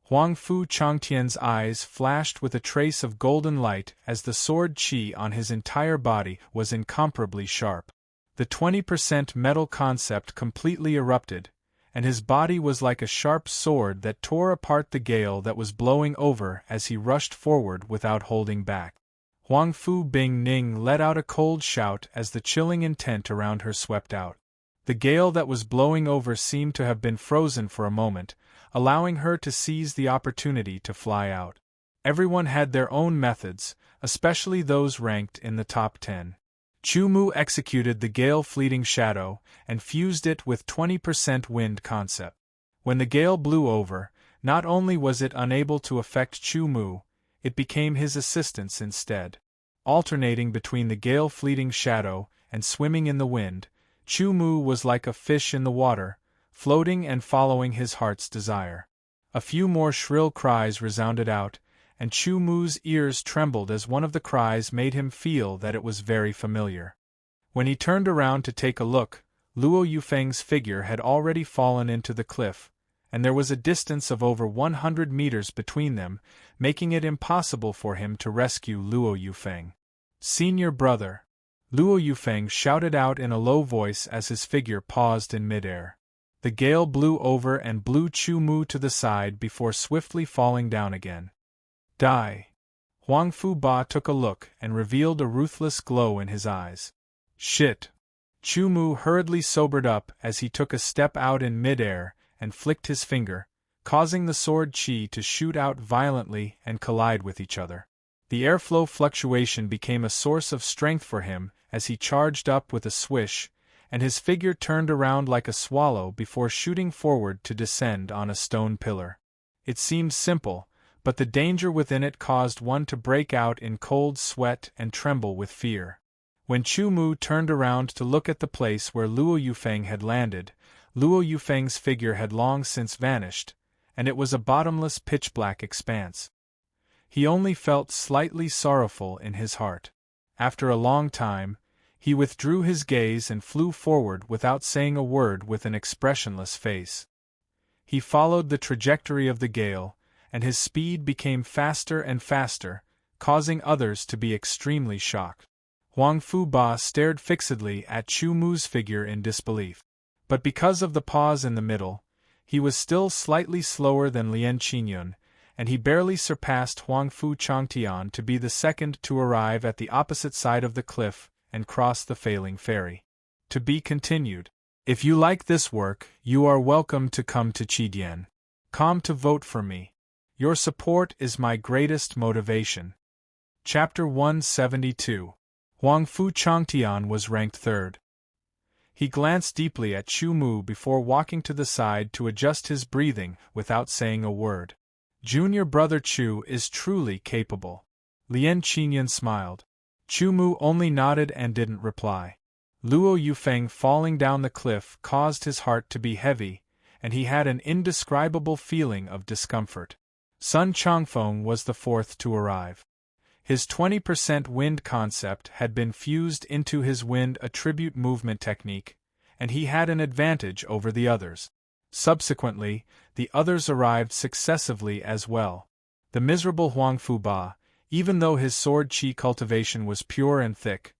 Huang Fu Changtian's eyes flashed with a trace of golden light as the sword chi on his entire body was incomparably sharp. The 20% metal concept completely erupted, and his body was like a sharp sword that tore apart the gale that was blowing over as he rushed forward without holding back. Huang Fu Bing Ning let out a cold shout as the chilling intent around her swept out. The gale that was blowing over seemed to have been frozen for a moment, allowing her to seize the opportunity to fly out. Everyone had their own methods, especially those ranked in the top 10. Chu Mu executed the gale-fleeting shadow and fused it with 20% wind concept. When the gale blew over, not only was it unable to affect Chu Mu, it became his assistants instead. Alternating between the gale-fleeting shadow and swimming in the wind, Chu Mu was like a fish in the water, floating and following his heart's desire. A few more shrill cries resounded out, and Chu Mu's ears trembled as one of the cries made him feel that it was very familiar. When he turned around to take a look, Luo Yufeng's figure had already fallen into the cliff, and there was a distance of over 100 meters between them, making it impossible for him to rescue Luo Yufeng. "Senior brother!" Luo Yufeng shouted out in a low voice as his figure paused in midair. The gale blew over and blew Chu Mu to the side before swiftly falling down again. "Die!" Huang Fu Ba took a look and revealed a ruthless glow in his eyes. "Shit!" Chu Mu hurriedly sobered up as he took a step out in midair and flicked his finger, causing the sword chi to shoot out violently and collide with each other. The airflow fluctuation became a source of strength for him as he charged up with a swish, and his figure turned around like a swallow before shooting forward to descend on a stone pillar. It seemed simple, but the danger within it caused one to break out in cold sweat and tremble with fear. When Chu Mu turned around to look at the place where Luo Yufeng had landed, Luo Yufeng's figure had long since vanished, and it was a bottomless pitch-black expanse. He only felt slightly sorrowful in his heart. After a long time, he withdrew his gaze and flew forward without saying a word with an expressionless face. He followed the trajectory of the gale, and his speed became faster and faster, causing others to be extremely shocked. Huang Fu Ba stared fixedly at Chu Mu's figure in disbelief. But because of the pause in the middle, he was still slightly slower than Lien Qingyun, and he barely surpassed Huang Fu Changtian to be the second to arrive at the opposite side of the cliff and cross the failing ferry. To be continued. If you like this work, you are welcome to come to Qidian. Come to vote for me. Your support is my greatest motivation. Chapter 172. Huang Fu Changtian was ranked third. He glanced deeply at Chu Mu before walking to the side to adjust his breathing without saying a word. Junior brother Chu is truly capable. Lien Qingyun smiled. Chu Mu only nodded and didn't reply. Luo Yufeng falling down the cliff caused his heart to be heavy, and he had an indescribable feeling of discomfort. Sun Changfeng was the fourth to arrive. His 20% wind concept had been fused into his wind attribute movement technique, and he had an advantage over the others. Subsequently, the others arrived successively as well. The miserable Huang Fu Ba, even though his sword qi cultivation was pure and thick,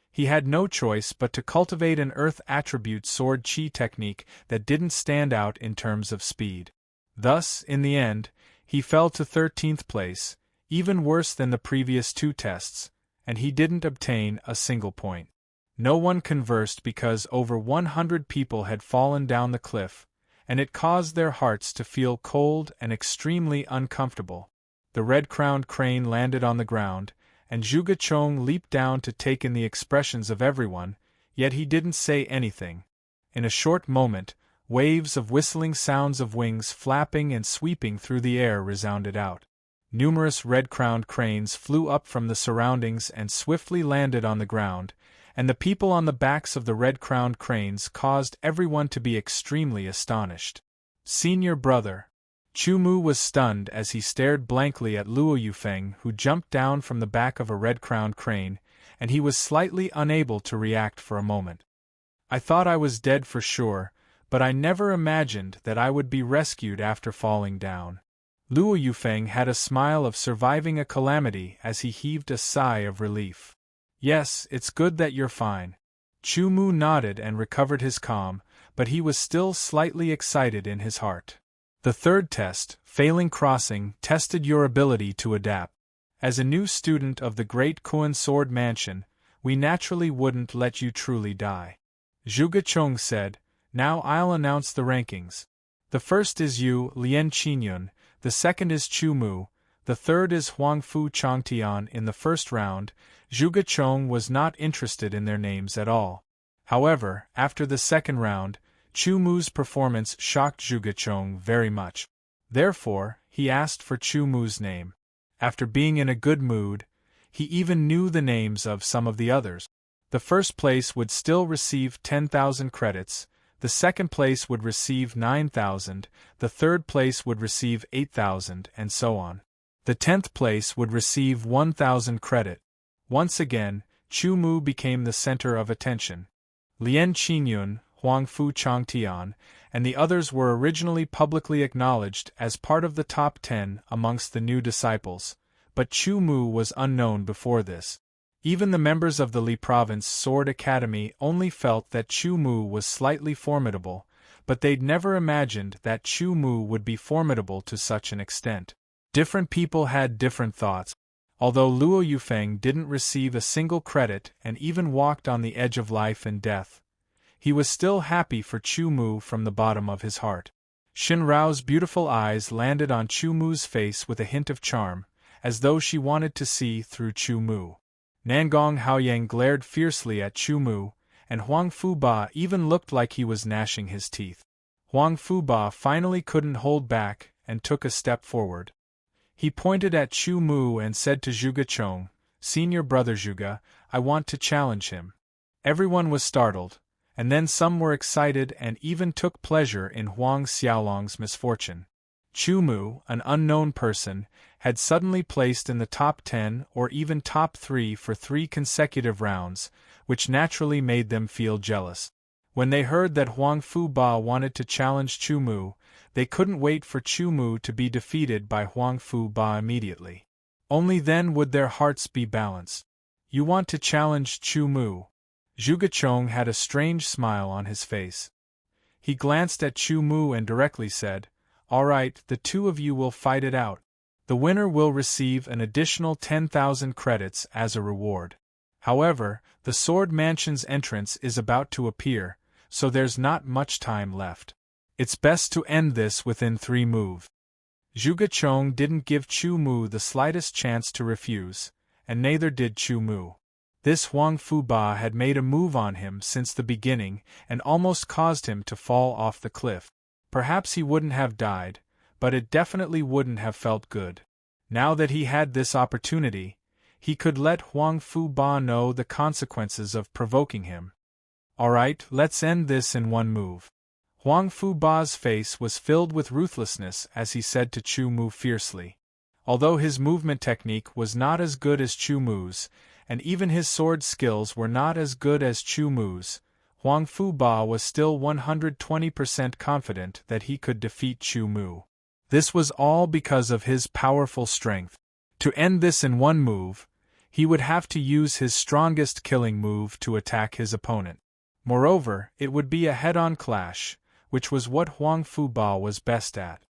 he had no choice but to cultivate an earth attribute sword qi technique that didn't stand out in terms of speed. Thus, in the end, he fell to 13th place, even worse than the previous two tests, and he didn't obtain a single point. No one conversed because over 100 people had fallen down the cliff, and it caused their hearts to feel cold and extremely uncomfortable. The red-crowned crane landed on the ground, and Zhuge Chong leaped down to take in the expressions of everyone, yet he didn't say anything. In a short moment, waves of whistling sounds of wings flapping and sweeping through the air resounded out. Numerous red-crowned cranes flew up from the surroundings and swiftly landed on the ground, and the people on the backs of the red-crowned cranes caused everyone to be extremely astonished. Senior brother. Chu Mu was stunned as he stared blankly at Luo Yufeng, who jumped down from the back of a red-crowned crane, and he was slightly unable to react for a moment. I thought I was dead for sure, but I never imagined that I would be rescued after falling down. Luo Yufeng had a smile of surviving a calamity as he heaved a sigh of relief. Yes, it's good that you're fine. Chu Mu nodded and recovered his calm, but he was still slightly excited in his heart. The third test, failing crossing, tested your ability to adapt. As a new student of the Great Kuan Sword Mansion, we naturally wouldn't let you truly die. Zhuge Chong said, Now I'll announce the rankings. The first is you, Lien Qingyun, the second is Chu Mu, the third is Huang Fu Changtian. In the first round, Zhuge Chong was not interested in their names at all. However, after the second round, Chu Mu's performance shocked Zhuge Chong very much. Therefore, he asked for Chu Mu's name. After being in a good mood, he even knew the names of some of the others. The first place would still receive 10,000 credits, the second place would receive 9,000, the third place would receive 8,000, and so on. The 10th place would receive 1,000 credit. Once again, Chu Mu became the center of attention. Lien Qingyun, Huang Fu Changtian, and the others were originally publicly acknowledged as part of the top 10 amongst the new disciples, but Chu Mu was unknown before this. Even the members of the Li Province Sword Academy only felt that Chu Mu was slightly formidable, but they'd never imagined that Chu Mu would be formidable to such an extent. Different people had different thoughts. Although Luo Yufeng didn't receive a single credit and even walked on the edge of life and death, he was still happy for Chu Mu from the bottom of his heart. Xin Rao's beautiful eyes landed on Chu Mu's face with a hint of charm, as though she wanted to see through Chu Mu. Nangong Haoyang glared fiercely at Chu Mu, and Huang Fu Ba even looked like he was gnashing his teeth. Huang Fu Ba finally couldn't hold back and took a step forward. He pointed at Chu Mu and said to Zhuge Chong, Senior brother Zhuge, I want to challenge him. Everyone was startled, and then some were excited and even took pleasure in Huang Xiaolong's misfortune. Chu Mu, an unknown person, had suddenly placed in the top 10 or even top 3 for 3 consecutive rounds, which naturally made them feel jealous. When they heard that Huang Fu Ba wanted to challenge Chu Mu, they couldn't wait for Chu Mu to be defeated by Huang Fu Ba immediately. Only then would their hearts be balanced. You want to challenge Chu Mu? Zhuge had a strange smile on his face. He glanced at Chu Mu and directly said, "All right, the two of you will fight it out. The winner will receive an additional 10,000 credits as a reward. However, the Sword Mansion's entrance is about to appear, so there's not much time left. It's best to end this within 3 moves." Zhuge didn't give Chu Mu the slightest chance to refuse, and neither did Chu Mu. This Huang Fuba had made a move on him since the beginning and almost caused him to fall off the cliff. Perhaps he wouldn't have died, but it definitely wouldn't have felt good. Now that he had this opportunity, he could let Huang Fuba know the consequences of provoking him. "Alright, let's end this in 1 move." Huang Fuba's face was filled with ruthlessness as he said to Chu Mu fiercely. Although his movement technique was not as good as Chu Mu's, and even his sword skills were not as good as Chu Mu's, Huang Fuba was still 120% confident that he could defeat Chu Mu. This was all because of his powerful strength. To end this in 1 move, he would have to use his strongest killing move to attack his opponent. Moreover, it would be a head-on clash, which was what Huang Fuba was best at.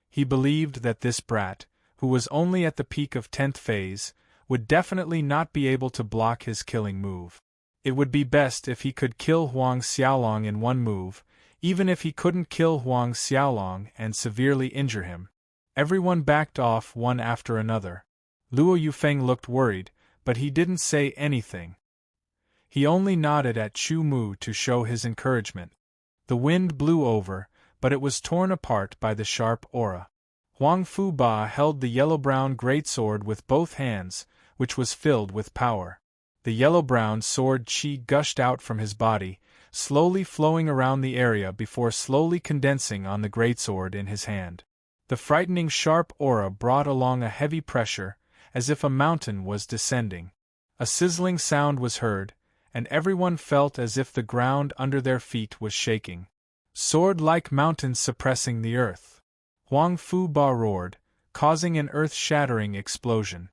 He believed that this brat, who was only at the peak of 10th phase, would definitely not be able to block his killing move. It would be best if he could kill Huang Xiaolong in 1 move, even if he couldn't kill Huang Xiaolong and severely injure him. Everyone backed off one after another. Luo Yufeng looked worried, but he didn't say anything. He only nodded at Chu Mu to show his encouragement. The wind blew over, but it was torn apart by the sharp aura. Huang Fuba held the yellow-brown greatsword with both hands, which was filled with power. The yellow-brown sword qi gushed out from his body, slowly flowing around the area before slowly condensing on the greatsword in his hand. The frightening sharp aura brought along a heavy pressure, as if a mountain was descending. A sizzling sound was heard, and everyone felt as if the ground under their feet was shaking. Sword-like mountains suppressing the earth. Huang Fuba roared, causing an earth-shattering explosion.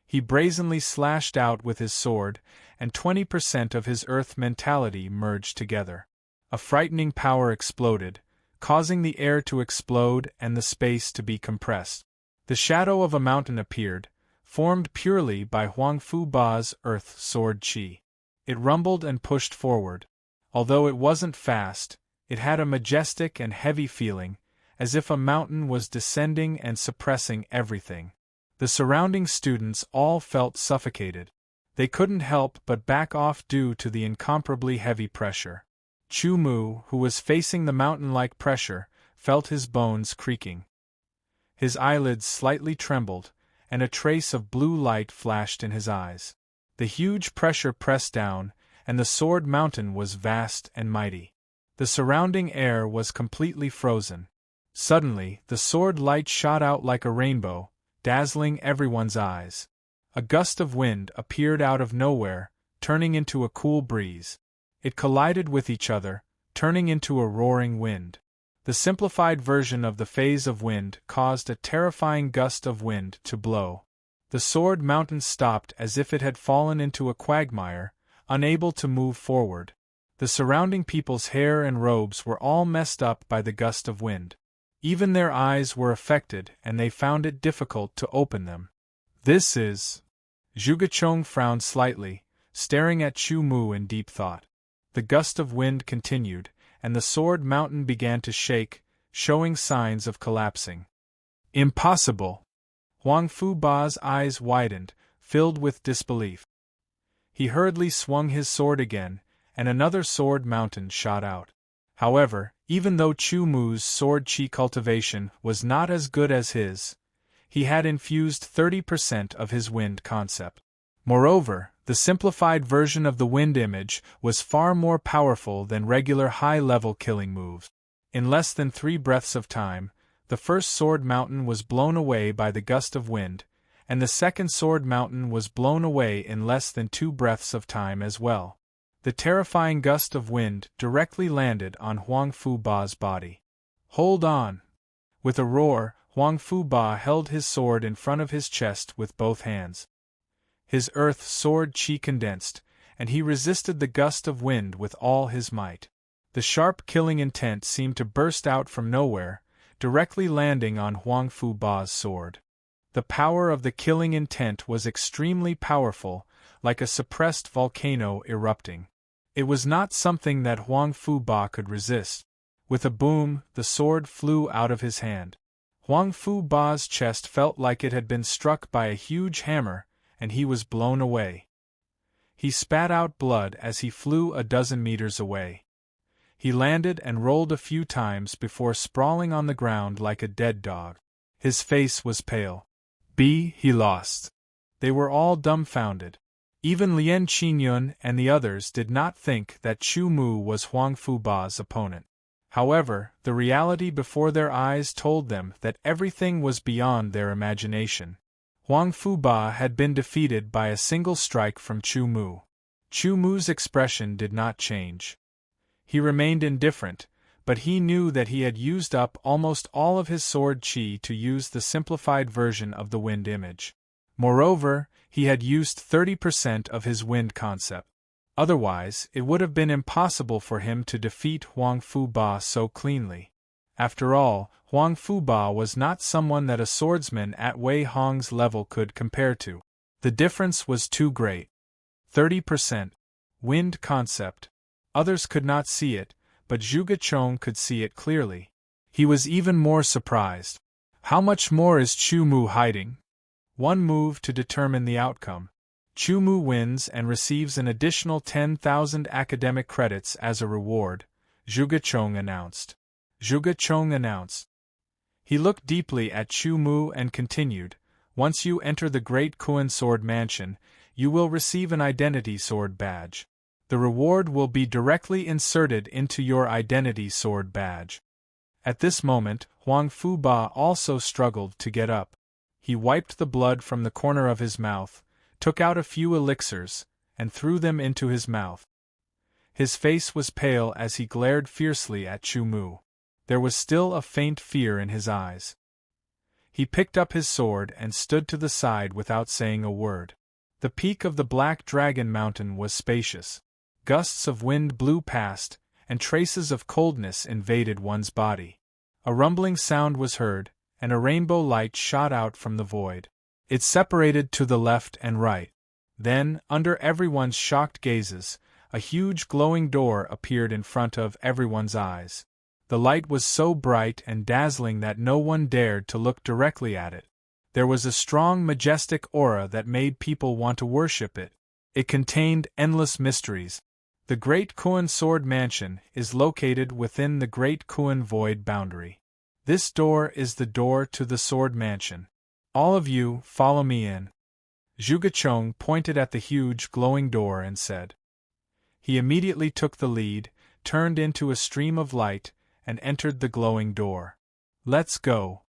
He brazenly slashed out with his sword, and 20% of his earth mentality merged together. A frightening power exploded, causing the air to explode and the space to be compressed. The shadow of a mountain appeared, formed purely by Huang Fuba's earth sword qi. It rumbled and pushed forward. Although it wasn't fast, it had a majestic and heavy feeling, as if a mountain was descending and suppressing everything. The surrounding students all felt suffocated. They couldn't help but back off due to the incomparably heavy pressure. Chu Mu, who was facing the mountain-like pressure, felt his bones creaking. His eyelids slightly trembled, and a trace of blue light flashed in his eyes. The huge pressure pressed down, and the sword mountain was vast and mighty. The surrounding air was completely frozen. Suddenly, the sword light shot out like a rainbow, dazzling everyone's eyes. A gust of wind appeared out of nowhere, turning into a cool breeze. It collided with each other, turning into a roaring wind. The simplified version of the phase of wind caused a terrifying gust of wind to blow. The sword mountain stopped as if it had fallen into a quagmire, unable to move forward. The surrounding people's hair and robes were all messed up by the gust of wind. Even their eyes were affected and they found it difficult to open them. "This is..." Zhuge frowned slightly, staring at Chu Mu in deep thought. The gust of wind continued, and the sword mountain began to shake, showing signs of collapsing. "Impossible!" Huang Fuba's eyes widened, filled with disbelief. He hurriedly swung his sword again, and another sword mountain shot out. However, even though Chu Mu's sword qi cultivation was not as good as his, he had infused 30% of his wind concept. Moreover, the simplified version of the wind image was far more powerful than regular high-level killing moves. In less than 3 breaths of time, the first sword mountain was blown away by the gust of wind, and the second sword mountain was blown away in less than 2 breaths of time as well. The terrifying gust of wind directly landed on Huang Fuba's body. "Hold on!" With a roar, Huang Fu Ba held his sword in front of his chest with both hands. His earth sword qi condensed, and he resisted the gust of wind with all his might. The sharp killing intent seemed to burst out from nowhere, directly landing on Huang Fu Ba's sword. The power of the killing intent was extremely powerful, like a suppressed volcano erupting. It was not something that Huang Fu Ba could resist. With a boom, the sword flew out of his hand. Huang Fu Ba's chest felt like it had been struck by a huge hammer, and he was blown away. He spat out blood as he flew a dozen meters away. He landed and rolled a few times before sprawling on the ground like a dead dog. His face was pale. He lost. They were all dumbfounded. Even Lien Qingyun and the others did not think that Chu Mu was Huang Fu Ba's opponent. However, the reality before their eyes told them that everything was beyond their imagination. Huang Fu Ba had been defeated by a single strike from Chu Mu. Chu Mu's expression did not change. He remained indifferent, but he knew that he had used up almost all of his sword qi to use the simplified version of the wind image. Moreover, he had used 30% of his wind concept. Otherwise, it would have been impossible for him to defeat Huang Fu Ba so cleanly. After all, Huang Fu Ba was not someone that a swordsman at Wei Hong's level could compare to. The difference was too great. 30%. Wind concept. Others could not see it, but Zhuge Chong could see it clearly. He was even more surprised. How much more is Chu Mu hiding? One move to determine the outcome. Chu Mu wins and receives an additional 10,000 academic credits as a reward, Zhuge Chong announced. Zhuge Chong announced. He looked deeply at Chu Mu and continued, "Once you enter the Great Kuan Sword Mansion, you will receive an identity sword badge. The reward will be directly inserted into your identity sword badge." At this moment, Huang Fu Ba also struggled to get up. He wiped the blood from the corner of his mouth, took out a few elixirs, and threw them into his mouth. His face was pale as he glared fiercely at Chu Mu. There was still a faint fear in his eyes. He picked up his sword and stood to the side without saying a word. The peak of the Black Dragon Mountain was spacious. Gusts of wind blew past, and traces of coldness invaded one's body. A rumbling sound was heard, and a rainbow light shot out from the void. It separated to the left and right. Then, under everyone's shocked gazes, a huge glowing door appeared in front of everyone's eyes. The light was so bright and dazzling that no one dared to look directly at it. There was a strong, majestic aura that made people want to worship it. It contained endless mysteries. The Great Kuan Sword Mansion is located within the Great Kuan Void boundary. This door is the door to the Sword Mansion. All of you, follow me in. Zhuge Chong pointed at the huge glowing door and said. He immediately took the lead, turned into a stream of light, and entered the glowing door. "Let's go."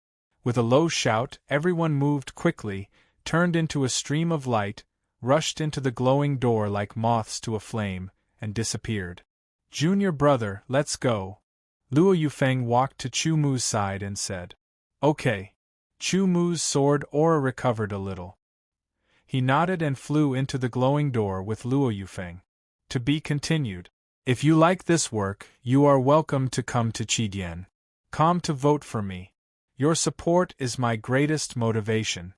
With a low shout, everyone moved quickly, turned into a stream of light, rushed into the glowing door like moths to a flame, and disappeared. "Junior brother, let's go." Luo Yufeng walked to Chu Mu's side and said. "Okay." Chu Mu's sword aura recovered a little. He nodded and flew into the glowing door with Luo Yufeng. To be continued. If you like this work, you are welcome to come to Chidian.com to vote for me. Your support is my greatest motivation.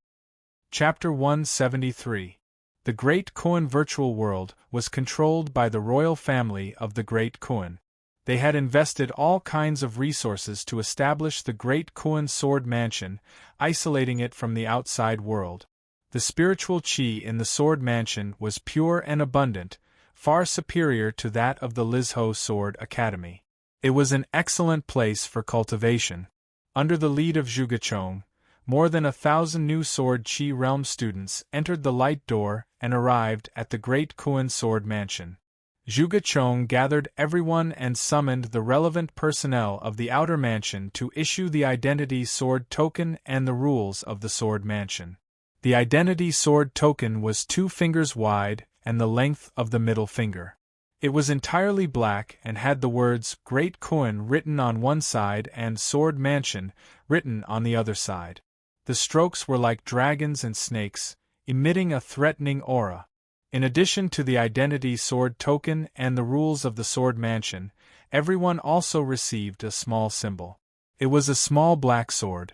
Chapter 173. The Great Kuan Virtual World was controlled by the royal family of the Great Kuan. They had invested all kinds of resources to establish the Great Kuan Sword Mansion, isolating it from the outside world. The spiritual qi in the Sword Mansion was pure and abundant, far superior to that of the Lizho Sword Academy. It was an excellent place for cultivation. Under the lead of Zhuge Chong, more than 1,000 new Sword Qi Realm students entered the light door and arrived at the Great Kuan Sword Mansion. Zhuge Chong gathered everyone and summoned the relevant personnel of the outer mansion to issue the Identity Sword Token and the rules of the Sword Mansion. The Identity Sword Token was 2 fingers wide and the length of the middle finger. It was entirely black and had the words Great Koan written on one side and Sword Mansion written on the other side. The strokes were like dragons and snakes, emitting a threatening aura. In addition to the identity sword token and the rules of the Sword Mansion, everyone also received a small symbol. It was a small black sword.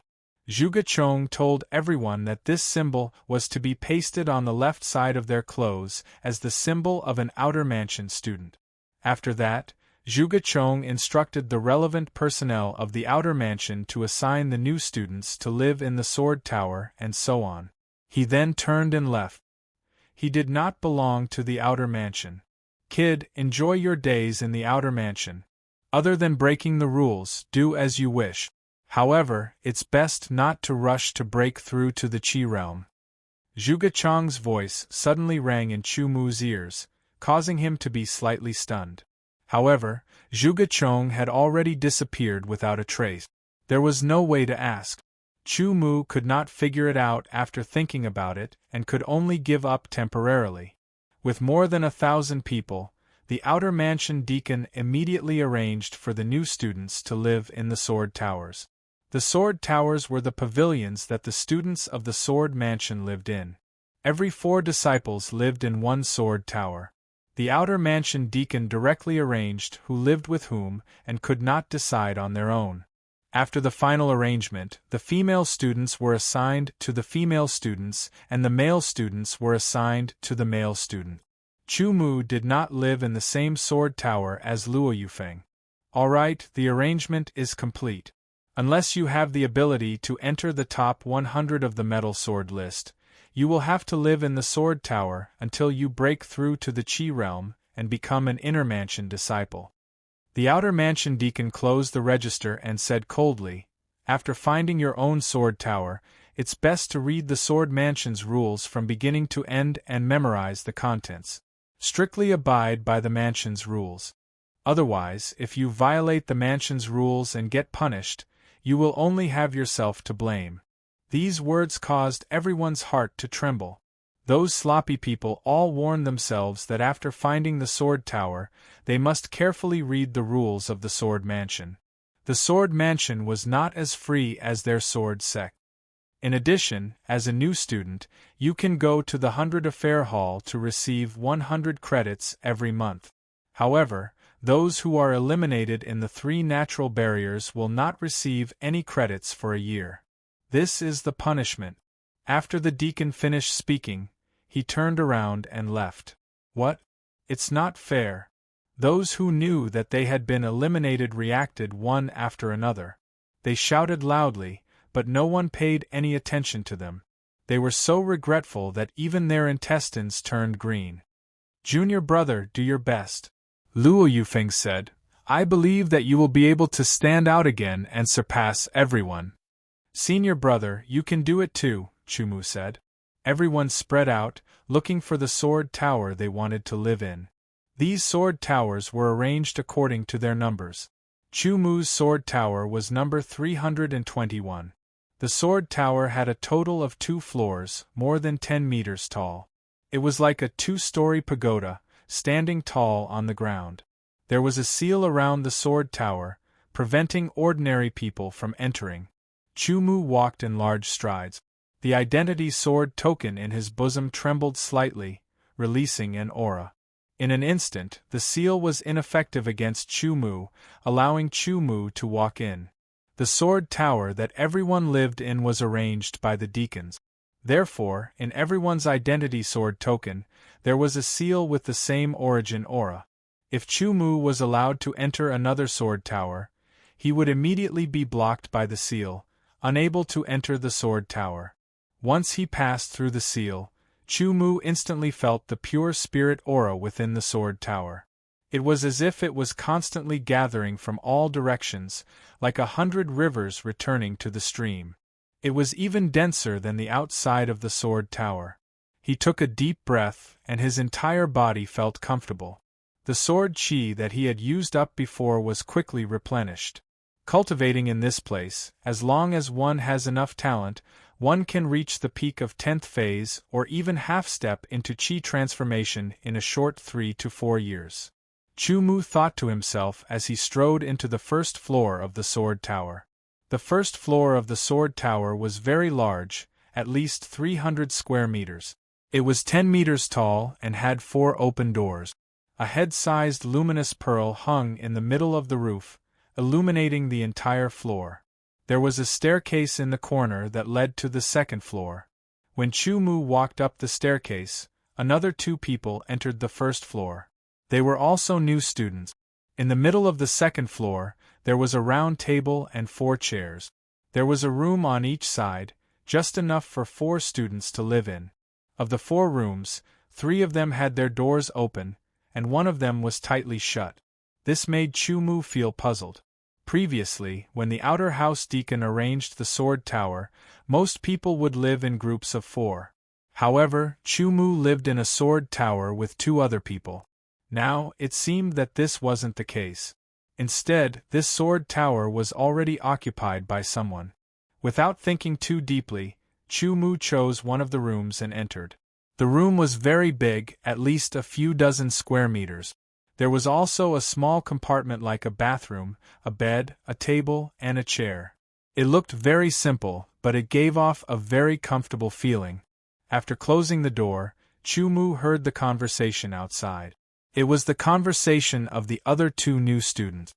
Zhuge Chong told everyone that this symbol was to be pasted on the left side of their clothes as the symbol of an outer mansion student. After that, Zhuge Chong instructed the relevant personnel of the outer mansion to assign the new students to live in the sword tower and so on. He then turned and left. He did not belong to the outer mansion. Kid, enjoy your days in the outer mansion. Other than breaking the rules, do as you wish. However, it's best not to rush to break through to the Qi realm. Zhuge Chang's voice suddenly rang in Chu Mu's ears, causing him to be slightly stunned. However, Zhuge Chong had already disappeared without a trace. There was no way to ask. Chu Mu could not figure it out after thinking about it and could only give up temporarily. With more than 1,000 people, the outer mansion deacon immediately arranged for the new students to live in the sword towers. The sword towers were the pavilions that the students of the Sword Mansion lived in. Every 4 disciples lived in one sword tower. The outer mansion deacon directly arranged who lived with whom and could not decide on their own. After the final arrangement, the female students were assigned to the female students and the male students were assigned to the male student. Chu Mu did not live in the same sword tower as Luo Yufeng. Alright, the arrangement is complete. Unless you have the ability to enter the top 100 of the metal sword list, you will have to live in the sword tower until you break through to the Qi realm and become an inner mansion disciple. The outer mansion deacon closed the register and said coldly, after finding your own sword tower, it's best to read the Sword Mansion's rules from beginning to end and memorize the contents. Strictly abide by the mansion's rules. Otherwise, if you violate the mansion's rules and get punished, you will only have yourself to blame. These words caused everyone's heart to tremble. Those sloppy people all warned themselves that after finding the sword tower, they must carefully read the rules of the Sword Mansion. The Sword Mansion was not as free as their sword sect. In addition, as a new student, you can go to the 100 Affair Hall to receive 100 credits every month. However, those who are eliminated in the 3 natural barriers will not receive any credits for a year. This is the punishment. After the deacon finished speaking, he turned around and left. What? It's not fair. Those who knew that they had been eliminated reacted one after another. They shouted loudly, but no one paid any attention to them. They were so regretful that even their intestines turned green. Junior brother, do your best. Luo Yufeng said, I believe that you will be able to stand out again and surpass everyone. Senior brother, you can do it too, Chu Mu said. Everyone spread out, looking for the sword tower they wanted to live in. These sword towers were arranged according to their numbers. Chu Mu's sword tower was number 321. The sword tower had a total of 2 floors, more than 10 meters tall. It was like a 2-story pagoda, standing tall on the ground. There was a seal around the sword tower, preventing ordinary people from entering. Chu Mu walked in large strides. The identity sword token in his bosom trembled slightly, releasing an aura. In an instant, the seal was ineffective against Chu Mu, allowing Chu Mu to walk in. The sword tower that everyone lived in was arranged by the deacons. Therefore, in everyone's identity sword token, there was a seal with the same origin aura. If Chu Mu was allowed to enter another sword tower, he would immediately be blocked by the seal, unable to enter the sword tower. Once he passed through the seal, Chu Mu instantly felt the pure spirit aura within the sword tower. It was as if it was constantly gathering from all directions, like 100 rivers returning to the stream. It was even denser than the outside of the sword tower. He took a deep breath, and his entire body felt comfortable. The sword chi that he had used up before was quickly replenished. Cultivating in this place, as long as one has enough talent, one can reach the peak of 10th phase or even half-step into chi transformation in a short 3 to 4 years. Chu Mu thought to himself as he strode into the first floor of the sword tower. The first floor of the sword tower was very large, at least 300 square meters. It was 10 meters tall and had 4 open doors. A head-sized luminous pearl hung in the middle of the roof, illuminating the entire floor. There was a staircase in the corner that led to the second floor. When Chu Mu walked up the staircase, another 2 people entered the first floor. They were also new students. In the middle of the second floor, there was a round table and 4 chairs. There was a room on each side, just enough for 4 students to live in. Of the 4 rooms, 3 of them had their doors open, and 1 of them was tightly shut. This made Chu Mu feel puzzled. Previously, when the outer house deacon arranged the sword tower, most people would live in groups of 4. However, Chu Mu lived in a sword tower with 2 other people. Now, it seemed that this wasn't the case. Instead, this sword tower was already occupied by someone. Without thinking too deeply, Chu Mu chose one of the rooms and entered. The room was very big, at least a few dozen square meters. There was also a small compartment like a bathroom, a bed, a table, and a chair. It looked very simple, but it gave off a very comfortable feeling. After closing the door, Chu Mu heard the conversation outside. It was the conversation of the other 2 new students.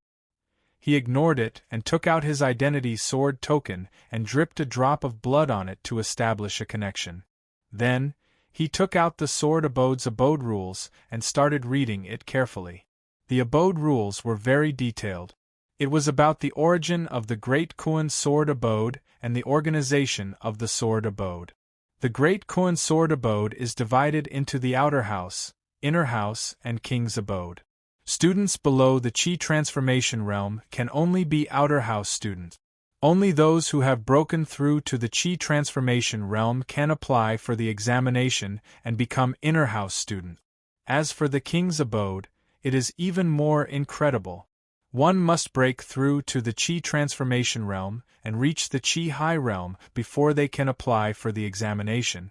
He ignored it and took out his identity sword token and dripped a drop of blood on it to establish a connection. Then, he took out the sword abode's abode rules and started reading it carefully. The abode rules were very detailed. It was about the origin of the Great Kuan sword abode and the organization of the sword abode. The Great Kuan sword abode is divided into the outer house, inner house, and king's abode. Students below the Qi transformation realm can only be outer house students. Only those who have broken through to the Qi transformation realm can apply for the examination and become inner house students. As for the king's abode, it is even more incredible. One must break through to the Qi transformation realm and reach the Qi high realm before they can apply for the examination.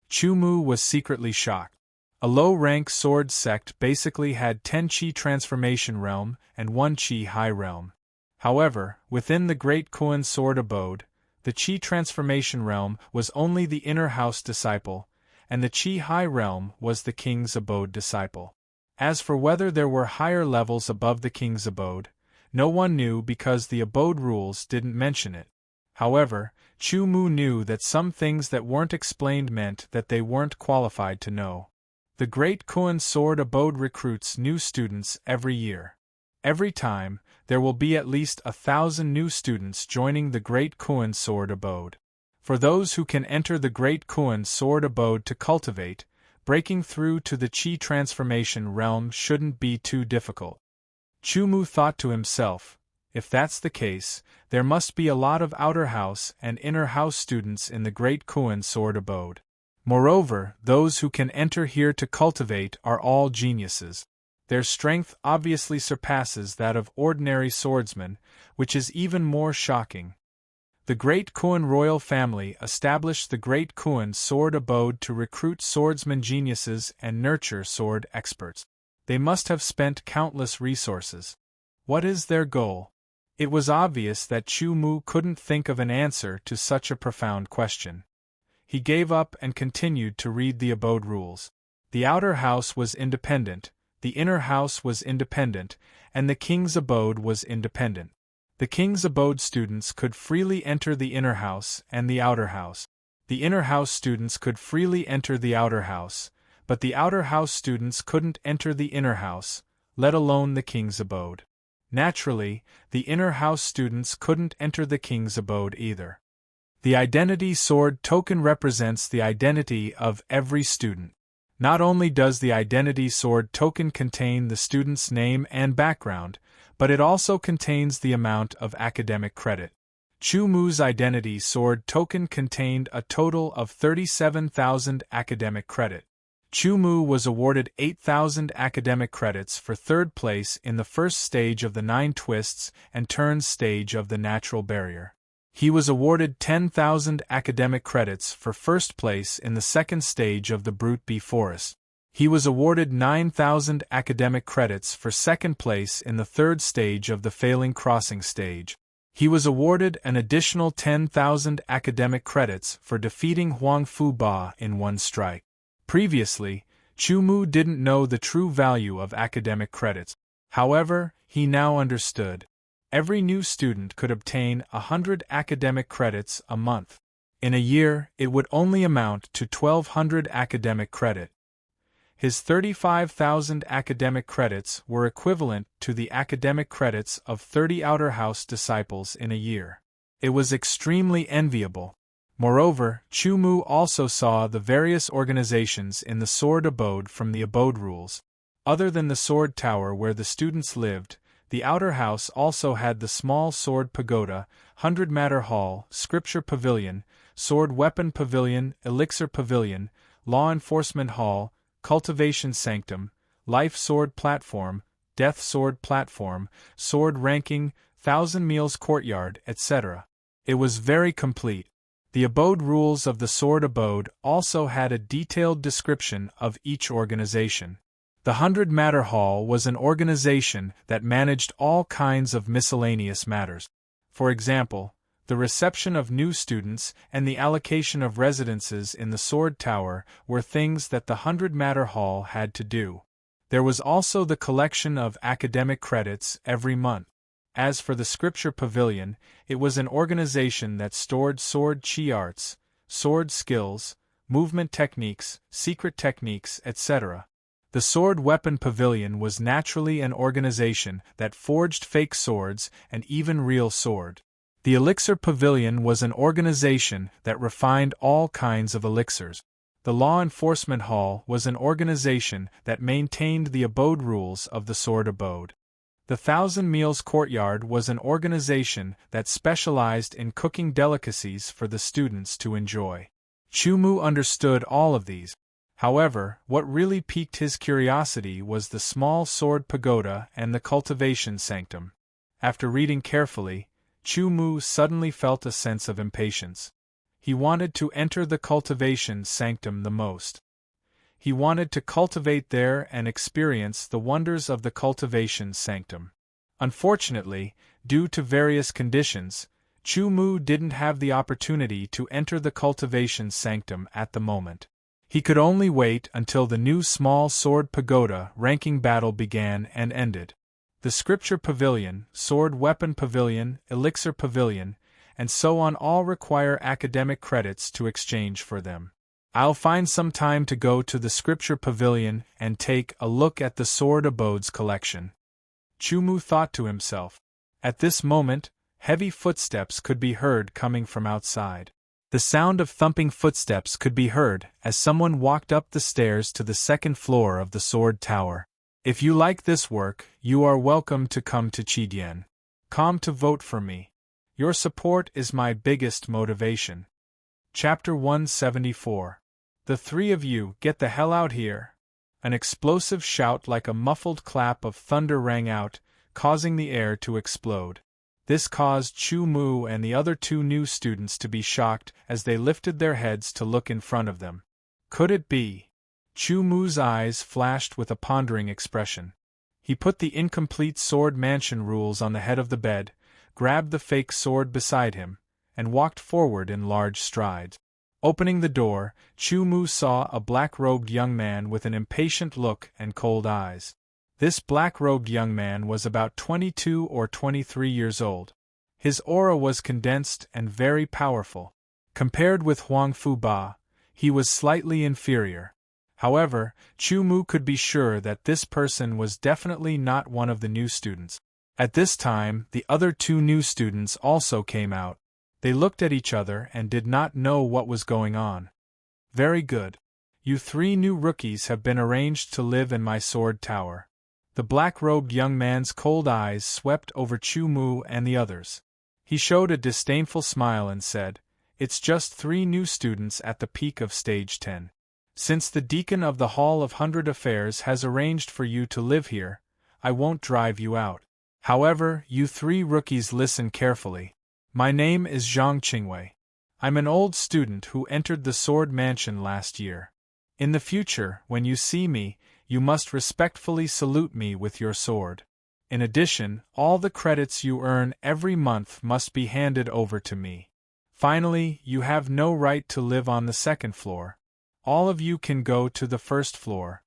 Chu Mu was secretly shocked. A low-rank sword sect basically had 10 Qi transformation realm and 1 Qi high realm. However, within the Great Kuan sword abode, the Qi transformation realm was only the inner house disciple, and the Qi high realm was the king's abode disciple. As for whether there were higher levels above the king's abode, no one knew because the abode rules didn't mention it. However, Chu Mu knew that some things that weren't explained meant that they weren't qualified to know. The Great Kuan sword abode recruits new students every year. Every time, there will be at least 1,000 new students joining the Great Kuan sword abode. For those who can enter the Great Kuan sword abode to cultivate, breaking through to the Qi transformation realm shouldn't be too difficult. Chu Mu thought to himself, if that's the case, there must be a lot of outer house and inner house students in the Great Kuan sword abode. Moreover, those who can enter here to cultivate are all geniuses. Their strength obviously surpasses that of ordinary swordsmen, which is even more shocking. The Great Kuan royal family established the Great Kuan sword abode to recruit swordsman geniuses and nurture sword experts. They must have spent countless resources. What is their goal? It was obvious that Chu Mu couldn't think of an answer to such a profound question. He gave up and continued to read the abode rules. The outer house was independent, the inner house was independent, and the king's abode was independent. The king's abode students could freely enter the inner house and the outer house. The inner house students could freely enter the outer house, but the outer house students couldn't enter the inner house, let alone the king's abode. Naturally, the inner house students couldn't enter the king's abode either. The identity sword token represents the identity of every student. Not only does the identity sword token contain the student's name and background, but it also contains the amount of academic credit. Chu Mu's identity sword token contained a total of 37,000 academic credit. Chu Mu was awarded 8,000 academic credits for third place in the first stage of the 9 twists and turns stage of the natural barrier. He was awarded 10,000 academic credits for first place in the second stage of the Brute Bee Forest. He was awarded 9,000 academic credits for second place in the third stage of the failing crossing stage. He was awarded an additional 10,000 academic credits for defeating Huang Fu-ba in one strike. Previously, Chu Mu didn't know the true value of academic credits. However, he now understood. Every new student could obtain 100 academic credits a month. In a year, it would only amount to 1,200 academic credit. His 35,000 academic credits were equivalent to the academic credits of 30 outer house disciples in a year. It was extremely enviable. Moreover, Chu Mu also saw the various organizations in the Sword Abode from the Abode rules. Other than the Sword Tower where the students lived, the outer house also had the small Sword Pagoda, 100 Matter Hall, Scripture Pavilion, Sword Weapon Pavilion, Elixir Pavilion, Law Enforcement Hall, Cultivation Sanctum, Life Sword Platform, Death Sword Platform, Sword Ranking, Thousand Meals Courtyard, etc. It was very complete. The Abode rules of the Sword Abode also had a detailed description of each organization. The 100 Matter Hall was an organization that managed all kinds of miscellaneous matters. For example, the reception of new students and the allocation of residences in the Sword Tower were things that the 100 Matter Hall had to do. There was also the collection of academic credits every month. As for the Scripture Pavilion, it was an organization that stored sword chi arts, sword skills, movement techniques, secret techniques, etc. The Sword Weapon Pavilion was naturally an organization that forged fake swords and even real sword. The Elixir Pavilion was an organization that refined all kinds of elixirs. The Law Enforcement Hall was an organization that maintained the abode rules of the Sword Abode. The Thousand Meals Courtyard was an organization that specialized in cooking delicacies for the students to enjoy. Chu Mu understood all of these. However, what really piqued his curiosity was the small Sword Pagoda and the Cultivation Sanctum. After reading carefully, Chu Mu suddenly felt a sense of impatience. He wanted to enter the Cultivation Sanctum the most. He wanted to cultivate there and experience the wonders of the Cultivation Sanctum. Unfortunately, due to various conditions, Chu Mu didn't have the opportunity to enter the Cultivation Sanctum at the moment. He could only wait until the new small Sword Pagoda ranking battle began and ended. The Scripture Pavilion, Sword Weapon Pavilion, Elixir Pavilion, and so on all require academic credits to exchange for them. I'll find some time to go to the Scripture Pavilion and take a look at the Sword Abode's collection. Chu Mu thought to himself. At this moment, heavy footsteps could be heard coming from outside. The sound of thumping footsteps could be heard as someone walked up the stairs to the second floor of the Sword Tower. If you like this work, you are welcome to come to Chidian. Come to vote for me. Your support is my biggest motivation. Chapter 174. The three of you, get the hell out here. An explosive shout like a muffled clap of thunder rang out, causing the air to explode. This caused Chu Mu and the other two new students to be shocked as they lifted their heads to look in front of them. Could it be? Chu Mu's eyes flashed with a pondering expression. He put the incomplete sword mansion rules on the head of the bed, grabbed the fake sword beside him, and walked forward in large strides. Opening the door, Chu Mu saw a black-robed young man with an impatient look and cold eyes. This black-robed young man was about 22 or 23 years old. His aura was condensed and very powerful. Compared with Huang Fu-ba, he was slightly inferior. However, Chu Mu could be sure that this person was definitely not one of the new students. At this time, the other two new students also came out. They looked at each other and did not know what was going on. Very good. You three new rookies have been arranged to live in my Sword Tower. The black-robed young man's cold eyes swept over Chu Mu and the others. He showed a disdainful smile and said, "It's just 3 new students at the peak of Stage 10. Since the Deacon of the Hall of 100 Affairs has arranged for you to live here, I won't drive you out. However, you 3 rookies listen carefully. My name is Zhang Qingwei. I'm an old student who entered the Sword Mansion last year. In the future, when you see me, you must respectfully salute me with your sword. In addition, all the credits you earn every month must be handed over to me. Finally, you have no right to live on the second floor. All of you can go to the first floor."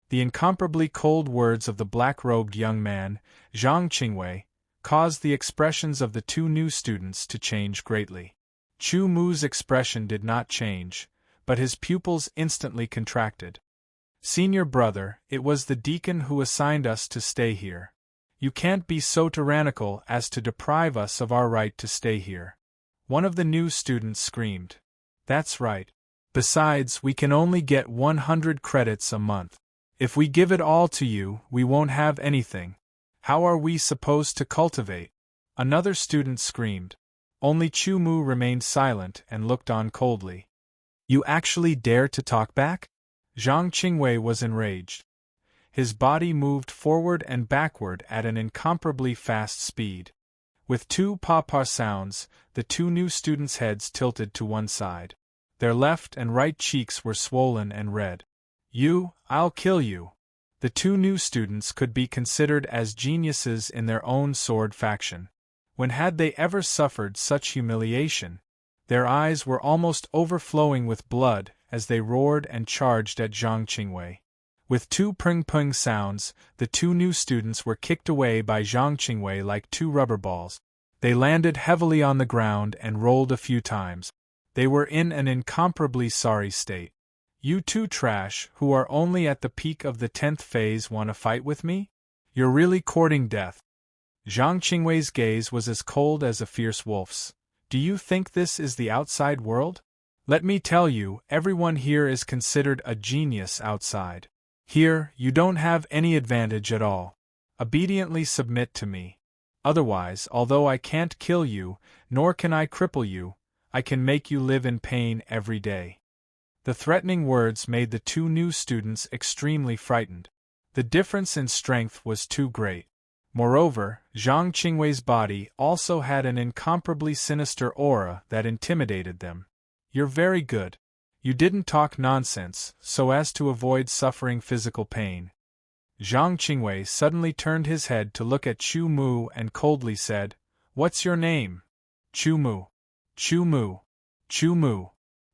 The incomparably cold words of the black-robed young man, Zhang Qingwei, caused the expressions of the two new students to change greatly. Chu Mu's expression did not change, but his pupils instantly contracted. "Senior brother, it was the deacon who assigned us to stay here. You can't be so tyrannical as to deprive us of our right to stay here." One of the new students screamed. "That's right. Besides, we can only get 100 credits a month. If we give it all to you, we won't have anything. How are we supposed to cultivate?" Another student screamed. Only Chu Mu remained silent and looked on coldly. "You actually dare to talk back?" Zhang Qingwei was enraged. His body moved forward and backward at an incomparably fast speed. With two pa-pa sounds, the two new students' heads tilted to one side. Their left and right cheeks were swollen and red. I'll kill you." The two new students could be considered as geniuses in their own sword faction. When had they ever suffered such humiliation? Their eyes were almost overflowing with blood as they roared and charged at Zhang Qingwei. With two pring-pung sounds, the two new students were kicked away by Zhang Qingwei like two rubber balls. They landed heavily on the ground and rolled a few times. They were in an incomparably sorry state. "You two trash, who are only at the peak of the 10th phase, want to fight with me? You're really courting death." Zhang Qingwei's gaze was as cold as a fierce wolf's. "Do you think this is the outside world? Let me tell you, everyone here is considered a genius outside. Here, you don't have any advantage at all. Obediently submit to me. Otherwise, although I can't kill you, nor can I cripple you, I can make you live in pain every day." The threatening words made the two new students extremely frightened. The difference in strength was too great. Moreover, Zhang Qingwei's body also had an incomparably sinister aura that intimidated them. "You're very good. You didn't talk nonsense, so as to avoid suffering physical pain." Zhang Qingwei suddenly turned his head to look at Chu Mu and coldly said, "What's your name?" "Chu Mu. Chu Mu. Chu Mu."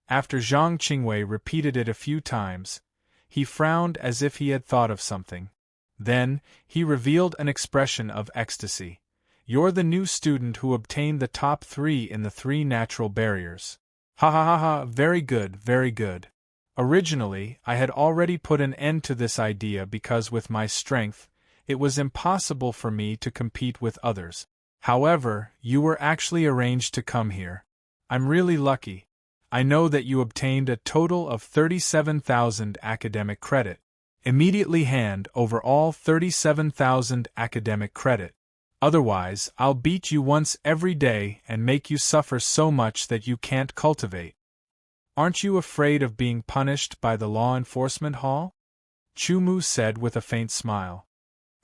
After Zhang Qingwei repeated it a few times, he frowned as if he had thought of something. Then, he revealed an expression of ecstasy. "You're the new student who obtained the top 3 in the 3 natural barriers. Ha ha ha ha, very good, very good. Originally, I had already put an end to this idea because with my strength, it was impossible for me to compete with others. However, you were actually arranged to come here. I'm really lucky. I know that you obtained a total of 37,000 academic credit. Immediately hand over all 37,000 academic credit. Otherwise, I'll beat you once every day and make you suffer so much that you can't cultivate. Aren't you afraid of being punished by the law enforcement hall?" Chu Mu said with a faint smile.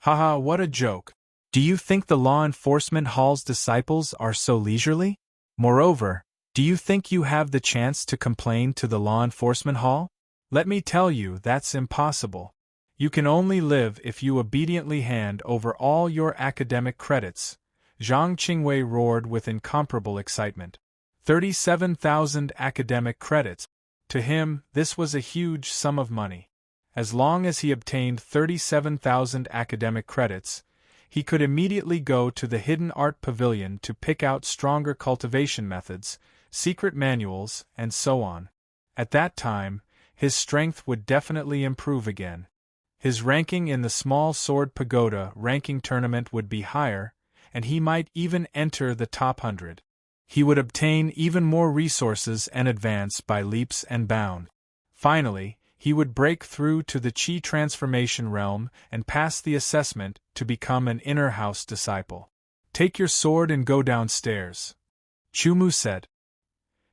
"Haha, what a joke. Do you think the law enforcement hall's disciples are so leisurely? Moreover, do you think you have the chance to complain to the law enforcement hall? Let me tell you, that's impossible. You can only live if you obediently hand over all your academic credits." Zhang Qingwei roared with incomparable excitement. 37,000 academic credits. To him, this was a huge sum of money. As long as he obtained 37,000 academic credits, he could immediately go to the Hidden Art Pavilion to pick out stronger cultivation methods, secret manuals, and so on. At that time, his strength would definitely improve again. His ranking in the Small Sword Pagoda ranking tournament would be higher, and he might even enter the top 100. He would obtain even more resources and advance by leaps and bounds. Finally, he would break through to the Qi transformation realm and pass the assessment to become an inner house disciple. "Take your sword and go downstairs," Chu Mu said.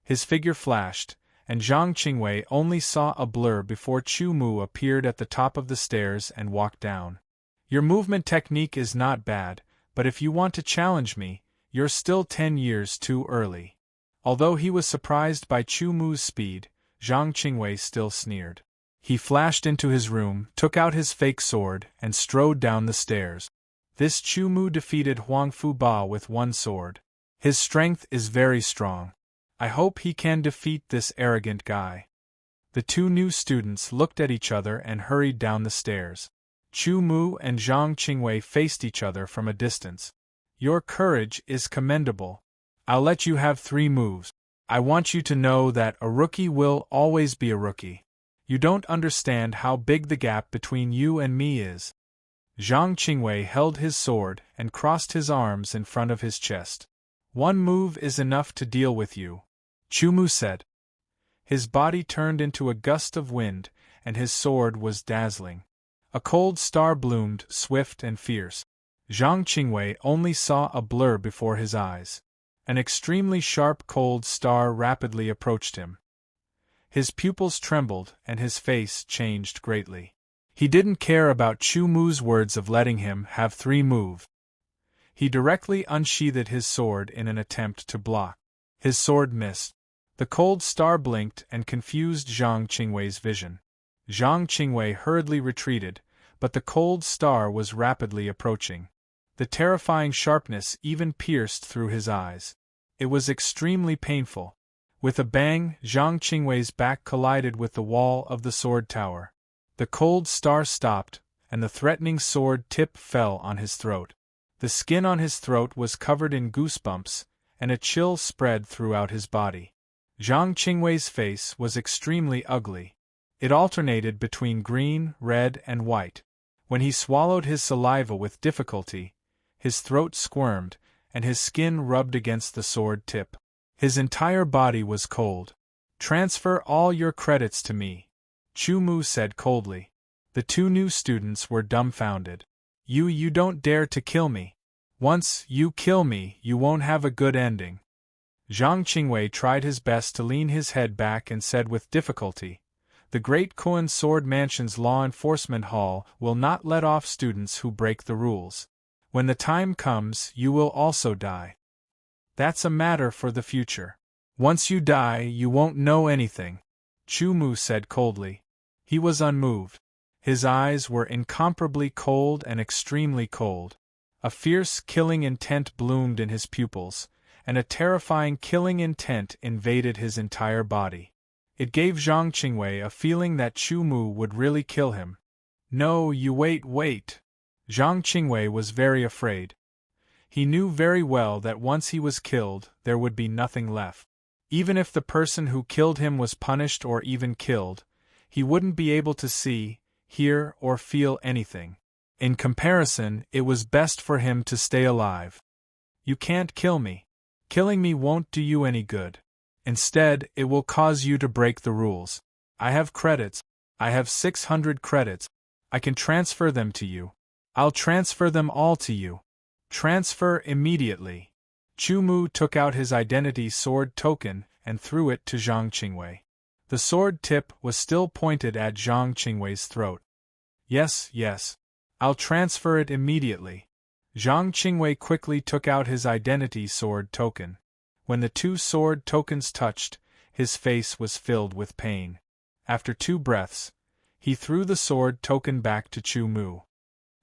His figure flashed, and Zhang Qingwei only saw a blur before Chu Mu appeared at the top of the stairs and walked down. "Your movement technique is not bad, but if you want to challenge me, you're still 10 years too early." Although he was surprised by Chu Mu's speed, Zhang Qingwei still sneered. He flashed into his room, took out his fake sword, and strode down the stairs. This Chu Mu defeated Huang Fu Ba with one sword. His strength is very strong. I hope he can defeat this arrogant guy. The two new students looked at each other and hurried down the stairs. Chu Mu and Zhang Qingwei faced each other from a distance. Your courage is commendable. I'll let you have 3 moves. I want you to know that a rookie will always be a rookie. You don't understand how big the gap between you and me is. Zhang Qingwei held his sword and crossed his arms in front of his chest. 1 move is enough to deal with you, Chu Mu said. His body turned into a gust of wind, and his sword was dazzling. A cold star bloomed, swift and fierce. Zhang Qingwei only saw a blur before his eyes. An extremely sharp cold star rapidly approached him. His pupils trembled and his face changed greatly. He didn't care about Chu Mu's words of letting him have 3 moves. He directly unsheathed his sword in an attempt to block. His sword missed. The cold star blinked and confused Zhang Qingwei's vision. Zhang Qingwei hurriedly retreated, but the cold star was rapidly approaching. The terrifying sharpness even pierced through his eyes. It was extremely painful. With a bang, Zhang Qingwei's back collided with the wall of the sword tower. The cold star stopped, and the threatening sword tip fell on his throat. The skin on his throat was covered in goosebumps, and a chill spread throughout his body. Zhang Qingwei's face was extremely ugly. It alternated between green, red, and white. When he swallowed his saliva with difficulty, his throat squirmed, and his skin rubbed against the sword tip. His entire body was cold. Transfer all your credits to me, Chu Mu said coldly. The 2 new students were dumbfounded. You don't dare to kill me. Once you kill me, you won't have a good ending. Zhang Qingwei tried his best to lean his head back and said with difficulty, The Great Koan Sword Mansion's Law Enforcement Hall will not let off students who break the rules. When the time comes, you will also die. That's a matter for the future. Once you die, you won't know anything, Chu Mu said coldly. He was unmoved. His eyes were incomparably cold and extremely cold. A fierce killing intent bloomed in his pupils, and a terrifying killing intent invaded his entire body. It gave Zhang Qingwei a feeling that Chu Mu would really kill him. No, you wait. Zhang Qingwei was very afraid. He knew very well that once he was killed, there would be nothing left. Even if the person who killed him was punished or even killed, he wouldn't be able to see, hear, or feel anything. In comparison, it was best for him to stay alive. You can't kill me. Killing me won't do you any good. Instead, it will cause you to break the rules. I have credits. I have 600 credits. I can transfer them to you. I'll transfer them all to you. Transfer immediately. Chu Mu took out his identity sword token and threw it to Zhang Qingwei. The sword tip was still pointed at Zhang Qingwei's throat. Yes. I'll transfer it immediately. Zhang Qingwei quickly took out his identity sword token. When the 2 sword tokens touched, his face was filled with pain. After 2 breaths, he threw the sword token back to Chu Mu.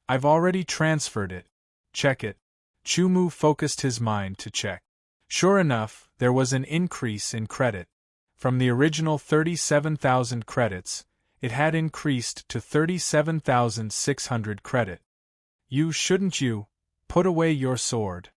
I've already transferred it. Check it. Chu Mu focused his mind to check. Sure enough, there was an increase in credit. From the original 37,000 credits, it had increased to 37,600 credit. Shouldn't you put away your sword?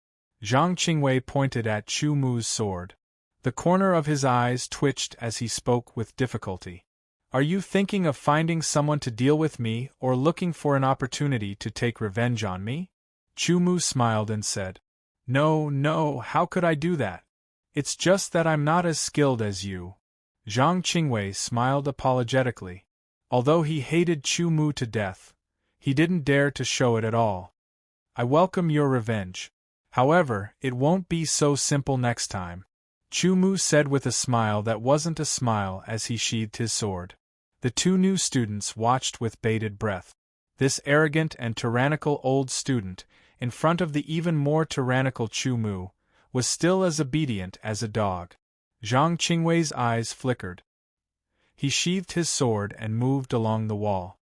Zhang Qingwei pointed at Chu Mu's sword. The corner of his eyes twitched as he spoke with difficulty. Are you thinking of finding someone to deal with me or looking for an opportunity to take revenge on me? Chu Mu smiled and said, No, how could I do that? It's just that I'm not as skilled as you. Zhang Qingwei smiled apologetically. Although he hated Chu Mu to death, he didn't dare to show it at all. I welcome your revenge. However, it won't be so simple next time, Chu Mu said with a smile that wasn't a smile as he sheathed his sword. The 2 new students watched with bated breath. This arrogant and tyrannical old student, in front of the even more tyrannical Chu Mu, was still as obedient as a dog. Zhang Qingwei's eyes flickered. He sheathed his sword and moved along the wall.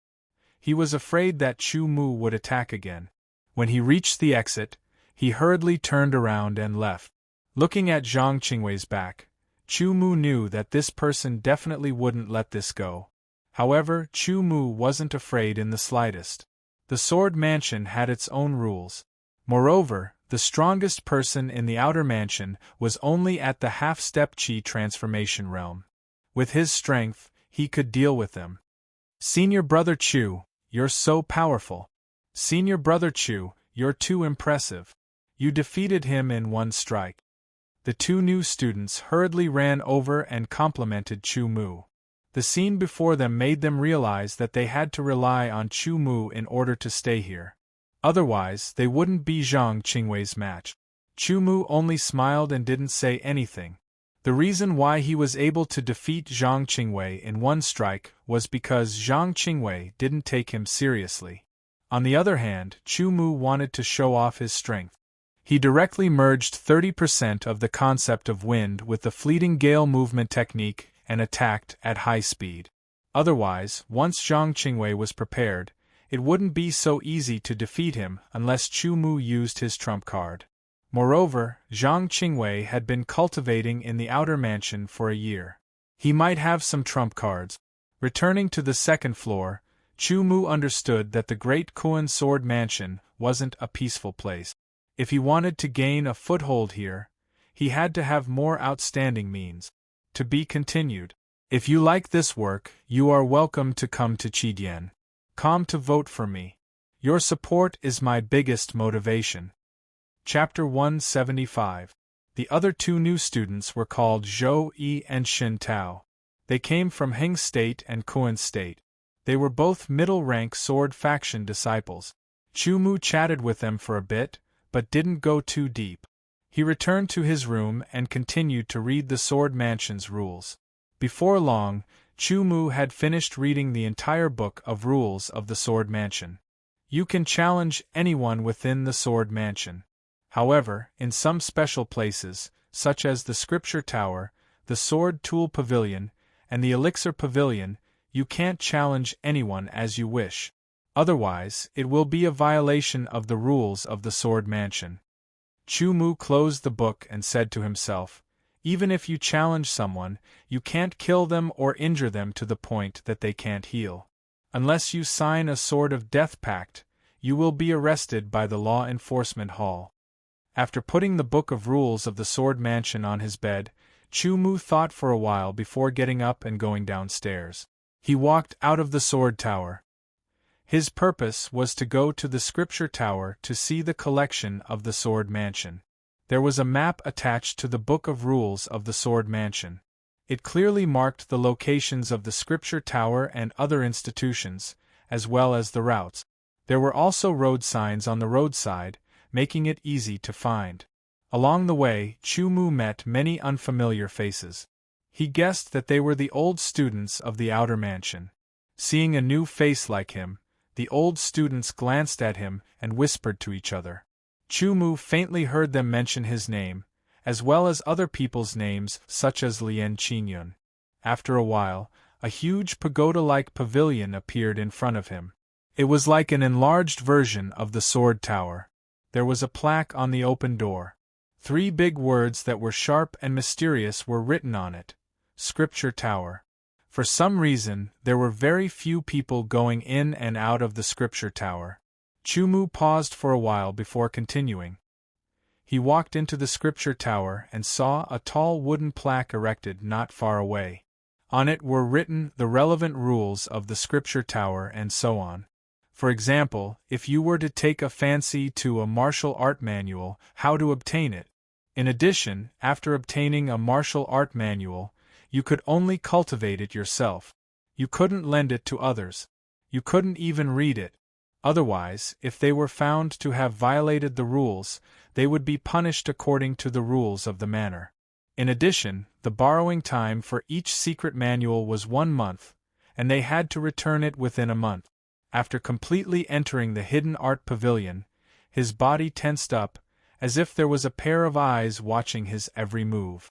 He was afraid that Chu Mu would attack again. When he reached the exit, he hurriedly turned around and left. Looking at Zhang Qingwei's back, Chu Mu knew that this person definitely wouldn't let this go. However, Chu Mu wasn't afraid in the slightest. The Sword Mansion had its own rules. Moreover, the strongest person in the outer mansion was only at the half-step Qi transformation realm. With his strength, he could deal with them. Senior Brother Chu, you're so powerful. Senior Brother Chu, you're too impressive. You defeated him in one strike. The two new students hurriedly ran over and complimented Chu Mu. The scene before them made them realize that they had to rely on Chu Mu in order to stay here. Otherwise, they wouldn't be Zhang Qingwei's match. Chu Mu only smiled and didn't say anything. The reason why he was able to defeat Zhang Qingwei in one strike was because Zhang Qingwei didn't take him seriously. On the other hand, Chu Mu wanted to show off his strength. He directly merged 30% of the concept of wind with the fleeting gale movement technique and attacked at high speed. Otherwise, once Zhang Qingwei was prepared, it wouldn't be so easy to defeat him unless Chu Mu used his trump card. Moreover, Zhang Qingwei had been cultivating in the outer mansion for a year. He might have some trump cards. Returning to the second floor, Chu Mu understood that the Great Kuan Sword Mansion wasn't a peaceful place. If he wanted to gain a foothold here, he had to have more outstanding means. To be continued. If you like this work, you are welcome to come to Chidian.com to vote for me. Your support is my biggest motivation. Chapter 175. The other two new students were called Zhou Yi and Xin Tao. They came from Heng State and Kuan State. They were both middle-rank sword faction disciples. Chu Mu chatted with them for a bit, but didn't go too deep. He returned to his room and continued to read the Sword Mansion's rules. Before long, Chu Mu had finished reading the entire book of rules of the Sword Mansion. You can challenge anyone within the Sword Mansion. However, in some special places, such as the Scripture Tower, the Sword Tool Pavilion, and the Elixir Pavilion, you can't challenge anyone as you wish. Otherwise, it will be a violation of the rules of the Sword Mansion. Chu Mu closed the book and said to himself, even if you challenge someone, you can't kill them or injure them to the point that they can't heal. Unless you sign a Sword of Death Pact, you will be arrested by the Law Enforcement Hall. After putting the Book of Rules of the Sword Mansion on his bed, Chu Mu thought for a while before getting up and going downstairs. He walked out of the Sword Tower. His purpose was to go to the Scripture Tower to see the collection of the Sword Mansion. There was a map attached to the Book of Rules of the Sword Mansion. It clearly marked the locations of the Scripture Tower and other institutions, as well as the routes. There were also road signs on the roadside, making it easy to find. Along the way, Chu Mu met many unfamiliar faces. He guessed that they were the old students of the outer mansion. Seeing a new face like him, the old students glanced at him and whispered to each other. Chu Mu faintly heard them mention his name, as well as other people's names such as Lian Qinyun. After a while, a huge pagoda-like pavilion appeared in front of him. It was like an enlarged version of the Sword Tower. There was a plaque on the open door. 3 big words that were sharp and mysterious were written on it: Scripture Tower. For some reason, there were very few people going in and out of the Scripture Tower. Chu Mu paused for a while before continuing. He walked into the Scripture Tower and saw a tall wooden plaque erected not far away. On it were written the relevant rules of the Scripture Tower and so on. For example, if you were to take a fancy to a martial art manual, how to obtain it. In addition, after obtaining a martial art manual, you could only cultivate it yourself. You couldn't lend it to others. You couldn't even read it. Otherwise, if they were found to have violated the rules, they would be punished according to the rules of the manor. In addition, the borrowing time for each secret manual was 1 month, and they had to return it within a month. After completely entering the hidden art pavilion, his body tensed up, as if there was a pair of eyes watching his every move.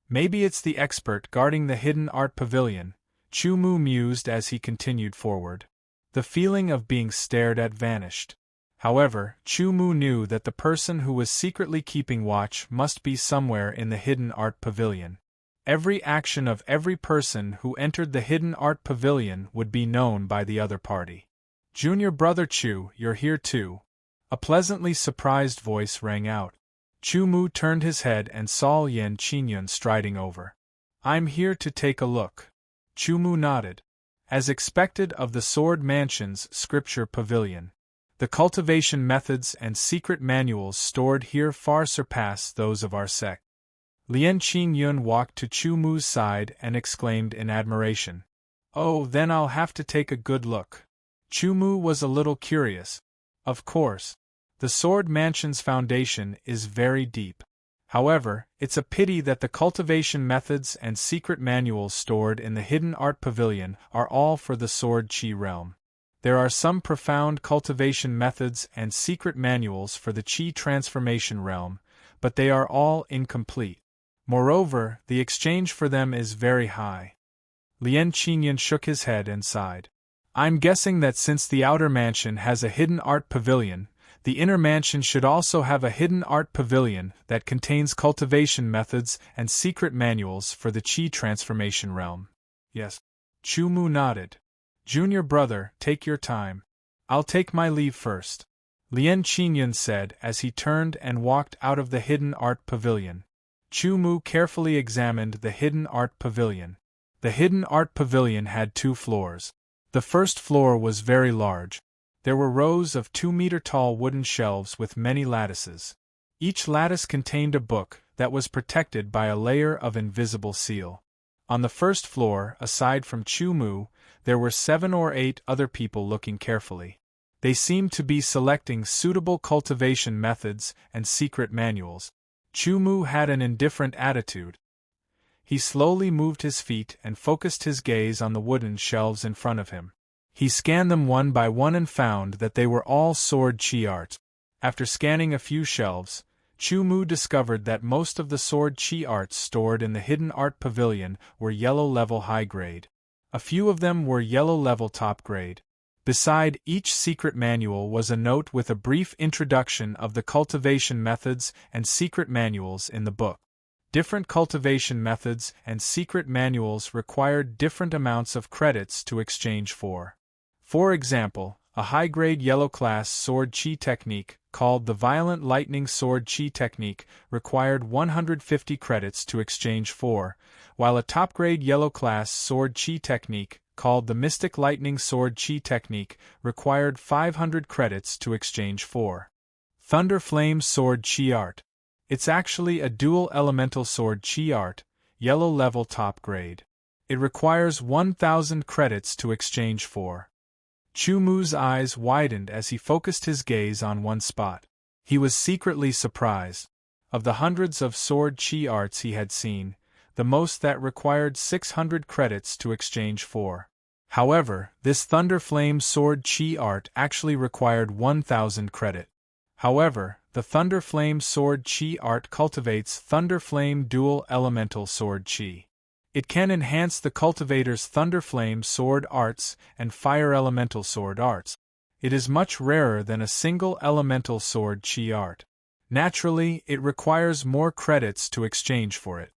Maybe it's the expert guarding the hidden art pavilion, Chu Mu mused as he continued forward. The feeling of being stared at vanished. However, Chu Mu knew that the person who was secretly keeping watch must be somewhere in the hidden art pavilion. Every action of every person who entered the hidden art pavilion would be known by the other party. "Junior brother Chu, you're here too." A pleasantly surprised voice rang out. Chu Mu turned his head and saw Yan Qingyun striding over. "I'm here to take a look." Chu Mu nodded. As expected of the Sword Mansion's Scripture Pavilion, the cultivation methods and secret manuals stored here far surpass those of our sect. Lian Qingyun walked to Chu Mu's side and exclaimed in admiration. "Oh, then I'll have to take a good look." Chu Mu was a little curious. Of course, the Sword Mansion's foundation is very deep. However, it's a pity that the cultivation methods and secret manuals stored in the Hidden Art Pavilion are all for the Sword Qi realm. There are some profound cultivation methods and secret manuals for the Qi transformation realm, but they are all incomplete. Moreover, the exchange for them is very high. Lian Qingyun shook his head and sighed. "I'm guessing that since the outer mansion has a hidden art pavilion, the inner mansion should also have a hidden art pavilion that contains cultivation methods and secret manuals for the Qi transformation realm." "Yes." Chu Mu nodded. "Junior brother, take your time. I'll take my leave first," Lian Qingyun said as he turned and walked out of the hidden art pavilion. Chu Mu carefully examined the hidden art pavilion. The hidden art pavilion had 2 floors. The first floor was very large. There were rows of 2-meter-tall wooden shelves with many lattices. Each lattice contained a book that was protected by a layer of invisible seal. On the first floor, aside from Chu Mu, there were 7 or 8 other people looking carefully. They seemed to be selecting suitable cultivation methods and secret manuals. Chu Mu had an indifferent attitude. He slowly moved his feet and focused his gaze on the wooden shelves in front of him. He scanned them one by one and found that they were all Sword Qi art. After scanning a few shelves, Chu Mu discovered that most of the Sword Qi arts stored in the Hidden Art Pavilion were yellow level high grade. A few of them were yellow level top grade. Beside each secret manual was a note with a brief introduction of the cultivation methods and secret manuals in the book. Different cultivation methods and secret manuals required different amounts of credits to exchange for. For example, a high-grade yellow-class Sword Qi technique, called the Violent Lightning Sword Qi technique, required 150 credits to exchange for, while a top-grade yellow-class Sword Qi technique, called the Mystic Lightning Sword Qi technique, required 500 credits to exchange for. Thunder Flame Sword Qi art. It's actually a dual elemental Sword Qi art, yellow level top grade. It requires 1,000 credits to exchange for. Chu Mu's eyes widened as he focused his gaze on one spot. He was secretly surprised. Of the hundreds of Sword Qi arts he had seen, the most that required 600 credits to exchange for. However, this Thunder Flame Sword Qi art actually required 1,000 credit. However, the Thunder Flame Sword Qi art cultivates Thunder Flame Dual Elemental Sword Qi. It can enhance the cultivator's Thunder Flame Sword arts and Fire Elemental Sword arts. It is much rarer than a single Elemental Sword Qi art. Naturally, it requires more credits to exchange for it.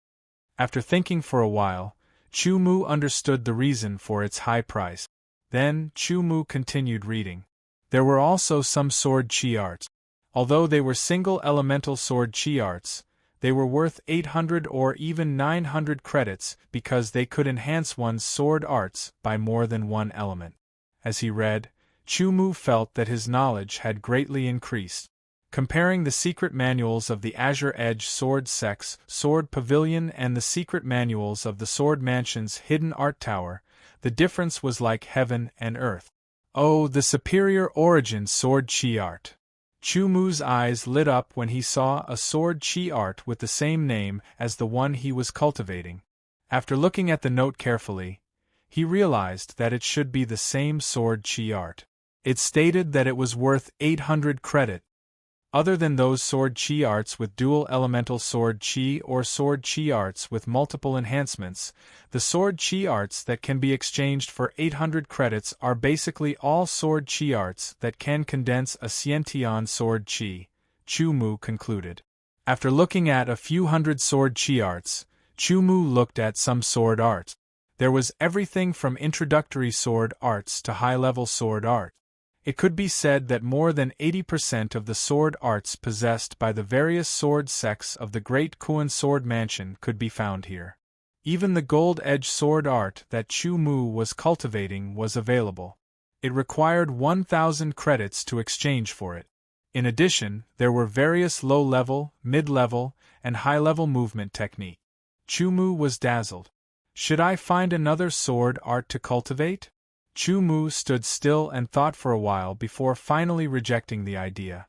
After thinking for a while, Chu Mu understood the reason for its high price. Then, Chu Mu continued reading. There were also some Sword Qi arts. Although they were single elemental Sword Qi arts, they were worth 800 or even 900 credits because they could enhance one's sword arts by more than one element. As he read, Chu Mu felt that his knowledge had greatly increased. Comparing the secret manuals of the Azure Edge Sword Sect's Sword Pavilion and the secret manuals of the Sword Mansion's Hidden Art Tower, the difference was like heaven and earth. Oh, the superior origin Sword Qi art! Chu Mu's eyes lit up when he saw a Sword Qi art with the same name as the one he was cultivating. After looking at the note carefully, he realized that it should be the same Sword Qi art. It stated that it was worth 800 credit. Other than those sword chi arts with dual elemental sword chi or sword chi arts with multiple enhancements, the sword chi arts that can be exchanged for 800 credits are basically all sword chi arts that can condense a Xiantian sword chi, Chu Mu concluded. After looking at a few hundred sword chi arts, Chu Mu looked at some sword arts. There was everything from introductory sword arts to high-level sword art. It could be said that more than 80% of the sword arts possessed by the various sword sects of the Great Kuan Sword Mansion could be found here. Even the gold-edge sword art that Chu Mu was cultivating was available. It required 1,000 credits to exchange for it. In addition, there were various low-level, mid-level, and high-level movement techniques. Chu Mu was dazzled. Should I find another sword art to cultivate? Chu Mu stood still and thought for a while before finally rejecting the idea.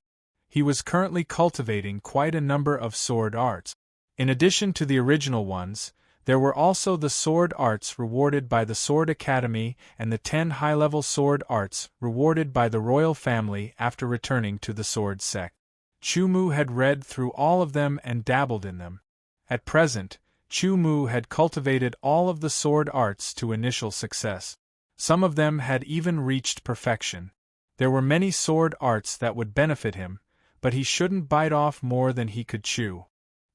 He was currently cultivating quite a number of sword arts. In addition to the original ones, there were also the sword arts rewarded by the Sword Academy and the 10 high-level sword arts rewarded by the royal family after returning to the sword sect. Chu Mu had read through all of them and dabbled in them. At present, Chu Mu had cultivated all of the sword arts to initial success. Some of them had even reached perfection. There were many sword arts that would benefit him, but he shouldn't bite off more than he could chew.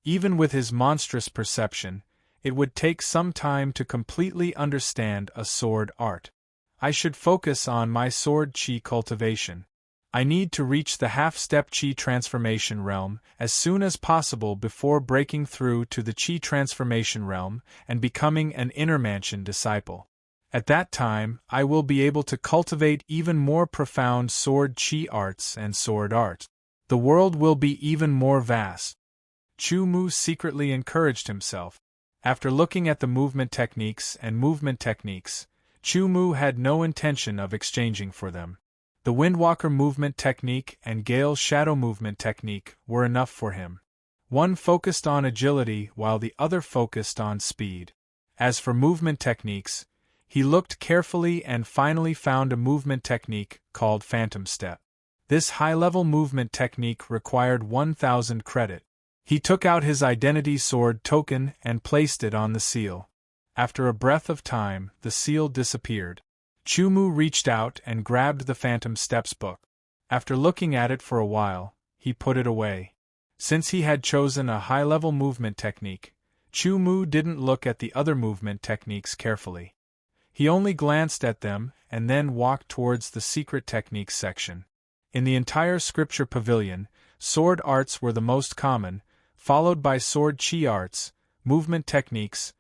Even with his monstrous perception, it would take some time to completely understand a sword art. I should focus on my sword chi cultivation. I need to reach the half-step chi transformation realm as soon as possible before breaking through to the chi transformation realm and becoming an inner mansion disciple. At that time, I will be able to cultivate even more profound sword chi arts and sword art. The world will be even more vast. Chu Mu secretly encouraged himself. After looking at the movement techniques, Chu Mu had no intention of exchanging for them. The Windwalker movement technique and Gale Shadow movement technique were enough for him. One focused on agility while the other focused on speed. As for movement techniques, he looked carefully and finally found a movement technique called Phantom Step. This high-level movement technique required 1,000 credit. He took out his identity sword token and placed it on the seal. After a breath of time, the seal disappeared. Chu Mu reached out and grabbed the Phantom Steps book. After looking at it for a while, he put it away. Since he had chosen a high-level movement technique, Chu Mu didn't look at the other movement techniques carefully. He only glanced at them and then walked towards the secret techniques section. In the entire scripture pavilion, sword arts were the most common, followed by sword chi arts, movement techniques,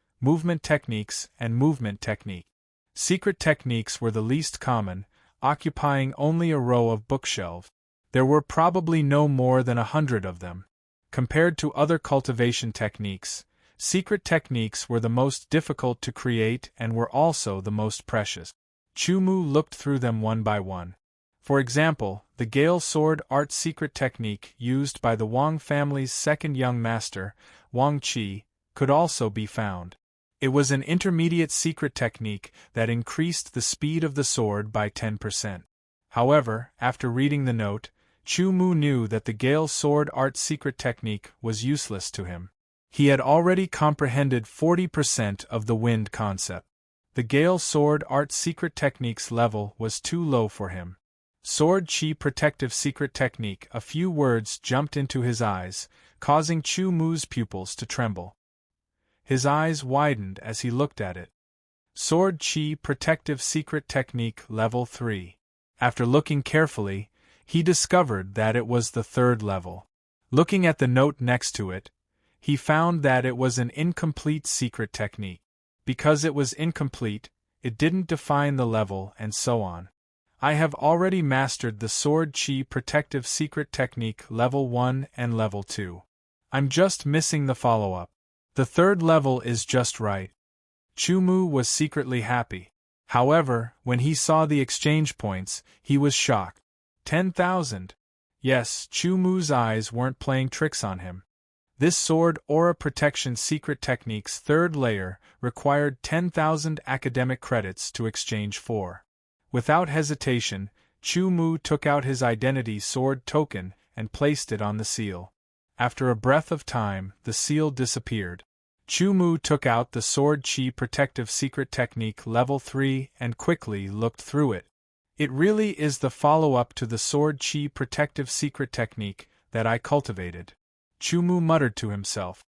and movement technique. Secret techniques were the least common, occupying only a row of bookshelves. There were probably no more than 100 of them. Compared to other cultivation techniques, secret techniques were the most difficult to create and were also the most precious. Chu Mu looked through them one by one. For example, the Gale Sword Art secret technique used by the Wang family's second young master, Wang Qi, could also be found. It was an intermediate secret technique that increased the speed of the sword by 10%. However, after reading the note, Chu Mu knew that the Gale Sword Art secret technique was useless to him. He had already comprehended 40% of the wind concept. The Gale Sword Art secret technique's level was too low for him. Sword Chi Protective Secret Technique. A few words jumped into his eyes, causing Chu Mu's pupils to tremble. His eyes widened as he looked at it. Sword Chi Protective Secret Technique Level 3. After looking carefully, he discovered that it was the third level. Looking at the note next to it, he found that it was an incomplete secret technique. Because it was incomplete, it didn't define the level and so on. I have already mastered the Sword Chi Protective Secret Technique Level 1 and Level 2. I'm just missing the follow-up. The third level is just right. Chu Mu was secretly happy. However, when he saw the exchange points, he was shocked. 10,000. Yes, Chu Mu's eyes weren't playing tricks on him. This Sword Aura Protection Secret Technique's third layer required 10,000 academic credits to exchange for. Without hesitation, Chu Mu took out his identity sword token and placed it on the seal. After a breath of time, the seal disappeared. Chu Mu took out the Sword Chi Protective Secret Technique Level 3 and quickly looked through it. It really is the follow-up to the Sword Chi Protective Secret Technique that I cultivated, Chu Mu muttered to himself.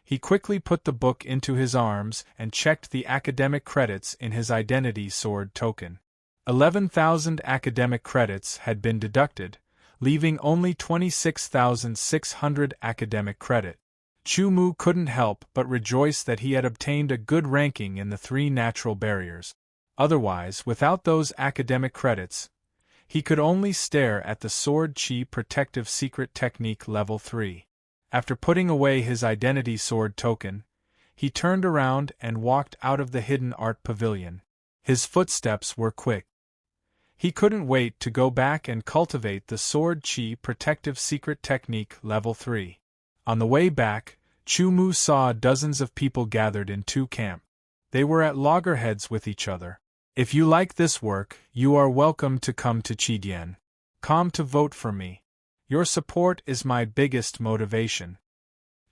He quickly put the book into his arms and checked the academic credits in his identity sword token. 11,000 academic credits had been deducted, leaving only 26,600 academic credit. Chu Mu couldn't help but rejoice that he had obtained a good ranking in the 3 natural barriers. Otherwise, without those academic credits, he could only stare at the Sword Chi Protective Secret Technique Level 3. After putting away his identity sword token, he turned around and walked out of the hidden art pavilion. His footsteps were quick. He couldn't wait to go back and cultivate the Sword Chi Protective Secret Technique Level 3. On the way back, Chu Mu saw dozens of people gathered in 2 camps. They were at loggerheads with each other. If you like this work, you are welcome to come to Chidian. Come to vote for me. Your support is my biggest motivation.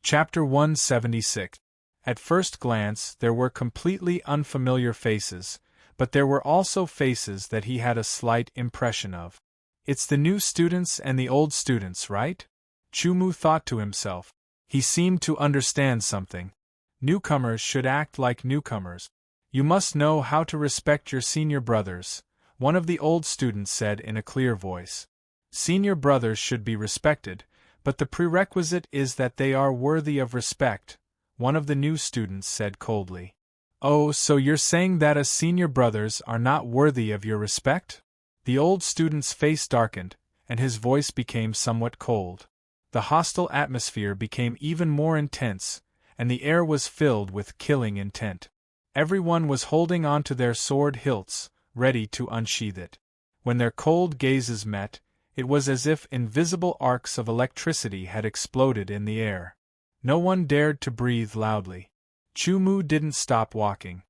Chapter 176. At first glance, there were completely unfamiliar faces, but there were also faces that he had a slight impression of. It's the new students and the old students, right? Chu Mu thought to himself. He seemed to understand something. Newcomers should act like newcomers. You must know how to respect your senior brothers, one of the old students said in a clear voice. Senior brothers should be respected, but the prerequisite is that they are worthy of respect, one of the new students said coldly. Oh, so you're saying that as senior brothers are not worthy of your respect? The old student's face darkened, and his voice became somewhat cold. The hostile atmosphere became even more intense, and the air was filled with killing intent. Everyone was holding on to their sword hilts, ready to unsheath it. When their cold gazes met, it was as if invisible arcs of electricity had exploded in the air. No one dared to breathe loudly. Chu Mu didn't stop walking.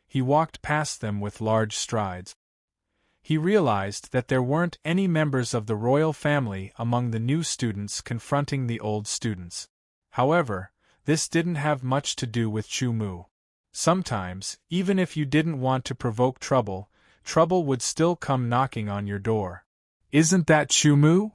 He walked past them with large strides. He realized that there weren't any members of the royal family among the new students confronting the old students. However, this didn't have much to do with Chu Mu. Sometimes, even if you didn't want to provoke trouble, trouble would still come knocking on your door. Isn't that Chu Mu?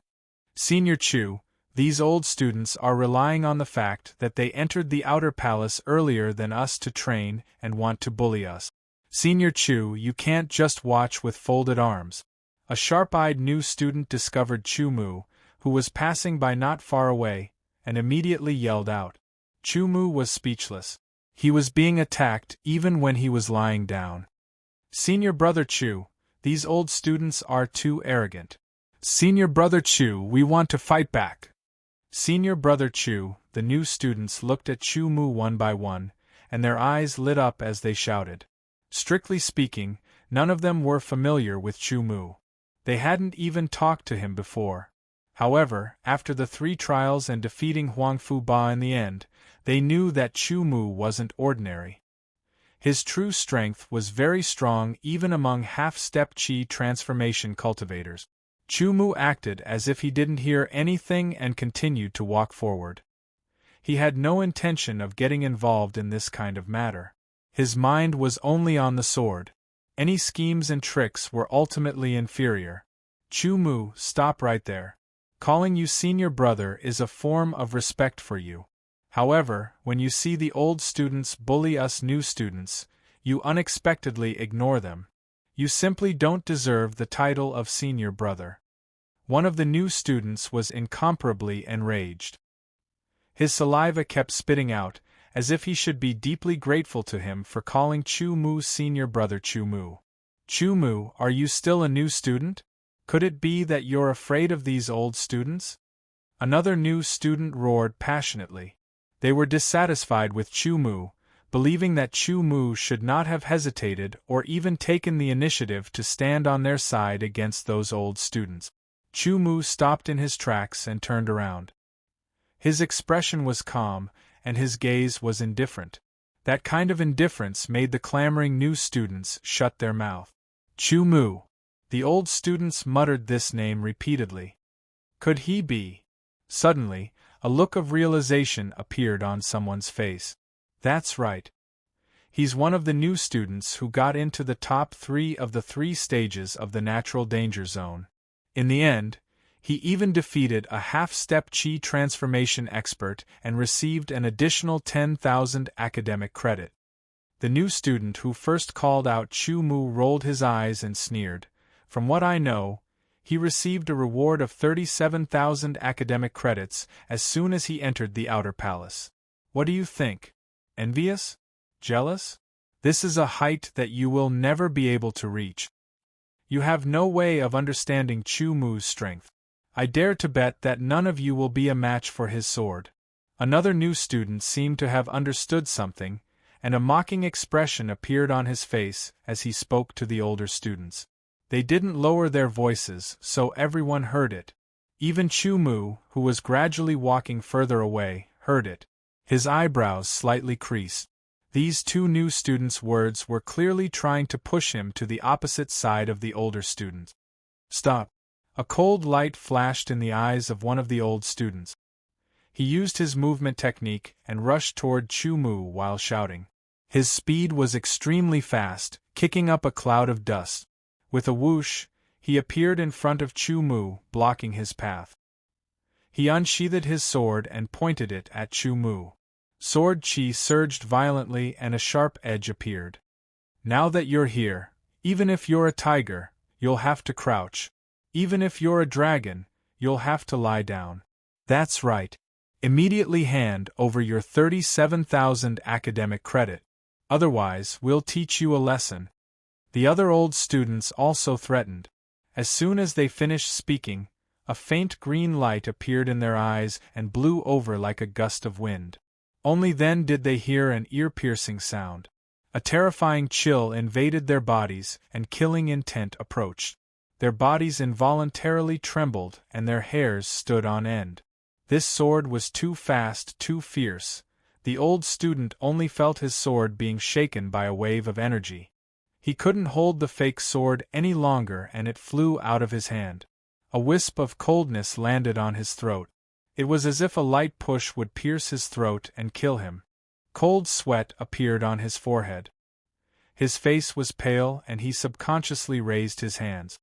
Senior Chu, these old students are relying on the fact that they entered the outer palace earlier than us to train and want to bully us. Senior Chu, you can't just watch with folded arms. A sharp-eyed new student discovered Chu Mu, who was passing by not far away, and immediately yelled out. Chu Mu was speechless. He was being attacked even when he was lying down. Senior Brother Chu, these old students are too arrogant. Senior Brother Chu, we want to fight back. Senior Brother Chu, the new students looked at Chu Mu one by one, and their eyes lit up as they shouted. Strictly speaking, none of them were familiar with Chu Mu. They hadn't even talked to him before. However, after the 3 trials and defeating Huang Fu Ba in the end, they knew that Chu Mu wasn't ordinary. His true strength was very strong even among half-step Qi transformation cultivators. Chu Mu acted as if he didn't hear anything and continued to walk forward. He had no intention of getting involved in this kind of matter. His mind was only on the sword. Any schemes and tricks were ultimately inferior. Chu Mu, stop right there. Calling you senior brother is a form of respect for you. However, when you see the old students bully us new students, you unexpectedly ignore them. You simply don't deserve the title of senior brother. One of the new students was incomparably enraged. His saliva kept spitting out, as if he should be deeply grateful to him for calling Chu Mu senior brother Chu Mu. Chu Mu, are you still a new student? Could it be that you're afraid of these old students? Another new student roared passionately. They were dissatisfied with Chu Mu, believing that Chu Mu should not have hesitated or even taken the initiative to stand on their side against those old students. Chu Mu stopped in his tracks and turned around. His expression was calm, and his gaze was indifferent. That kind of indifference made the clamoring new students shut their mouth. Chu Mu. The old students muttered this name repeatedly. Could he be Suddenly, a look of realization appeared on someone's face. That's right. He's one of the new students who got into the top 3 of the 3 stages of the natural danger zone. In the end, he even defeated a half-step chi transformation expert and received an additional 10,000 academic credit. The new student who first called out Chu Mu rolled his eyes and sneered. From what I know, he received a reward of 37,000 academic credits as soon as he entered the outer palace. What do you think? Envious? Jealous? This is a height that you will never be able to reach. You have no way of understanding Chu Mu's strength. I dare to bet that none of you will be a match for his sword. Another new student seemed to have understood something, and a mocking expression appeared on his face as he spoke to the older students. They didn't lower their voices, so everyone heard it. Even Chu Mu, who was gradually walking further away, heard it. His eyebrows slightly creased. These 2 new students' words were clearly trying to push him to the opposite side of the older student. Stop! A cold light flashed in the eyes of one of the old students. He used his movement technique and rushed toward Chu Mu while shouting. His speed was extremely fast, kicking up a cloud of dust. With a whoosh, he appeared in front of Chu Mu, blocking his path. He unsheathed his sword and pointed it at Chu Mu. Sword chi surged violently and a sharp edge appeared. Now that you're here, even if you're a tiger, you'll have to crouch. Even if you're a dragon, you'll have to lie down. That's right. Immediately hand over your 37,000 academic credit. Otherwise, we'll teach you a lesson. The other old students also threatened. As soon as they finished speaking, a faint green light appeared in their eyes and blew over like a gust of wind. Only then did they hear an ear-piercing sound. A terrifying chill invaded their bodies, and killing intent approached. Their bodies involuntarily trembled and their hairs stood on end. This sword was too fast, too fierce. The old student only felt his sword being shaken by a wave of energy. He couldn't hold the fake sword any longer and it flew out of his hand. A wisp of coldness landed on his throat. It was as if a light push would pierce his throat and kill him. Cold sweat appeared on his forehead. His face was pale and he subconsciously raised his hands.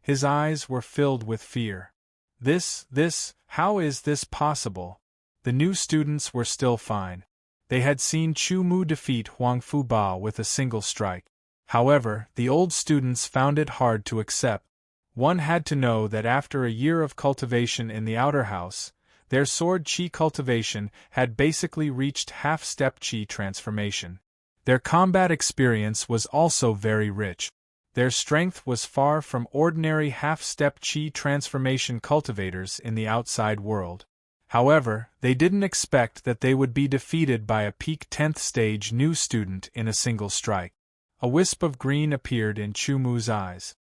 His eyes were filled with fear. How is this possible? The new students were still fine. They had seen Chu Mu defeat Huang Fu Ba with a single strike. However, the old students found it hard to accept. One had to know that after a year of cultivation in the outer house, their sword chi cultivation had basically reached half-step chi transformation. Their combat experience was also very rich. Their strength was far from ordinary half-step chi transformation cultivators in the outside world. However, they didn't expect that they would be defeated by a peak 10th stage new student in a single strike. A wisp of green appeared in Chu Mu's eyes.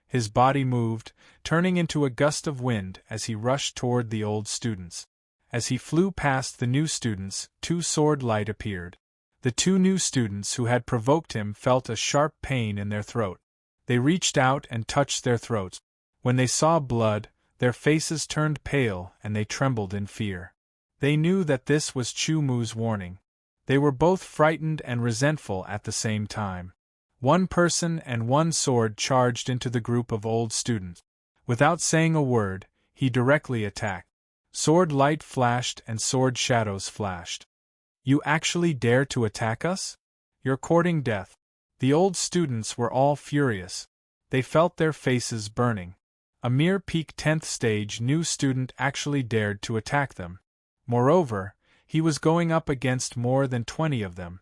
His body moved, turning into a gust of wind as he rushed toward the old students. As he flew past the new students, 2 sword light appeared. The 2 new students who had provoked him felt a sharp pain in their throat. They reached out and touched their throats. When they saw blood, their faces turned pale and they trembled in fear. They knew that this was Chu Mu's warning. They were both frightened and resentful at the same time. 1 person and 1 sword charged into the group of old students. Without saying a word, he directly attacked. Sword light flashed and sword shadows flashed. You actually dare to attack us? You're courting death. The old students were all furious. They felt their faces burning. A mere peak 10th stage new student actually dared to attack them. Moreover, he was going up against more than 20 of them.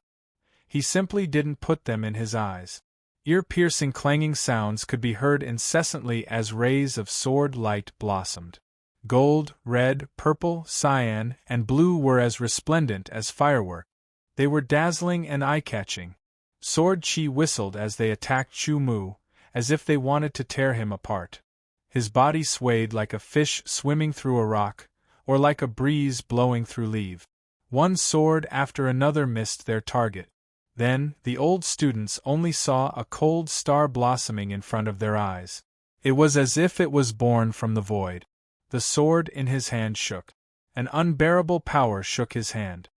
He simply didn't put them in his eyes. Ear-piercing clanging sounds could be heard incessantly as rays of sword light blossomed. Gold, red, purple, cyan, and blue were as resplendent as fireworks. They were dazzling and eye-catching. Sword chi whistled as they attacked Chu Mu, as if they wanted to tear him apart. His body swayed like a fish swimming through a rock, or like a breeze blowing through leaves. 1 sword after another missed their target. Then, the old students only saw a cold star blossoming in front of their eyes. It was as if it was born from the void. The sword in his hand shook. An unbearable power shook his hand.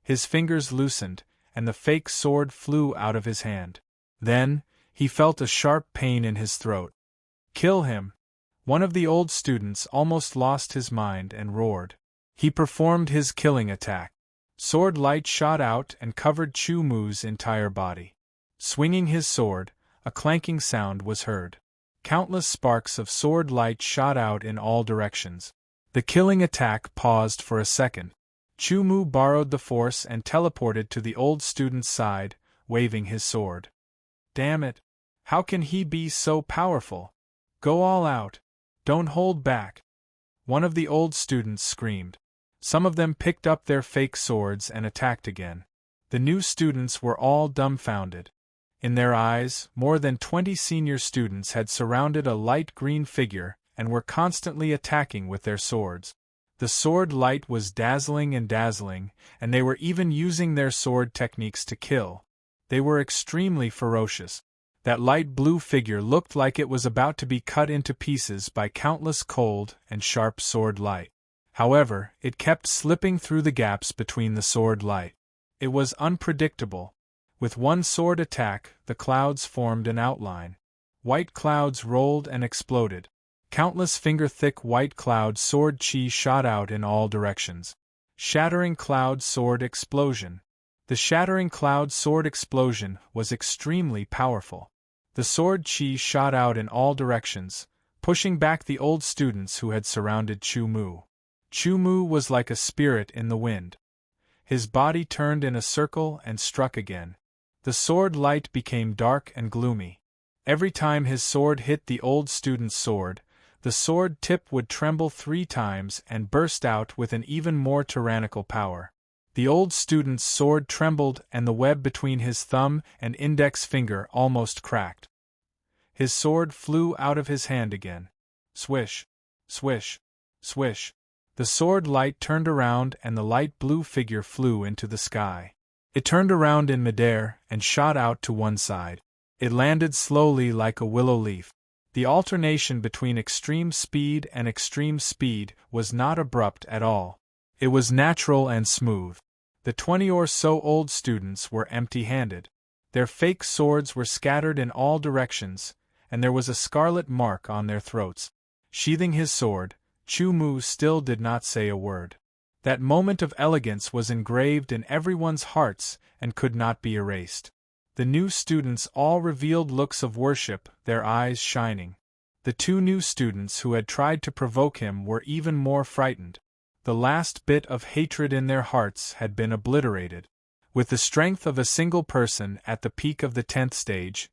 His fingers loosened, and the fake sword flew out of his hand. Then, he felt a sharp pain in his throat. "Kill him!" One of the old students almost lost his mind and roared. He performed his killing attack. Sword light shot out and covered Chu Mu's entire body. Swinging his sword, a clanking sound was heard. Countless sparks of sword light shot out in all directions. The killing attack paused for a second. Chu Mu borrowed the force and teleported to the old student's side, waving his sword. "Damn it! How can he be so powerful? Go all out! Don't hold back!" One of the old students screamed. Some of them picked up their fake swords and attacked again. The new students were all dumbfounded. In their eyes, more than 20 senior students had surrounded a light green figure and were constantly attacking with their swords. The sword light was dazzling, and they were even using their sword techniques to kill. They were extremely ferocious. That light blue figure looked like it was about to be cut into pieces by countless cold and sharp sword light. However, it kept slipping through the gaps between the sword light. It was unpredictable. With one sword attack, the clouds formed an outline. White clouds rolled and exploded. Countless finger-thick white cloud sword chi shot out in all directions. Shattering cloud sword explosion. The shattering cloud sword explosion was extremely powerful. The sword chi shot out in all directions, pushing back the old students who had surrounded Chu Mu. Chu Mu was like a spirit in the wind. His body turned in a circle and struck again. The sword light became dark and gloomy. Every time his sword hit the old student's sword, the sword tip would tremble 3 times and burst out with an even more tyrannical power. The old student's sword trembled and the web between his thumb and index finger almost cracked. His sword flew out of his hand again. Swish, swish, swish. The sword light turned around and the light blue figure flew into the sky. It turned around in midair and shot out to one side. It landed slowly like a willow leaf. The alternation between extreme speed and extreme speed was not abrupt at all. It was natural and smooth. The 20 or so old students were empty-handed. Their fake swords were scattered in all directions, and there was a scarlet mark on their throats. Sheathing his sword, Chu Mu still did not say a word. That moment of elegance was engraved in everyone's hearts and could not be erased. The new students all revealed looks of worship, their eyes shining. The 2 new students who had tried to provoke him were even more frightened. The last bit of hatred in their hearts had been obliterated. With the strength of a single person at the peak of the 10th stage,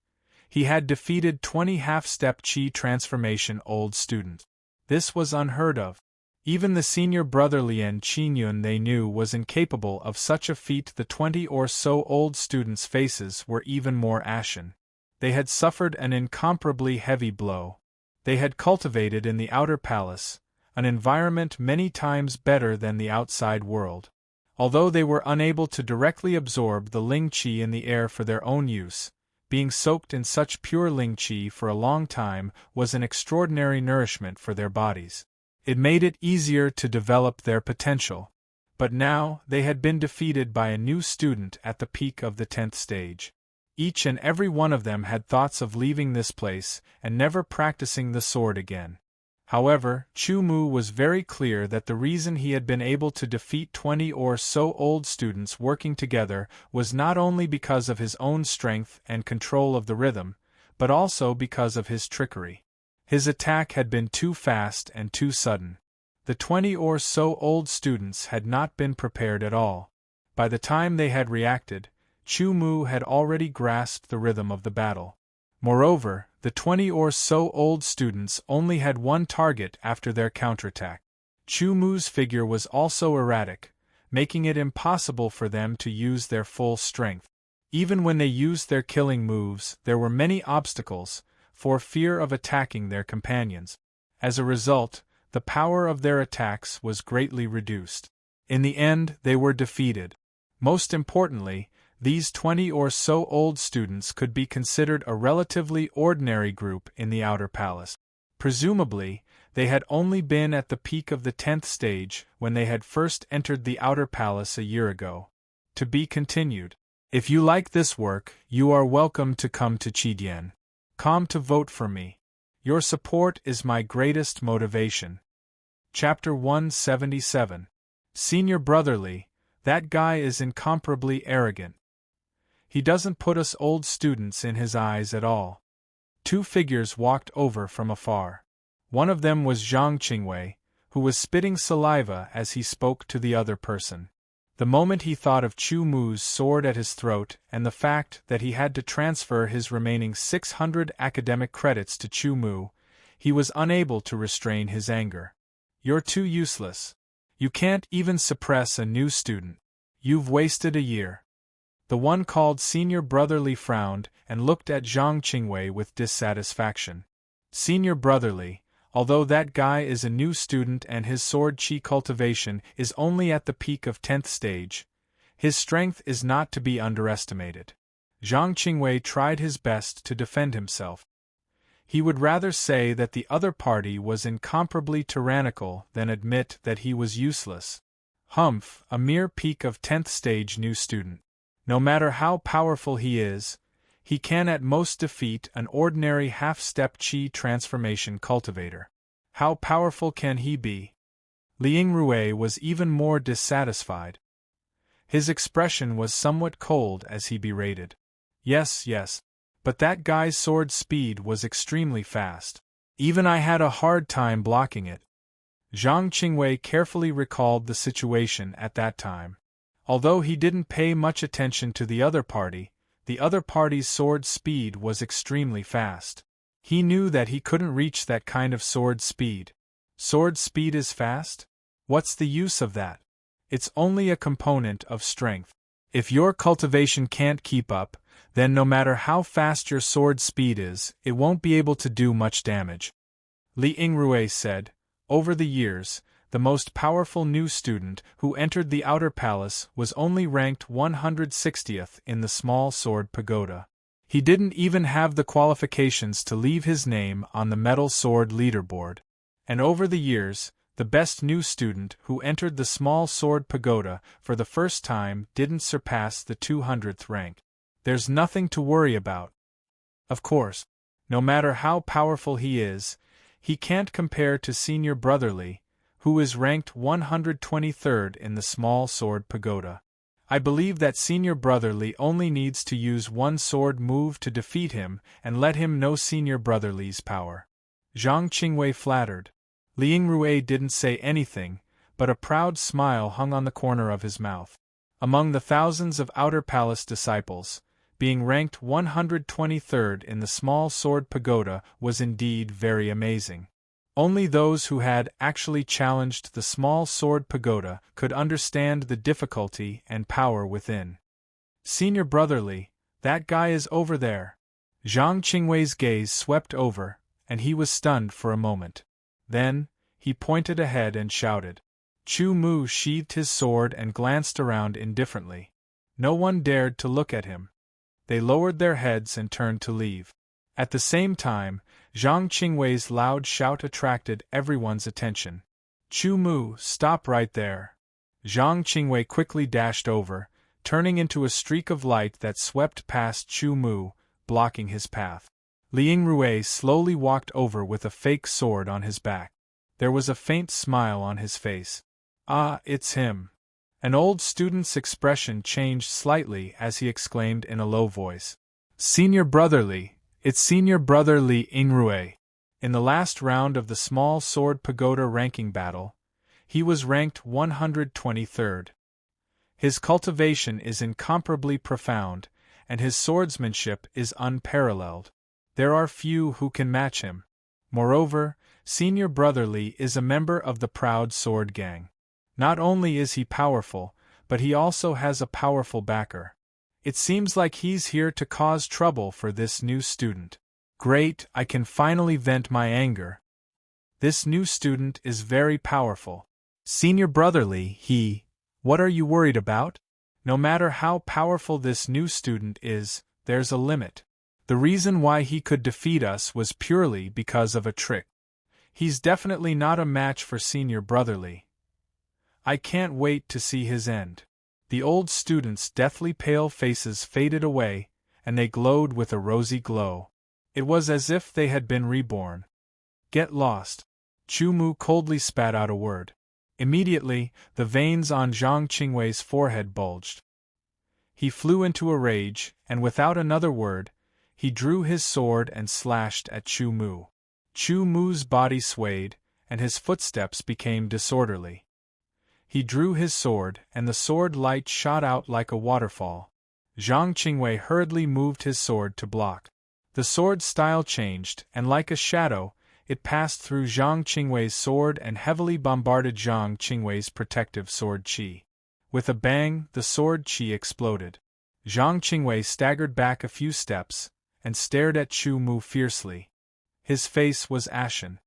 he had defeated 20 half-step chi transformation old students. This was unheard of. Even the senior brother Lien Qinyun they knew was incapable of such a feat. The 20 or so old students' faces were even more ashen. They had suffered an incomparably heavy blow. They had cultivated in the outer palace, an environment many times better than the outside world. Although they were unable to directly absorb the Ling Qi in the air for their own use, being soaked in such pure Ling Qi for a long time was an extraordinary nourishment for their bodies. It made it easier to develop their potential. But now, they had been defeated by a new student at the peak of the 10th stage. Each and every one of them had thoughts of leaving this place and never practicing the sword again. However, Chu Mu was very clear that the reason he had been able to defeat 20 or so old students working together was not only because of his own strength and control of the rhythm, but also because of his trickery. His attack had been too fast and too sudden. The 20 or so old students had not been prepared at all. By the time they had reacted, Chu Mu had already grasped the rhythm of the battle. Moreover, the 20 or so old students only had one target after their counterattack. Chu Mu's figure was also erratic, making it impossible for them to use their full strength. Even when they used their killing moves, there were many obstacles, for fear of attacking their companions. As a result, the power of their attacks was greatly reduced. In the end, they were defeated. Most importantly, these 20 or so old students could be considered a relatively ordinary group in the outer palace. Presumably, They had only been at the peak of the 10th stage when they had first entered the outer palace a year ago. To be continued. If you like this work, you are welcome to come to Chidian. Come to vote for me. Your support is my greatest motivation. Chapter 177. Senior Brotherly, that guy is incomparably arrogant. He doesn't put us old students in his eyes at all. Two figures walked over from afar. One of them was Zhang Qingwei, who was spitting saliva as he spoke to the other person. The moment he thought of Chu Mu's sword at his throat and the fact that he had to transfer his remaining 600 academic credits to Chu Mu, he was unable to restrain his anger. You're too useless. You can't even suppress a new student. You've wasted a year. The one called Senior Brotherly frowned and looked at Zhang Qingwei with dissatisfaction. Senior Brotherly, although that guy is a new student and his sword chi cultivation is only at the peak of 10th stage, his strength is not to be underestimated. Zhang Qingwei tried his best to defend himself. He would rather say that the other party was incomparably tyrannical than admit that he was useless. Humph, a mere peak of 10th stage new student. No matter how powerful he is, he can at most defeat an ordinary half-step chi transformation cultivator. How powerful can he be? Liang Rui was even more dissatisfied. His expression was somewhat cold as he berated. Yes, but that guy's sword speed was extremely fast. Even I had a hard time blocking it. Zhang Qingwei carefully recalled the situation at that time. Although he didn't pay much attention to the other party's sword speed was extremely fast. He knew that he couldn't reach that kind of sword speed. Sword speed is fast? What's the use of that? It's only a component of strength. If your cultivation can't keep up, then no matter how fast your sword speed is, it won't be able to do much damage. Liang Rui said, over the years, the most powerful new student who entered the outer palace was only ranked 160th in the small sword pagoda. He didn't even have the qualifications to leave his name on the metal sword leaderboard. And over the years, the best new student who entered the small sword pagoda for the first time didn't surpass the 200th rank. There's nothing to worry about. Of course, no matter how powerful he is, he can't compare to Senior Brotherly, who is ranked 123rd in the small sword pagoda. I believe that Senior Brotherly only needs to use one sword move to defeat him and let him know Senior Brotherly's power. Zhang Qingwei flattered. Liang Rui didn't say anything, but a proud smile hung on the corner of his mouth. Among the thousands of outer palace disciples, being ranked 123rd in the small sword pagoda was indeed very amazing. Only those who had actually challenged the small sword pagoda could understand the difficulty and power within. Senior Brotherly, that guy is over there. Zhang Qingwei's gaze swept over, and he was stunned for a moment. Then, he pointed ahead and shouted. Chu Mu sheathed his sword and glanced around indifferently. No one dared to look at him. They lowered their heads and turned to leave. At the same time, Zhang Qingwei's loud shout attracted everyone's attention. Chu Mu, stop right there. Zhang Qingwei quickly dashed over, turning into a streak of light that swept past Chu Mu, blocking his path. Liang Rui slowly walked over with a fake sword on his back. There was a faint smile on his face. Ah, it's him. An old student's expression changed slightly as he exclaimed in a low voice. Senior Brotherly, it's Senior Brotherly Liang Rui. In the last round of the small sword pagoda ranking battle, he was ranked 123rd. His cultivation is incomparably profound, and his swordsmanship is unparalleled. There are few who can match him. Moreover, Senior Brotherly is a member of the Proud Sword Gang. Not only is he powerful, but he also has a powerful backer. It seems like he's here to cause trouble for this new student. Great, I can finally vent my anger. This new student is very powerful. Senior Brotherly, what are you worried about? No matter how powerful this new student is, there's a limit. The reason why he could defeat us was purely because of a trick. He's definitely not a match for senior brotherly. I can't wait to see his end. The old students' deathly pale faces faded away, and they glowed with a rosy glow. It was as if they had been reborn. Get lost. Chu Mu coldly spat out a word. Immediately, the veins on Zhang Qingwei's forehead bulged. He flew into a rage, and without another word, he drew his sword and slashed at Chu Mu. Chu Mu's body swayed, and his footsteps became disorderly. He drew his sword, and the sword light shot out like a waterfall. Zhang Qingwei hurriedly moved his sword to block. The sword's style changed, and like a shadow, it passed through Zhang Qingwei's sword and heavily bombarded Zhang Qingwei's protective sword qi. With a bang, the sword qi exploded. Zhang Qingwei staggered back a few steps, and stared at Chu Mu fiercely. His face was ashen.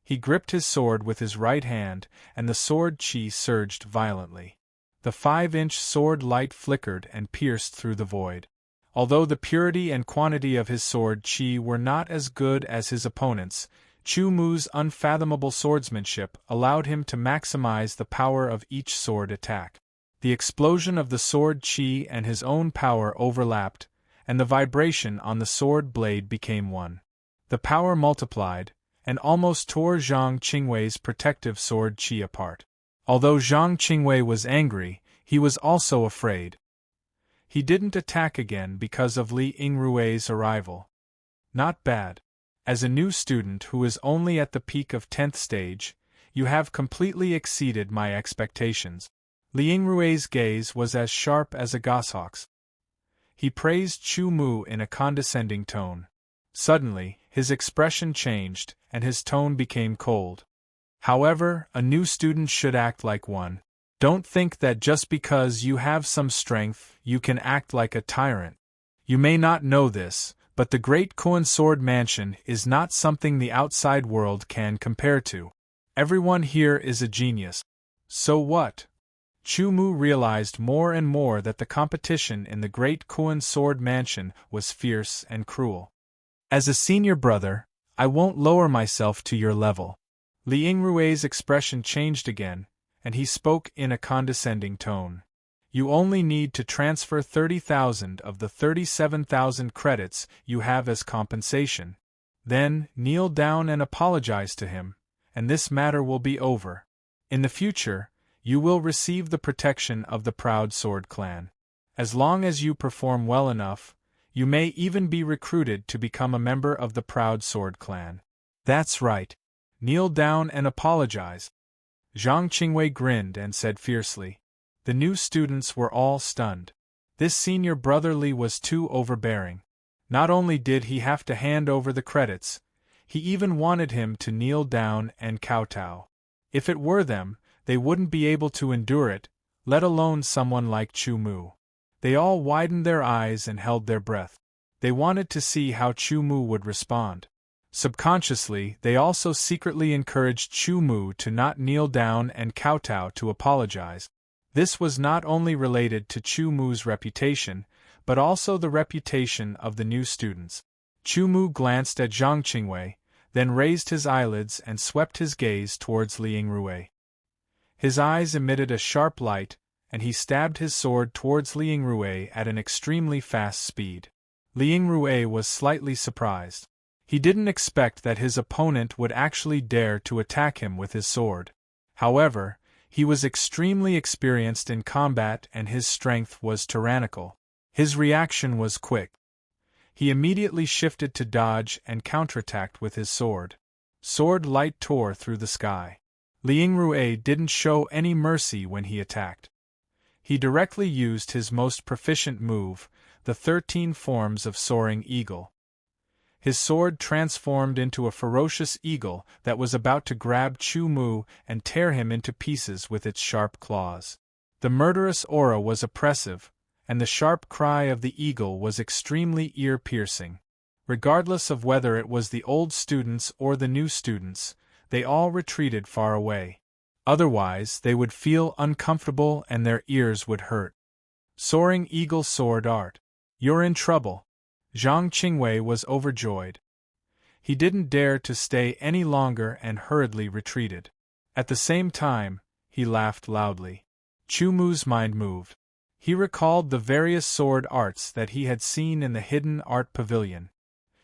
He gripped his sword with his right hand, and the sword qi surged violently. The 5-inch sword light flickered and pierced through the void. Although the purity and quantity of his sword qi were not as good as his opponent's, Chu Mu's unfathomable swordsmanship allowed him to maximize the power of each sword attack. The explosion of the sword qi and his own power overlapped, and the vibration on the sword blade became one. The power multiplied, and almost tore Zhang Qingwei's protective sword qi apart. Although Zhang Qingwei was angry, he was also afraid. He didn't attack again because of Li Yingrui's arrival. Not bad. As a new student who is only at the peak of 10th stage, you have completely exceeded my expectations. Li Yingrui's gaze was as sharp as a goshawk's. He praised Chu Mu in a condescending tone. Suddenly, his expression changed, and his tone became cold. However, a new student should act like one. Don't think that just because you have some strength, you can act like a tyrant. You may not know this, but the Great Kuan Sword Mansion is not something the outside world can compare to. Everyone here is a genius. So what? Chu Mu realized more and more that the competition in the Great Kuan Sword Mansion was fierce and cruel. As a senior brother, I won't lower myself to your level. Li Yingrui's expression changed again, and he spoke in a condescending tone. You only need to transfer 30,000 of the 37,000 credits you have as compensation. Then, kneel down and apologize to him, and this matter will be over. In the future, you will receive the protection of the Proud Sword Clan. As long as you perform well enough, you may even be recruited to become a member of the Proud Sword Clan. That's right. Kneel down and apologize. Zhang Qingwei grinned and said fiercely. The new students were all stunned. This senior brotherly was too overbearing. Not only did he have to hand over the credits, he even wanted him to kneel down and kowtow. If it were them, they wouldn't be able to endure it, let alone someone like Chu Mu. They all widened their eyes and held their breath. They wanted to see how Chu Mu would respond. Subconsciously, they also secretly encouraged Chu Mu to not kneel down and kowtow to apologize. This was not only related to Chu Mu's reputation, but also the reputation of the new students. Chu Mu glanced at Zhang Qingwei, then raised his eyelids and swept his gaze towards Li Yingrui. His eyes emitted a sharp light, and he stabbed his sword towards Li Yingrui at an extremely fast speed. Li Yingrui was slightly surprised. He didn't expect that his opponent would actually dare to attack him with his sword. However, he was extremely experienced in combat and his strength was tyrannical. His reaction was quick. He immediately shifted to dodge and counterattacked with his sword. Sword light tore through the sky. Li Yingrui didn't show any mercy when he attacked. He directly used his most proficient move, the 13 forms of soaring eagle. His sword transformed into a ferocious eagle that was about to grab Chu Mu and tear him into pieces with its sharp claws. The murderous aura was oppressive, and the sharp cry of the eagle was extremely ear-piercing. Regardless of whether it was the old students or the new students, they all retreated far away. Otherwise, they would feel uncomfortable and their ears would hurt. Soaring Eagle Sword Art. You're in trouble. Zhang Qingwei was overjoyed. He didn't dare to stay any longer and hurriedly retreated. At the same time, he laughed loudly. Chu Mu's mind moved. He recalled the various sword arts that he had seen in the hidden art pavilion.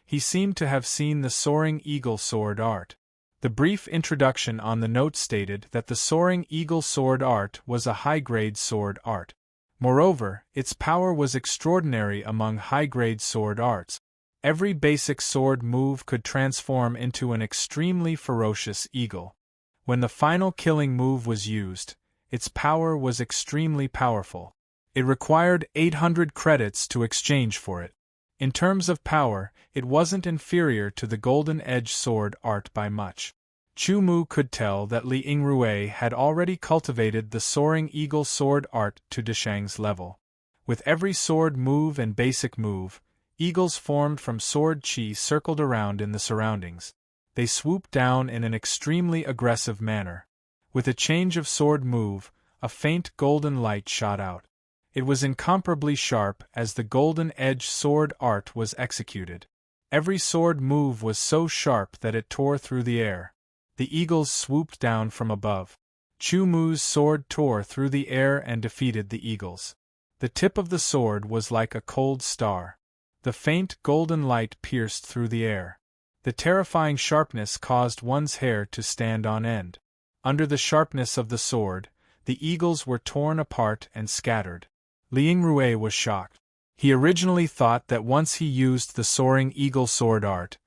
He seemed to have seen the soaring eagle sword art. The brief introduction on the note stated that the soaring eagle sword art was a high-grade sword art. Moreover, its power was extraordinary among high-grade sword arts. Every basic sword move could transform into an extremely ferocious eagle. When the final killing move was used, its power was extremely powerful. It required 800 credits to exchange for it. In terms of power, it wasn't inferior to the Golden Edge sword art by much. Chu Mu could tell that Li Yingrui had already cultivated the soaring eagle sword art to Deshang's level. With every sword move and basic move, eagles formed from sword chi circled around in the surroundings. They swooped down in an extremely aggressive manner. With a change of sword move, a faint golden light shot out. It was incomparably sharp as the golden edge sword art was executed. Every sword move was so sharp that it tore through the air. The eagles swooped down from above. Chu Mu's sword tore through the air and defeated the eagles. The tip of the sword was like a cold star. The faint golden light pierced through the air. The terrifying sharpness caused one's hair to stand on end. Under the sharpness of the sword, the eagles were torn apart and scattered. Li Yingrui was shocked. He originally thought that once he used the soaring eagle sword art,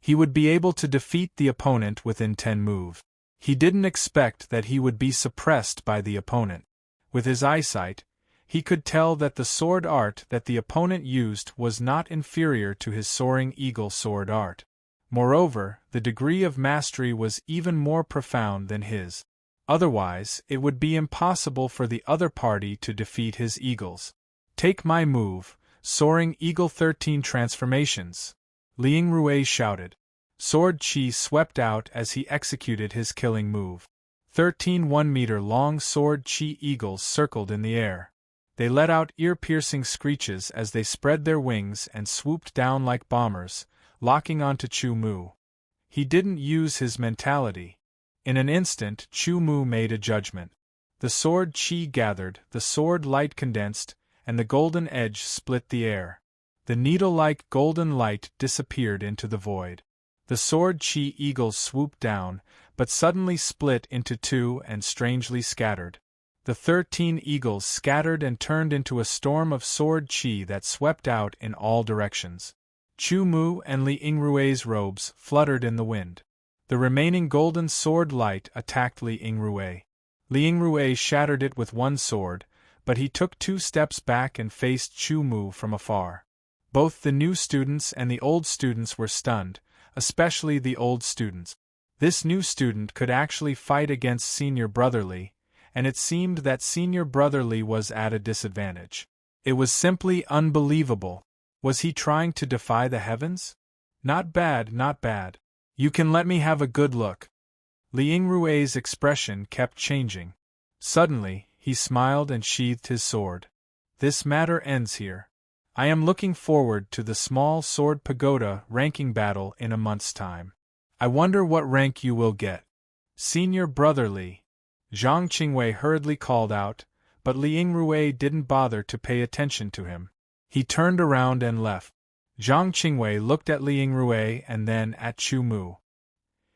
he would be able to defeat the opponent within 10 moves. He didn't expect that he would be suppressed by the opponent. With his eyesight, he could tell that the sword art that the opponent used was not inferior to his soaring eagle sword art. Moreover, the degree of mastery was even more profound than his. Otherwise, it would be impossible for the other party to defeat his eagles. Take my move, Soaring Eagle 13 Transformations! Li Yingrui shouted. Sword chi swept out as he executed his killing move. 13 1-meter-long sword chi eagles circled in the air. They let out ear-piercing screeches as they spread their wings and swooped down like bombers, locking onto Chu Mu. He didn't use his mentality. In an instant, Chu Mu made a judgment. The sword chi gathered, the sword light condensed, and the golden edge split the air. The needle-like golden light disappeared into the void. The sword chi eagles swooped down, but suddenly split into two and strangely scattered. The 13 eagles scattered and turned into a storm of sword chi that swept out in all directions. Chu Mu and Li Yingrui's robes fluttered in the wind. The remaining golden sword light attacked Li Yingrui. Li Yingrui shattered it with one sword, but he took 2 steps back and faced Chu Mu from afar. Both the new students and the old students were stunned, especially the old students. This new student could actually fight against Senior Brother Li, and it seemed that Senior Brother Li was at a disadvantage. It was simply unbelievable. Was he trying to defy the heavens? Not bad, not bad. You can let me have a good look. Li Yingrui's expression kept changing. Suddenly, he smiled and sheathed his sword. This matter ends here. I am looking forward to the small sword pagoda ranking battle in a month's time. I wonder what rank you will get. Senior Brother Li. Zhang Qingwei hurriedly called out, but Li Yingrui didn't bother to pay attention to him. He turned around and left. Zhang Qingwei looked at Li Yingrui and then at Chu Mu.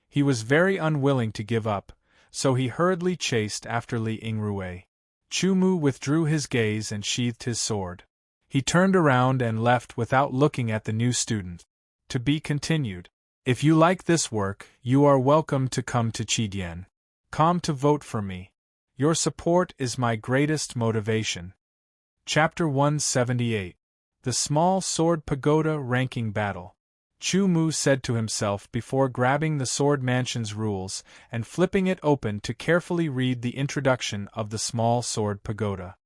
He was very unwilling to give up, so he hurriedly chased after Li Yingrui. Chu Mu withdrew his gaze and sheathed his sword. He turned around and left without looking at the new student. To be continued. If you like this work, you are welcome to come to Qidian. Come to vote for me. Your support is my greatest motivation. Chapter 178. The Small Sword Pagoda Ranking Battle. Chu Mu said to himself before grabbing the Sword Mansion's rules and flipping it open to carefully read the introduction of the Small Sword Pagoda.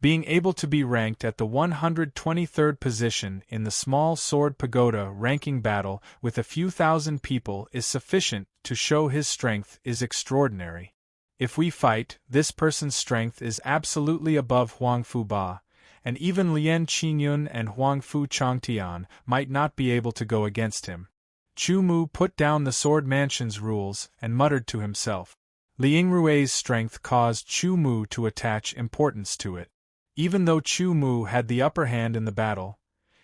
Being able to be ranked at the 123rd position in the Small Sword Pagoda ranking battle with a few thousand people is sufficient to show his strength is extraordinary. If we fight, this person's strength is absolutely above Huang Fu Ba, and even Lian Qingyun and Huang Fu Changtian might not be able to go against him. Chu Mu put down the Sword Mansion's rules and muttered to himself. Li Yingrui's strength caused Chu Mu to attach importance to it. Even though Chu Mu had the upper hand in the battle,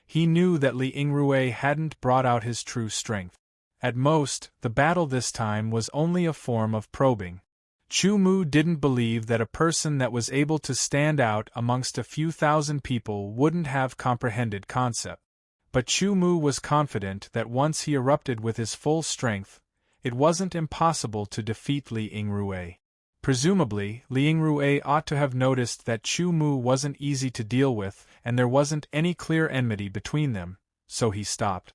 he knew that Li Yingrui hadn't brought out his true strength. At most, the battle this time was only a form of probing. Chu Mu didn't believe that a person that was able to stand out amongst a few thousand people wouldn't have comprehended concept. But Chu Mu was confident that once he erupted with his full strength, it wasn't impossible to defeat Li Yingrui. Presumably, Li Yingrui ought to have noticed that Chu Mu wasn't easy to deal with and there wasn't any clear enmity between them, so he stopped.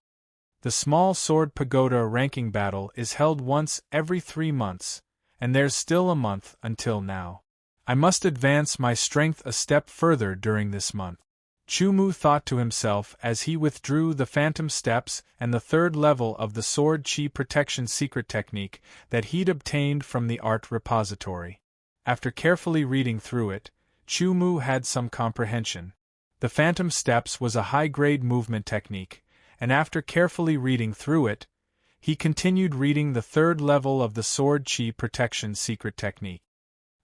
The Small Sword Pagoda ranking battle is held once every 3 months, and there's still a month until now. I must advance my strength a step further during this month. Chu Mu thought to himself as he withdrew the Phantom Steps and the 3rd level of the Sword Chi Protection secret technique that he'd obtained from the art repository. After carefully reading through it, Chu Mu had some comprehension. The Phantom Steps was a high-grade movement technique, and after carefully reading through it, he continued reading the 3rd level of the Sword Chi Protection secret technique.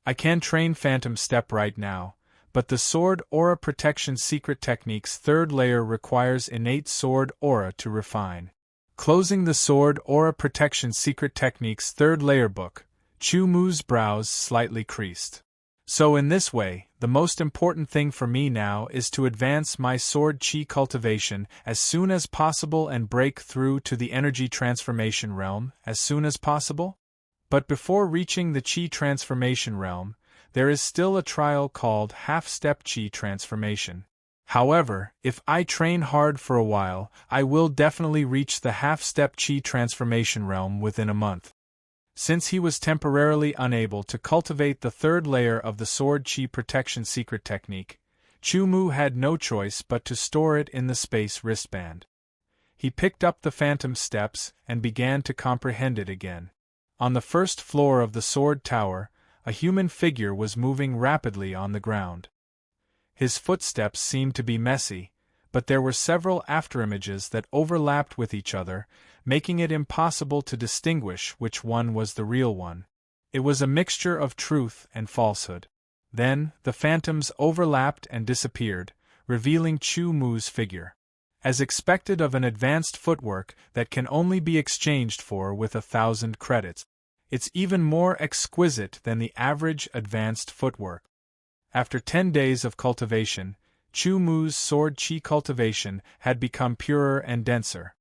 I can train Phantom Step right now, but the Sword Aura Protection secret technique's 3rd layer requires innate Sword Aura to refine. Closing the Sword Aura Protection secret technique's 3rd layer book, Chu Mu's brows slightly creased. So in this way, the most important thing for me now is to advance my Sword Chi cultivation as soon as possible and break through to the energy transformation realm as soon as possible? But before reaching the Chi transformation realm, there is still a trial called half-step Chi transformation. However, if I train hard for a while, I will definitely reach the half-step Chi transformation realm within a month. Since he was temporarily unable to cultivate the 3rd layer of the Sword Chi Protection secret technique, Chu Mu had no choice but to store it in the space wristband. He picked up the Phantom Steps and began to comprehend it again. On the 1st floor of the Sword Tower, a human figure was moving rapidly on the ground. His footsteps seemed to be messy, but there were several afterimages that overlapped with each other, making it impossible to distinguish which one was the real one. It was a mixture of truth and falsehood. Then, the phantoms overlapped and disappeared, revealing Chu Mu's figure. As expected of an advanced footwork that can only be exchanged for with 1,000 credits, it's even more exquisite than the average advanced footwork. After 10 days of cultivation, Chu Mu's sword chi cultivation had become purer and denser.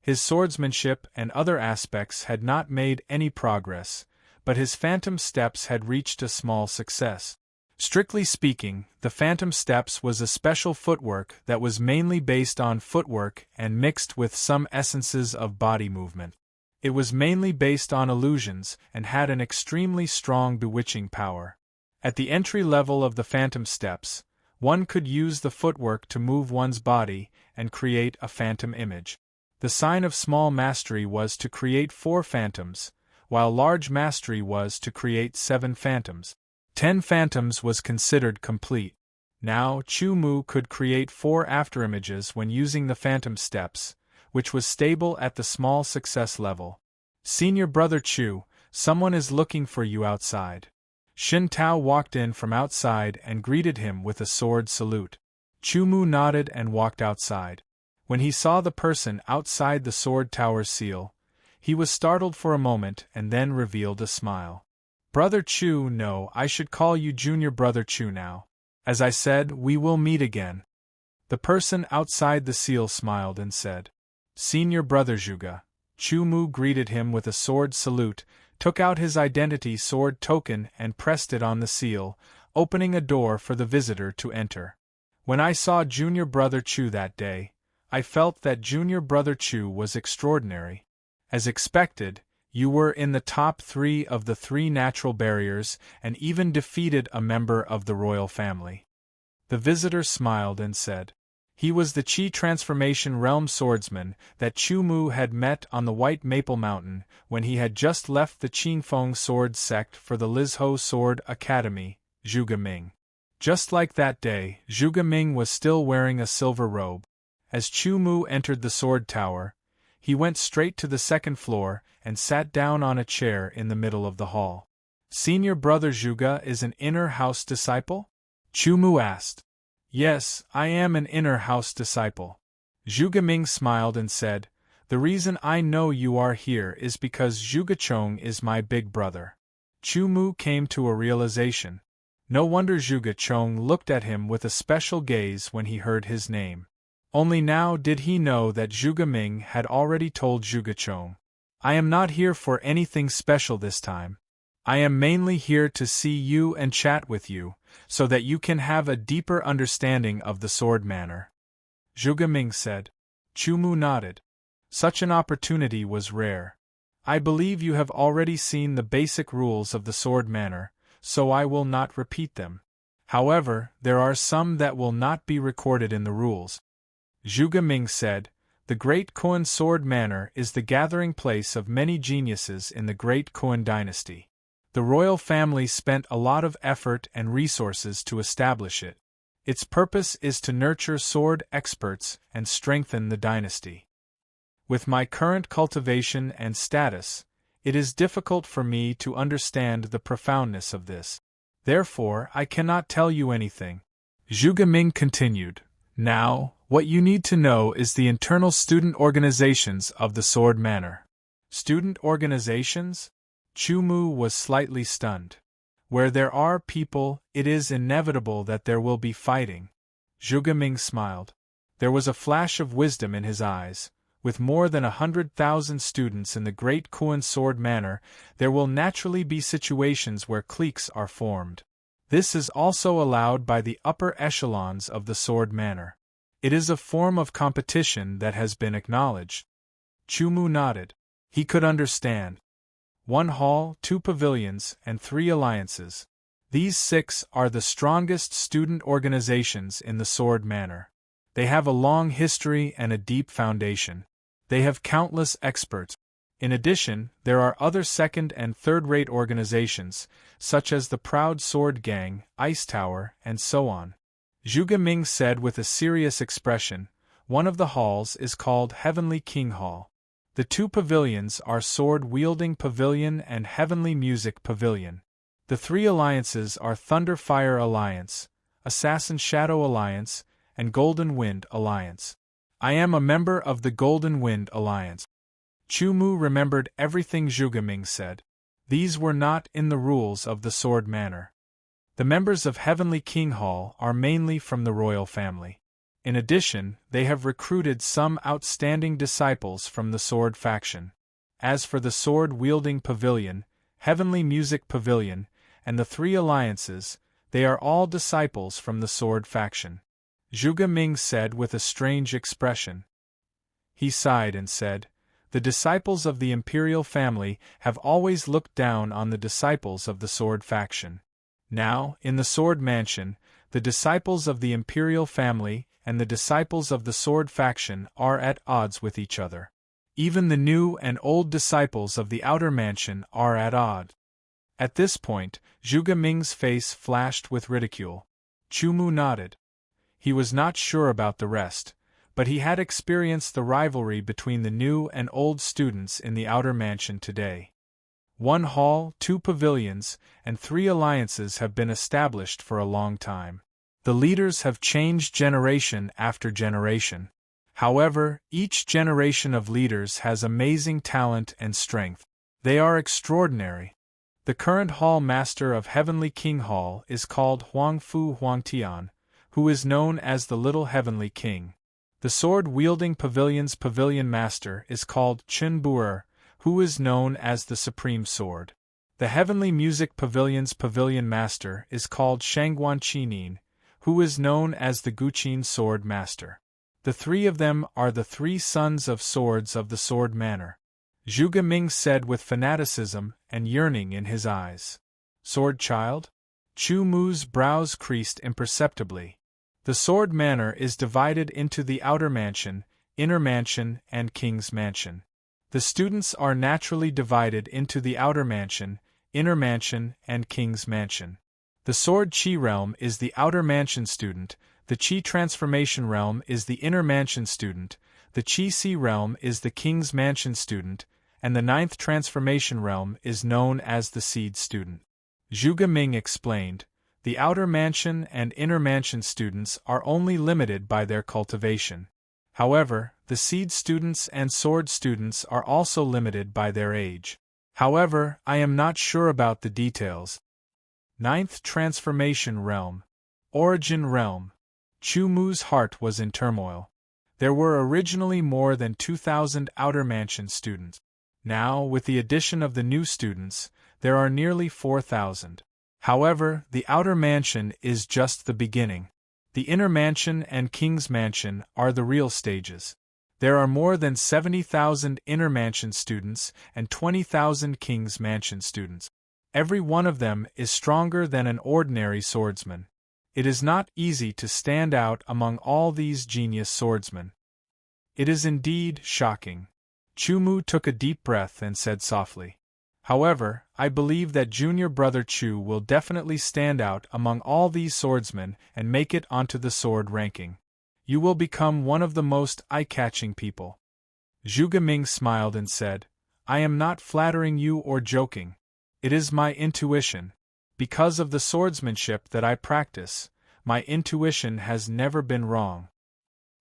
His swordsmanship and other aspects had not made any progress, but his phantom steps had reached a small success. Strictly speaking, the phantom steps was a special footwork that was mainly based on footwork and mixed with some essences of body movement. It was mainly based on illusions and had an extremely strong bewitching power. At the entry level of the phantom steps, one could use the footwork to move one's body and create a phantom image. The sign of small mastery was to create 4 phantoms, while large mastery was to create 7 phantoms. 10 phantoms was considered complete. Now Chu Mu could create 4 afterimages when using the phantom steps, which was stable at the small success level. "Senior Brother Chu, someone is looking for you outside." Shin Tao walked in from outside and greeted him with a sword salute. Chu Mu nodded and walked outside. When he saw the person outside the sword tower's seal, he was startled for a moment and then revealed a smile. "Brother Chu, no, I should call you Junior Brother Chu now. As I said, we will meet again." The person outside the seal smiled and said, "Senior Brother Zhuge." Chu Mu greeted him with a sword salute, took out his identity sword token and pressed it on the seal, opening a door for the visitor to enter. "When I saw Junior Brother Chu that day, I felt that Junior Brother Chu was extraordinary. As expected, you were in the top 3 of the 3 natural barriers and even defeated a member of the royal family." The visitor smiled and said, he was the Chi Transformation Realm swordsman that Chu Mu had met on the White Maple Mountain when he had just left the Qingfeng Sword Sect for the Lizhou Sword Academy, Zhuge Ming. Just like that day, Zhuge Ming was still wearing a silver robe. As Chu Mu entered the sword tower, He went straight to the second floor and sat down on a chair in the middle of the hall. Senior brother Zhuge is an inner house disciple? Chu asked. Yes, I am an inner house disciple. Zhuge Ming smiled and said, The reason I know you are here is because Zhuge Chong is my big brother. Chu came to a realization. No wonder Zhuge Chong looked at him with a special gaze when he heard his name. Only now did he know that Zhuge Ming had already told Zhuge Chong. I am not here for anything special this time. I am mainly here to see you and chat with you, so that you can have a deeper understanding of the sword manner. Zhuge Ming said. Chu nodded. Such an opportunity was rare. I believe you have already seen the basic rules of the sword manner, so I will not repeat them. However, there are some that will not be recorded in the rules. Zhuge Ming said, The Great Koan sword manner is the gathering place of many geniuses in the Great Koan dynasty. The royal family spent a lot of effort and resources to establish it. Its purpose is to nurture sword experts and strengthen the dynasty. With my current cultivation and status, it is difficult for me to understand the profoundness of this. Therefore, I cannot tell you anything. Zhuge Ming continued. Now, what you need to know is the internal student organizations of the sword manner. Student organizations? Chu was slightly stunned. Where there are people, it is inevitable that there will be fighting. Zhuge Ming smiled. There was a flash of wisdom in his eyes. With more than 100,000 students in the Great Koan sword manner, there will naturally be situations where cliques are formed. This is also allowed by the upper echelons of the sword manner. It is a form of competition that has been acknowledged. Chu nodded. He could understand. 1 hall, 2 pavilions, and 3 alliances. These 6 are the strongest student organizations in the sword manner. They have a long history and a deep foundation. They have countless experts. In addition, there are other second- and third-rate organizations, such as the Proud Sword Gang, Ice Tower, and so on. Zhuge Ming said with a serious expression, One of the halls is called Heavenly King Hall. The 2 pavilions are Sword-Wielding Pavilion and Heavenly Music Pavilion. The 3 alliances are Thunder Fire Alliance, Assassin Shadow Alliance, and Golden Wind Alliance. I am a member of the Golden Wind Alliance. Chu remembered everything Zhuge Ming said. These were not in the rules of the sword manner. The members of Heavenly King Hall are mainly from the royal family. In addition, they have recruited some outstanding disciples from the sword faction. As for the sword-wielding pavilion, Heavenly Music Pavilion, and the 3 alliances, they are all disciples from the sword faction. Zhuge Ming said with a strange expression. He sighed and said, The disciples of the imperial family have always looked down on the disciples of the sword faction. Now, in the sword mansion, the disciples of the imperial family and the disciples of the sword faction are at odds with each other. Even the new and old disciples of the outer mansion are at odds. At this point, Zhuge Ming's face flashed with ridicule. Chu nodded. He was not sure about the rest, but he had experienced the rivalry between the new and old students in the outer mansion today. 1 hall, 2 pavilions, and 3 alliances have been established for a long time. The leaders have changed generation after generation. However, each generation of leaders has amazing talent and strength. They are extraordinary. The current hall master of Heavenly King Hall is called Huangfu Huangtian, who is known as the Little Heavenly King. The sword-wielding pavilion's pavilion master is called Chen Buer, who is known as the Supreme Sword. The Heavenly Music Pavilion's pavilion master is called Shangguan Qinin, who is known as the Guqin Sword Master. The 3 of them are the 3 sons of swords of the sword manner. Zhuge Ming said with fanaticism and yearning in his eyes. Sword child? Chu Mu's brows creased imperceptibly. The sword manor is divided into the outer mansion, inner mansion, and king's mansion. The students are naturally divided into the outer mansion, inner mansion, and king's mansion. The sword chi realm is the outer mansion student, the chi transformation realm is the inner mansion student, The Qi realm is the King's Mansion student, and the 9th transformation realm is known as the Seed student. Zhuge Ming explained, the outer mansion and inner mansion students are only limited by their cultivation. However, the Seed students and Sword students are also limited by their age. However, I am not sure about the details. 9th transformation realm. Origin realm. Chu Mu's heart was in turmoil. There were originally more than 2,000 outer mansion students. Now, with the addition of the new students, there are nearly 4,000. However, the outer mansion is just the beginning. The inner mansion and King's Mansion are the real stages. There are more than 70,000 inner mansion students and 20,000 King's Mansion students. Every one of them is stronger than an ordinary swordsman. It is not easy to stand out among all these genius swordsmen. It is indeed shocking. Chu Mu took a deep breath and said softly, however, I believe that junior brother Chu will definitely stand out among all these swordsmen and make it onto the sword ranking. You will become one of the most eye-catching people. Zhuge Ming smiled and said, I am not flattering you or joking. It is my intuition. Because of the swordsmanship that I practice, my intuition has never been wrong.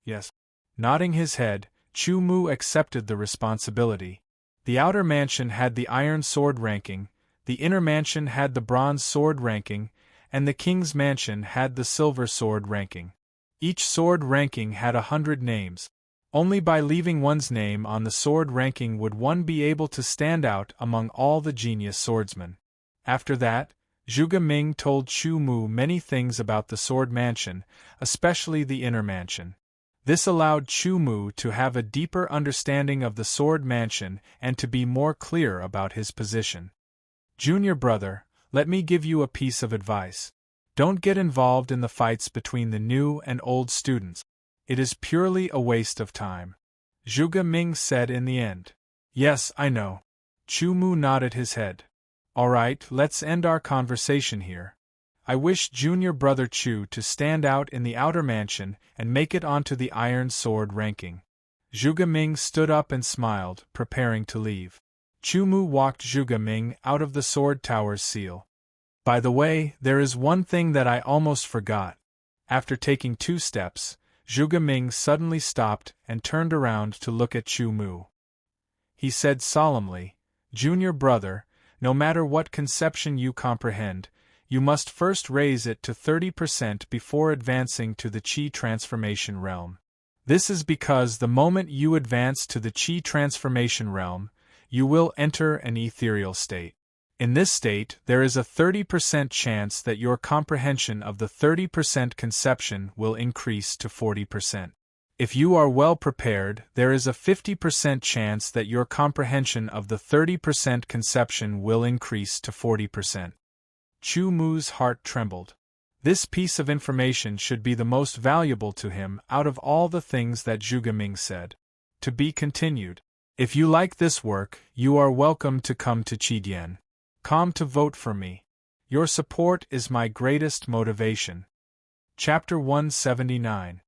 Yes. Nodding his head, Chu Mu accepted the responsibility. The outer mansion had the iron sword ranking, the inner mansion had the bronze sword ranking, and the King's Mansion had the silver sword ranking. Each sword ranking had 100 names. Only by leaving one's name on the sword ranking would one be able to stand out among all the genius swordsmen. After that, Zhuge Ming told Chu Mu many things about the sword mansion, especially the inner mansion. This allowed Chu Mu to have a deeper understanding of the sword mansion and to be more clear about his position. Junior brother, let me give you a piece of advice. Don't get involved in the fights between the new and old students. It is purely a waste of time. Zhuge Ming said in the end. Yes, I know. Chu Mu nodded his head. All right, let's end our conversation here. I wish junior brother Chu to stand out in the outer mansion and make it onto the iron sword ranking. Zhuge Ming stood up and smiled, preparing to leave. Chu Mu walked Zhuge Ming out of the sword tower's seal. By the way, there is one thing that I almost forgot. After taking 2 steps, Zhuge Ming suddenly stopped and turned around to look at Chu Mu. He said solemnly, Junior brother, no matter what conception you comprehend, you must first raise it to 30% before advancing to the Qi transformation realm. This is because the moment you advance to the Qi transformation realm, you will enter an ethereal state. In this state, there is a 30% chance that your comprehension of the 30% conception will increase to 40%. If you are well prepared, there is a 50% chance that your comprehension of the 30% conception will increase to 40%. Chu Mu's heart trembled. This piece of information should be the most valuable to him out of all the things that Zhuge Ming said. To be continued. If you like this work, you are welcome to come to Qi.com to vote for me. Your support is my greatest motivation. Chapter 179.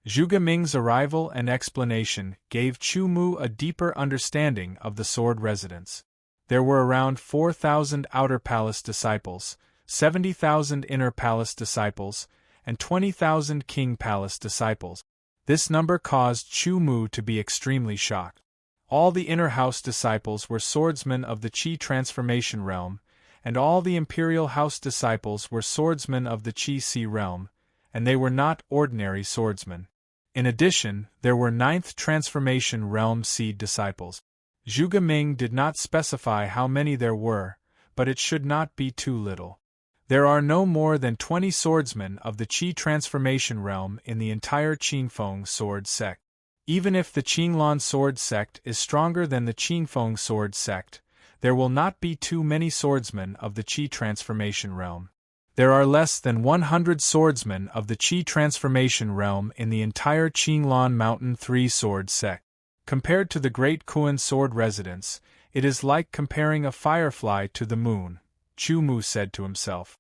Zhuge Ming's arrival and explanation gave Chu Mu a deeper understanding of the sword residence. There were around 4,000 outer palace disciples, 70,000 inner palace disciples, and 20,000 king palace disciples. This number caused Chu Mu to be extremely shocked. All the inner house disciples were swordsmen of the Qi transformation realm, and all the imperial house disciples were swordsmen of the Qi realm, and they were not ordinary swordsmen. In addition, there were 9th transformation realm seed disciples. Zhuge Ming did not specify how many there were, but it should not be too little. There are no more than 20 swordsmen of the Qi transformation realm in the entire Qingfeng sword sect. Even if the Qinglan sword sect is stronger than the Qingfeng sword sect, there will not be too many swordsmen of the Qi transformation realm. There are less than 100 swordsmen of the Qi transformation realm in the entire Qinglan Mountain 3 sword sect. Compared to the Great Kuan sword residence, it is like comparing a firefly to the moon, Chu Mu said to himself.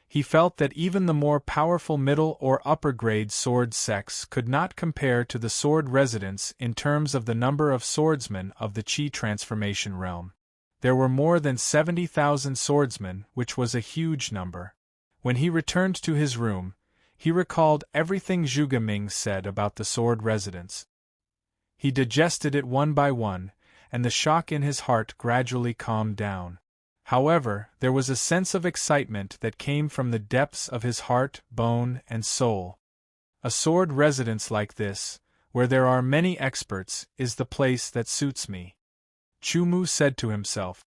He felt that even the more powerful middle or upper grade sword sects could not compare to the sword residents in terms of the number of swordsmen of the Qi transformation realm. There were more than 70,000 swordsmen, which was a huge number. When he returned to his room, he recalled everything Zhuge Ming said about the sword residents. He digested it one by one, and the shock in his heart gradually calmed down. However, there was a sense of excitement that came from the depths of his heart, bone, and soul. A sword residence like this, where there are many experts, is the place that suits me, Chu Mu said to himself.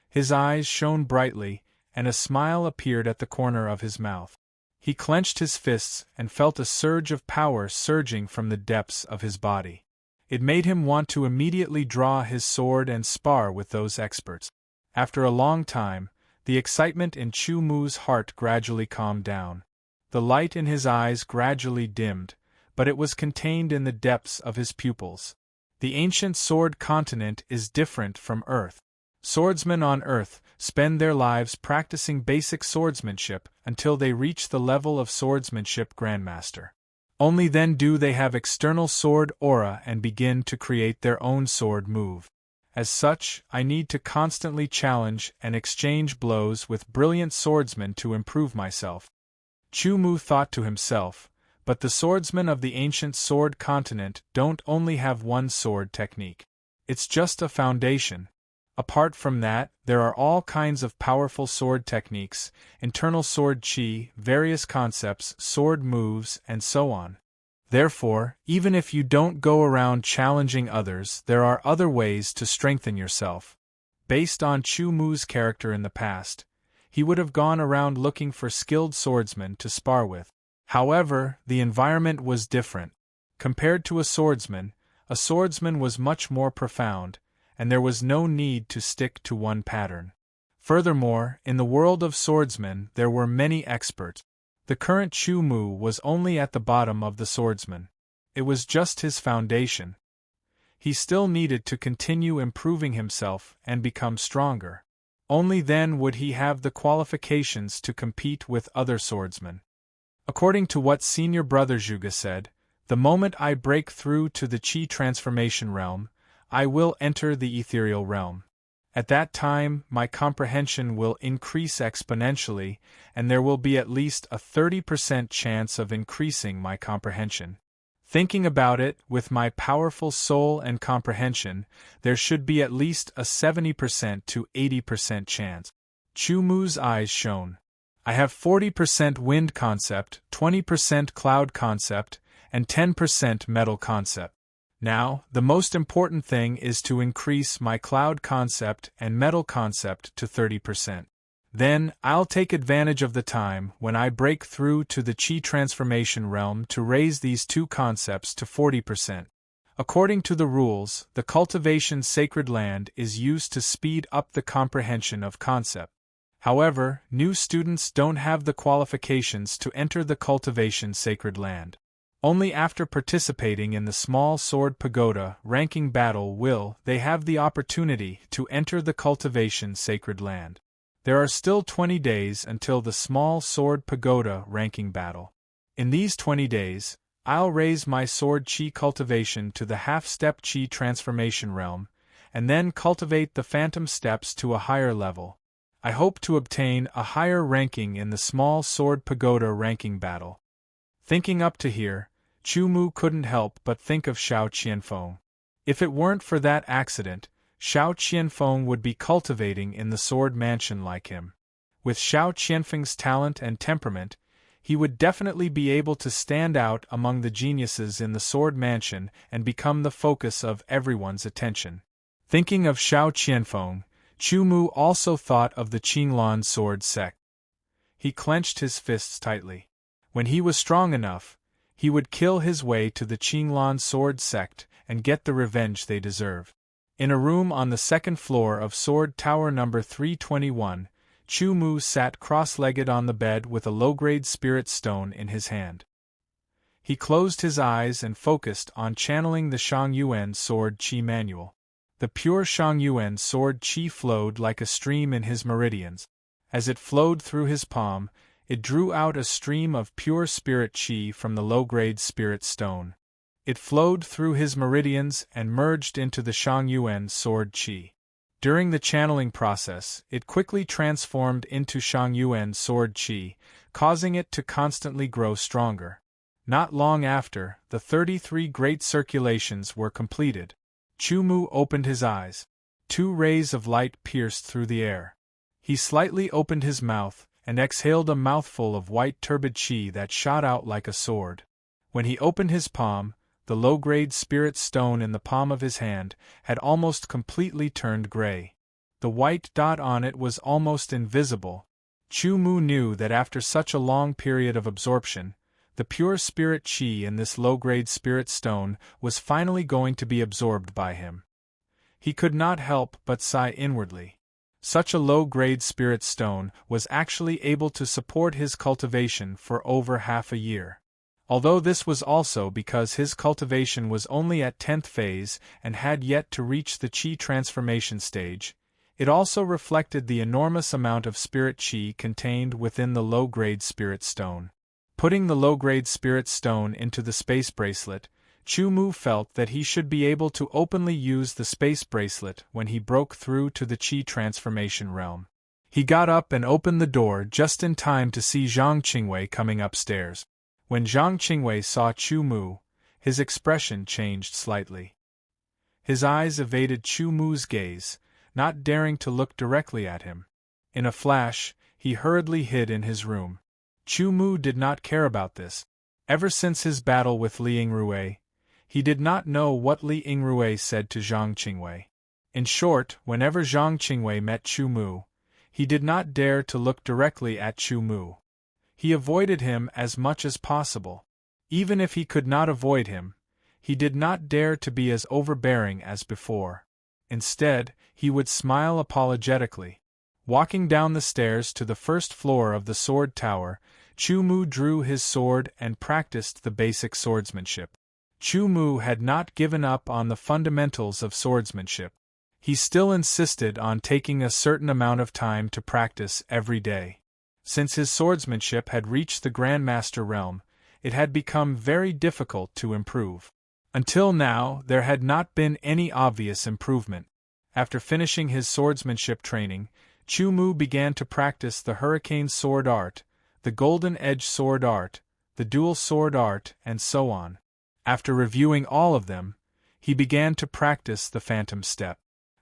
His eyes shone brightly, and a smile appeared at the corner of his mouth. He clenched his fists and felt a surge of power surging from the depths of his body. It made him want to immediately draw his sword and spar with those experts. After a long time, the excitement in Chu Mu's heart gradually calmed down. The light in his eyes gradually dimmed, but it was contained in the depths of his pupils. The ancient sword continent is different from Earth. Swordsmen on Earth spend their lives practicing basic swordsmanship until they reach the level of swordsmanship grandmaster. Only then do they have external sword aura and begin to create their own sword move. As such, I need to constantly challenge and exchange blows with brilliant swordsmen to improve myself. Chu Mu thought to himself, but the swordsmen of the ancient sword continent don't only have one sword technique. It's just a foundation. Apart from that, there are all kinds of powerful sword techniques, internal sword chi, various concepts, sword moves, and so on. Therefore, even if you don't go around challenging others, there are other ways to strengthen yourself. Based on Chu Mu's character in the past, he would have gone around looking for skilled swordsmen to spar with. However, the environment was different. Compared to a swordsman was much more profound, and there was no need to stick to one pattern. Furthermore, in the world of swordsmen there were many experts. The current Chu Mu was only at the bottom of the swordsman. It was just his foundation. He still needed to continue improving himself and become stronger. Only then would he have the qualifications to compete with other swordsmen. According to what senior brother Zhuge said, the moment I break through to the Qi transformation realm, I will enter the ethereal realm. At that time, my comprehension will increase exponentially, and there will be at least a 30% chance of increasing my comprehension. Thinking about it, with my powerful soul and comprehension, there should be at least a 70% to 80% chance. Chu Mu's eyes shone. I have 40% wind concept, 20% cloud concept, and 10% metal concept. Now, the most important thing is to increase my cloud concept and metal concept to 30%. Then, I'll take advantage of the time when I break through to the Qi transformation realm to raise these two concepts to 40%. According to the rules, the cultivation sacred land is used to speed up the comprehension of concept. However, new students don't have the qualifications to enter the cultivation sacred land. Only after participating in the small sword pagoda ranking battle will they have the opportunity to enter the cultivation sacred land. There are still 20 days until the small sword pagoda ranking battle. In these 20 days, I'll raise my sword chi cultivation to the half-step chi transformation realm, and then cultivate the phantom steps to a higher level. I hope to obtain a higher ranking in the small sword pagoda ranking battle. Thinking up to here, Chu Mu couldn't help but think of Xiao Qianfeng. If it weren't for that accident, Xiao Qianfeng would be cultivating in the sword mansion like him. With Xiao Qianfeng's talent and temperament, he would definitely be able to stand out among the geniuses in the sword mansion and become the focus of everyone's attention. Thinking of Xiao Qianfeng, Chu Mu also thought of the Qinglan sword sect. He clenched his fists tightly. When he was strong enough, he would kill his way to the Qinglan sword sect and get the revenge they deserve. In a room on the second floor of Sword Tower number 321, Chu Mu sat cross-legged on the bed with a low-grade spirit stone in his hand. He closed his eyes and focused on channeling the Shangyuan sword chi manual. The pure Shangyuan sword chi flowed like a stream in his meridians. As it flowed through his palm, it drew out a stream of pure spirit chi from the low-grade spirit stone. It flowed through his meridians and merged into the Shangyuan sword chi. During the channeling process, it quickly transformed into Shangyuan sword chi, causing it to constantly grow stronger. Not long after, the 33 great circulations were completed. Chu Mu opened his eyes. 2 rays of light pierced through the air. He slightly opened his mouth and exhaled a mouthful of white turbid chi that shot out like a sword. When he opened his palm, the low-grade spirit stone in the palm of his hand had almost completely turned gray. The white dot on it was almost invisible. Chu Mu knew that after such a long period of absorption, the pure spirit chi in this low-grade spirit stone was finally going to be absorbed by him. He could not help but sigh inwardly. Such a low-grade spirit stone was actually able to support his cultivation for over half a year. Although this was also because his cultivation was only at 10th phase and had yet to reach the chi transformation stage, it also reflected the enormous amount of spirit chi contained within the low-grade spirit stone. Putting the low-grade spirit stone into the space bracelet, Chu Mu felt that he should be able to openly use the space bracelet when he broke through to the chi transformation realm. He got up and opened the door just in time to see Zhang Qingwei coming upstairs. When Zhang Qingwei saw Chu Mu, his expression changed slightly. His eyes evaded Chu Mu's gaze, not daring to look directly at him. In a flash, he hurriedly hid in his room. Chu Mu did not care about this. Ever since his battle with Li Yingrui, he did not know what Li Yingrui said to Zhang Qingwei. In short, whenever Zhang Qingwei met Chu Mu, he did not dare to look directly at Chu Mu. He avoided him as much as possible. Even if he could not avoid him, he did not dare to be as overbearing as before. Instead, he would smile apologetically. Walking down the stairs to the first floor of the sword tower, Chu Mu drew his sword and practiced the basic swordsmanship. Chu Mu had not given up on the fundamentals of swordsmanship. He still insisted on taking a certain amount of time to practice every day. Since his swordsmanship had reached the Grandmaster realm, it had become very difficult to improve. Until now, there had not been any obvious improvement. After finishing his swordsmanship training, Chu Mu began to practice the Hurricane Sword Art, the Golden Edge Sword Art, the Dual Sword Art, and so on. After reviewing all of them, he began to practice the Phantom Step.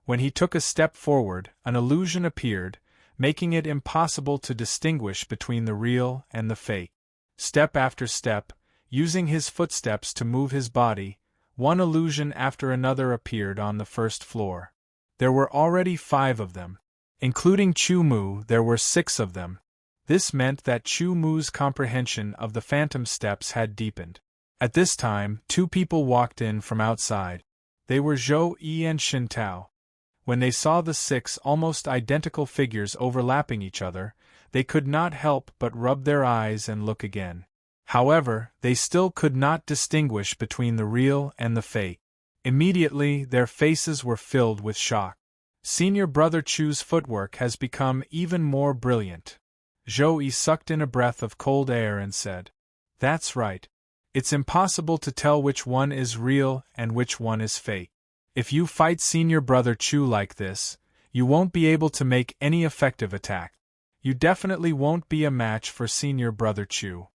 When he took a step forward, an illusion appeared, making it impossible to distinguish between the real and the fake. Step after step, using his footsteps to move his body, one illusion after another appeared on the first floor. There were already 5 of them. Including Chu Mu, there were 6 of them. This meant that Chu Mu's comprehension of the phantom steps had deepened. At this time, 2 people walked in from outside. They were Zhou Yi and Xin Tao. When they saw the 6 almost identical figures overlapping each other, they could not help but rub their eyes and look again. However, they still could not distinguish between the real and the fake. Immediately, their faces were filled with shock. Senior Brother Chu's footwork has become even more brilliant. Zhou Yi sucked in a breath of cold air and said, "That's right. It's impossible to tell which one is real and which one is fake. If you fight Senior Brother Chu like this, you won't be able to make any effective attack. You definitely won't be a match for Senior Brother Chu."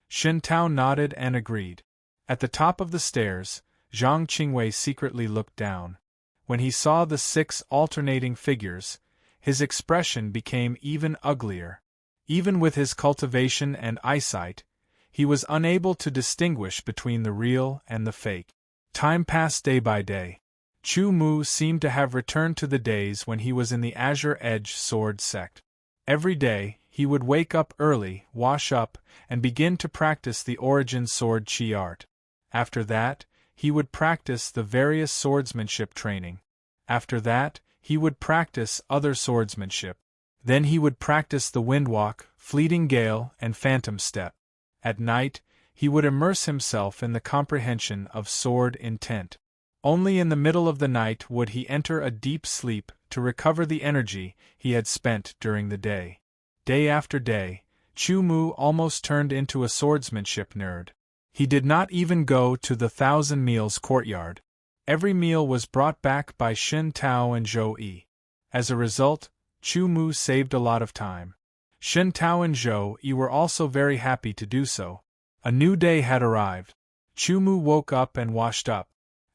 Xin Tao nodded and agreed. At the top of the stairs, Zhang Qingwei secretly looked down. When he saw the 6 alternating figures, his expression became even uglier. Even with his cultivation and eyesight, he was unable to distinguish between the real and the fake. Time passed day by day. Chu Mu seemed to have returned to the days when he was in the Azure Edge Sword sect. Every day, he would wake up early, wash up, and begin to practice the Origin Sword Chi art. After that, he would practice the various swordsmanship training. After that, he would practice other swordsmanship. Then he would practice the Windwalk, Fleeting Gale, and Phantom Step. At night, he would immerse himself in the comprehension of sword intent. Only in the middle of the night would he enter a deep sleep to recover the energy he had spent during the day. Day after day, Chu Mu almost turned into a swordsmanship nerd. He did not even go to the 1,000 Meals courtyard. Every meal was brought back by Shen Tao and Zhou Yi. As a result, Chu Mu saved a lot of time. Shen Tao and Zhou Yi were also very happy to do so. A new day had arrived. Chu Mu woke up and washed up.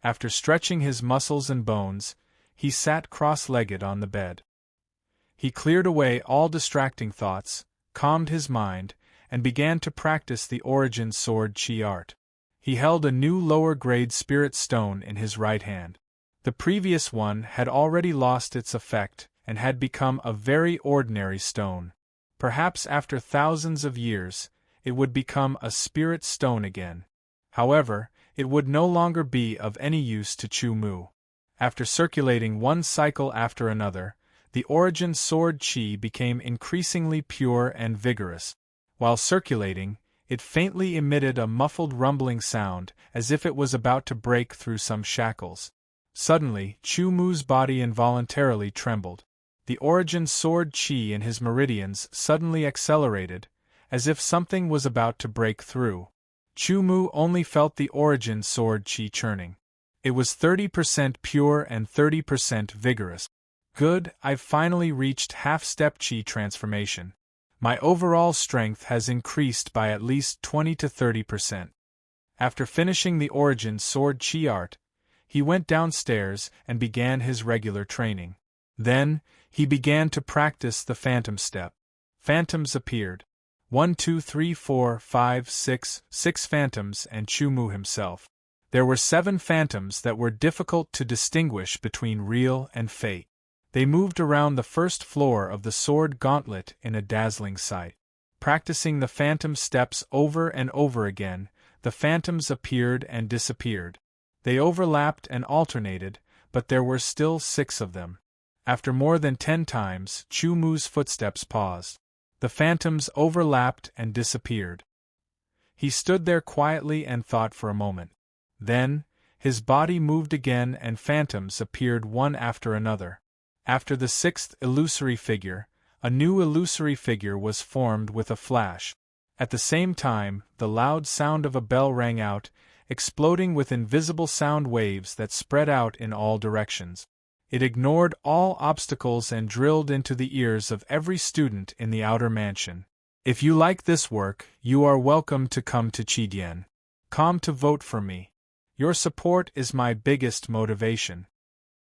After stretching his muscles and bones, he sat cross-legged on the bed. He cleared away all distracting thoughts, calmed his mind, and began to practice the origin sword chi art. He held a new lower-grade spirit stone in his right hand. The previous one had already lost its effect and had become a very ordinary stone. Perhaps after thousands of years, it would become a spirit stone again. However, it would no longer be of any use to Chu Mu. After circulating one cycle after another, the origin sword chi became increasingly pure and vigorous. While circulating, it faintly emitted a muffled rumbling sound, as if it was about to break through some shackles. Suddenly, Chu Mu's body involuntarily trembled. The origin sword chi in his meridians suddenly accelerated, as if something was about to break through. Chu Mu only felt the origin sword chi churning. It was 30% pure and 30% vigorous. Good, I've finally reached half-step chi transformation. My overall strength has increased by at least 20 to 30%. After finishing the origin sword chi art, he went downstairs and began his regular training. Then, he began to practice the phantom step. Phantoms appeared. 1, 2, 3, 4, 5, 6, 6 phantoms and Chu Mu himself. There were 7 phantoms that were difficult to distinguish between real and fake. They moved around the first floor of the sword gauntlet in a dazzling sight. Practicing the phantom steps over and over again, the phantoms appeared and disappeared. They overlapped and alternated, but there were still 6 of them. After more than 10 times, Chu Mu's footsteps paused. The phantoms overlapped and disappeared. He stood there quietly and thought for a moment. Then, his body moved again and phantoms appeared one after another. After the 6th illusory figure, a new illusory figure was formed with a flash. At the same time, the loud sound of a bell rang out, exploding with invisible sound waves that spread out in all directions. It ignored all obstacles and drilled into the ears of every student in the outer mansion. If you like this work, you are welcome to come to Qidian. Come to vote for me. Your support is my biggest motivation.